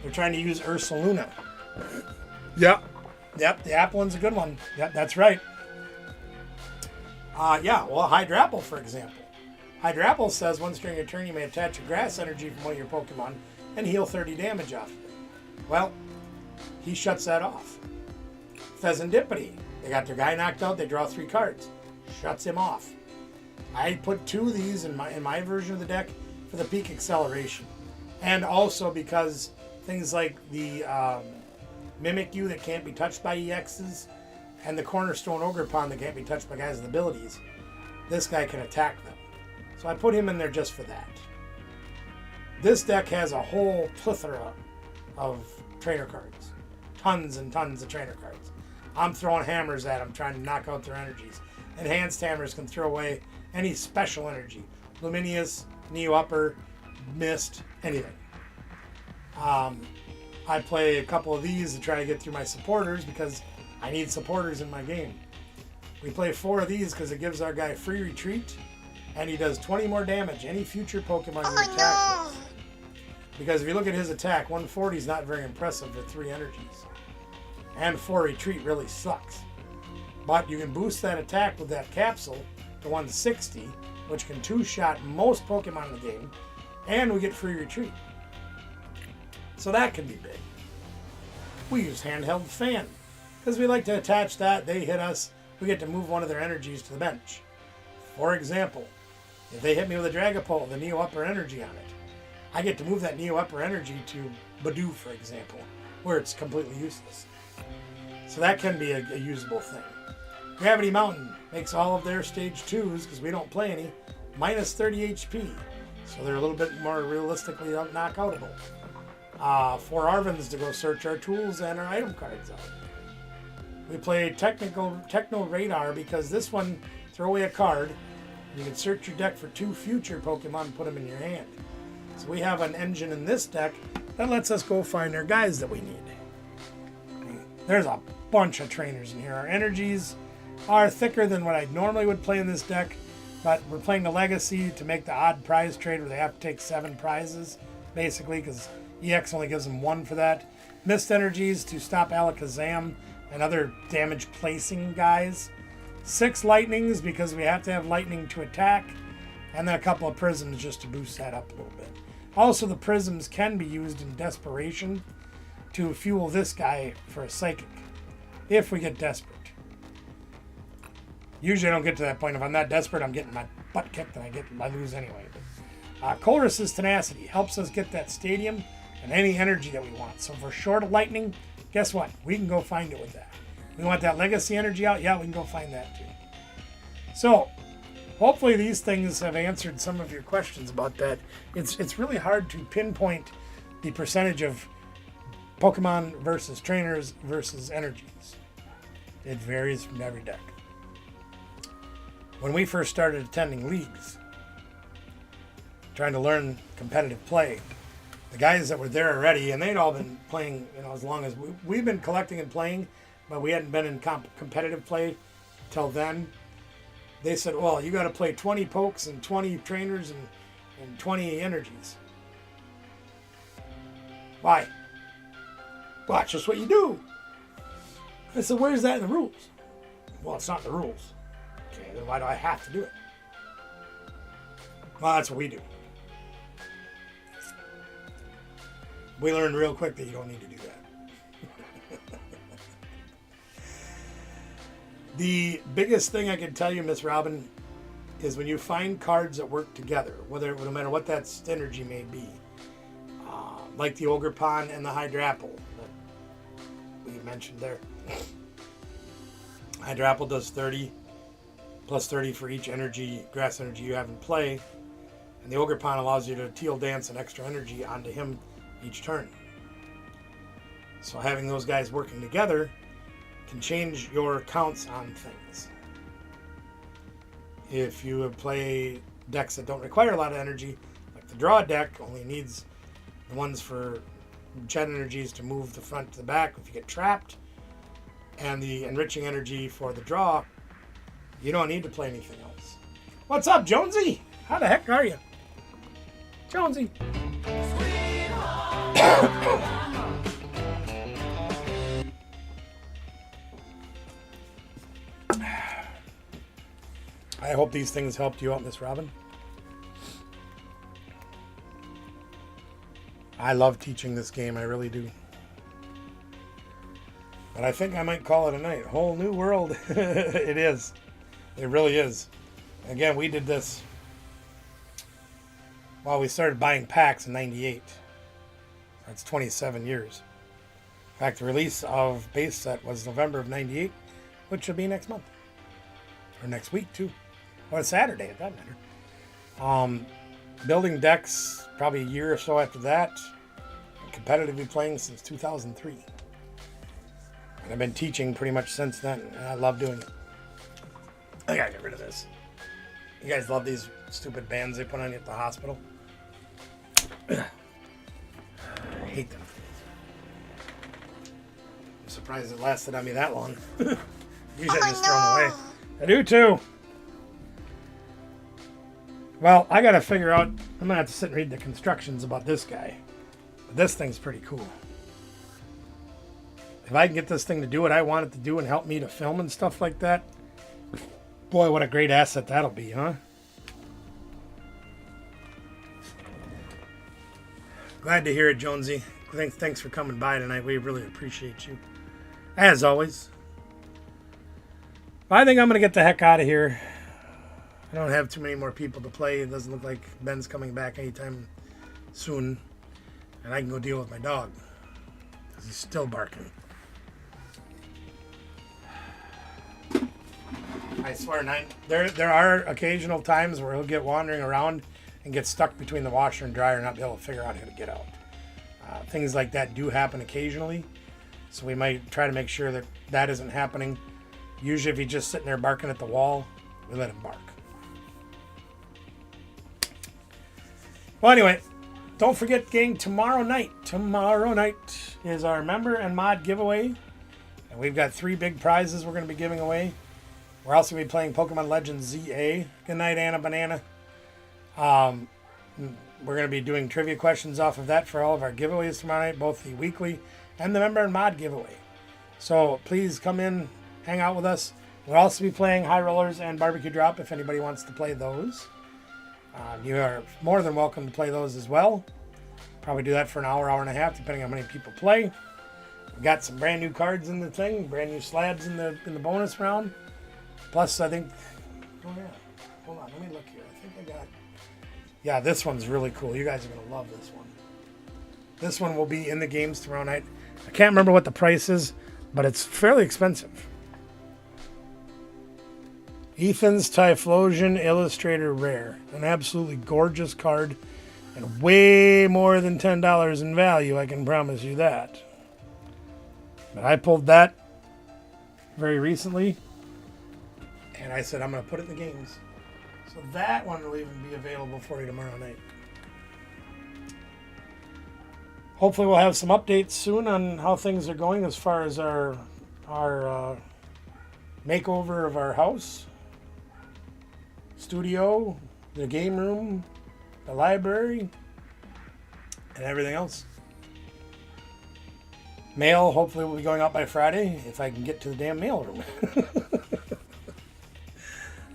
They're trying to use Ursaluna. Yep, the apple one's a good one. Yep, that's right. Hydrapple, for example. Hydrapple says once during your turn you may attach a grass energy from one of your Pokemon and heal 30 damage off of it. Well, he shuts that off. Pheasantipity. They got their guy knocked out, they draw 3 cards. Shuts him off. I put 2 of these in my version of the deck for the peak acceleration. And also because things like the Mimikyu that can't be touched by EXs and the Cornerstone Ogerpon that can't be touched by guys with abilities, this guy can attack them. So I put him in there just for that. This deck has a whole plethora of trainer cards. Tons and tons of trainer cards. I'm throwing hammers at them, trying to knock out their energies. Enhanced hammers can throw away any special energy. Luminous, Neo Upper, Mist, anything. I play a couple of these to try to get through my supporters because I need supporters in my game. We play 4 of these because it gives our guy free retreat and he does 20 more damage any future Pokemon you attack with. Because if you look at his attack, 140 is not very impressive with 3 energies. And 4 retreat really sucks. But you can boost that attack with that capsule to 160, which can 2-shot most Pokemon in the game, and we get free retreat. So that can be big. We use handheld fan because we like to attach that. They hit us, we get to move one of their energies to the bench. For example, if they hit me with a Dragapult with a Neo Upper energy on it, I get to move that Neo Upper energy to Badoo, for example, where it's completely useless. So that can be a usable thing. Gravity Mountain makes all of their stage 2s, because we don't play any, minus 30 HP. So they're a little bit more realistically knockoutable. 4 Arvins to go search our tools and our item cards out. We play Techno Radar because this one, throw away a card, you can search your deck for 2 future Pokemon and put them in your hand. So we have an engine in this deck that lets us go find our guys that we need. There's a bunch of trainers in here. Our energies are thicker than what I normally would play in this deck, but we're playing the Legacy to make the odd prize trade where they have to take 7 prizes, basically, because EX only gives them 1 for that. Mist energies to stop Alakazam and other damage placing guys. 6 lightnings because we have to have lightning to attack, and then a couple of prisms just to boost that up a little bit. Also, the prisms can be used in desperation to fuel this guy for a psychic if we get desperate. Usually I don't get to that point. If I'm not desperate, I'm getting my butt kicked and I lose anyway. But Colress's Tenacity helps us get that stadium and any energy that we want. So if we're short of lightning, guess what? We can go find it with that. We want that legacy energy out? Yeah, we can go find that too. So hopefully these things have answered some of your questions about that. It's really hard to pinpoint the percentage of Pokemon versus trainers versus energies. It varies from every deck. When we first started attending leagues, trying to learn competitive play, the guys that were there already, and they'd all been playing, as long as we've been collecting and playing, but we hadn't been in competitive play till then. They said, well, you got to play 20 pokes and 20 trainers and 20 energies. Why? Well, that's just what you do. I said, where's that in the rules? Well, it's not in the rules. Okay, then why do I have to do it? Well, that's what we do. We learned real quick that you don't need to do that. The biggest thing I can tell you, Miss Robin, is when you find cards that work together, no matter what that synergy may be, like the Ogerpon and the Hydrapple that we mentioned there. Hydrapple does 30 plus 30 for each grass energy you have in play, and the Ogerpon allows you to teal dance an extra energy onto him each turn. So having those guys working together can change your counts on things. If you play decks that don't require a lot of energy, The draw deck only needs the ones for Gen energies to move the front to the back if you get trapped, and the enriching energy for the draw. You don't need to play anything else. What's up, Jonesy? How the heck are you? Jonesy. I hope these things helped you out, Miss Robin. I love teaching this game, I really do. But I think I might call it a night. Whole new world. It is. It really is. Again, we did this while we started buying packs in '98. That's 27 years. In fact, the release of base set was November of '98, which will be next month. Or next week, too. Or Saturday, if that matter. Building decks probably a year or so after that. Competitively playing since 2003. And I've been teaching pretty much since then. And I love doing it. I gotta get rid of this. You guys love these stupid bands they put on you at the hospital? I hate them. I'm surprised it lasted on me that long. Usually I just throw them away. I do too. Well, I gotta figure out. I'm gonna have to sit and read the constructions about this guy. But this thing's pretty cool. If I can get this thing to do what I want it to do and help me to film and stuff like that, boy, what a great asset that'll be, huh? Glad to hear it, Jonesy. Thanks for coming by tonight. We really appreciate you. As always. I think I'm going to get the heck out of here. I don't have too many more people to play. It doesn't look like Ben's coming back anytime soon. And I can go deal with my dog. Because he's still barking. I swear, there are occasional times where he'll get wandering around and get stuck between the washer and dryer and not be able to figure out how to get out. Things like that do happen occasionally. So we might try to make sure that that isn't happening. Usually if he's just sitting there barking at the wall, we let him bark. Well, anyway, don't forget, gang, tomorrow night is our member and mod giveaway. And we've got 3 big prizes we're going to be giving away. We're also going to be playing Pokemon Legends ZA. Good night, Anna Banana. We're going to be doing trivia questions off of that for all of our giveaways tomorrow night, both the weekly and the member and mod giveaway. So please come in, hang out with us. We'll also be playing High Rollers and Barbecue Drop if anybody wants to play those. You are more than welcome to play those as well. Probably do that for an hour, hour and a half, depending on how many people play. We've got some brand new cards in the thing, brand new slabs in the bonus round. Plus, I think, oh yeah, hold on, let me look here. I think I got, yeah, this one's really cool. You guys are going to love this one. This one will be in the games tomorrow night. I can't remember what the price is, but it's fairly expensive. Ethan's Typhlosion Illustrator Rare. An absolutely gorgeous card and way more than $10 in value, I can promise you that. But I pulled that very recently, and I said I'm going to put it in the games. So that one will even be available for you tomorrow night. Hopefully we'll have some updates soon on how things are going as far as our makeover of our house, studio, the game room, the library, and everything else. Mail hopefully will be going out by Friday if I can get to the damn mail room.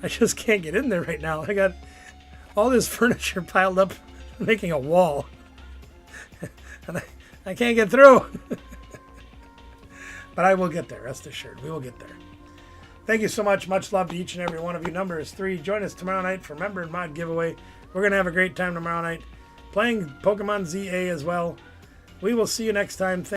I just can't get in there right now. I got all this furniture piled up making a wall. And I can't get through. But I will get there, rest assured. We will get there. Thank you so much. Much love to each and every one of you. Number is 3. Join us tomorrow night for Member and Mod giveaway. We're going to have a great time tomorrow night. Playing Pokemon ZA as well. We will see you next time.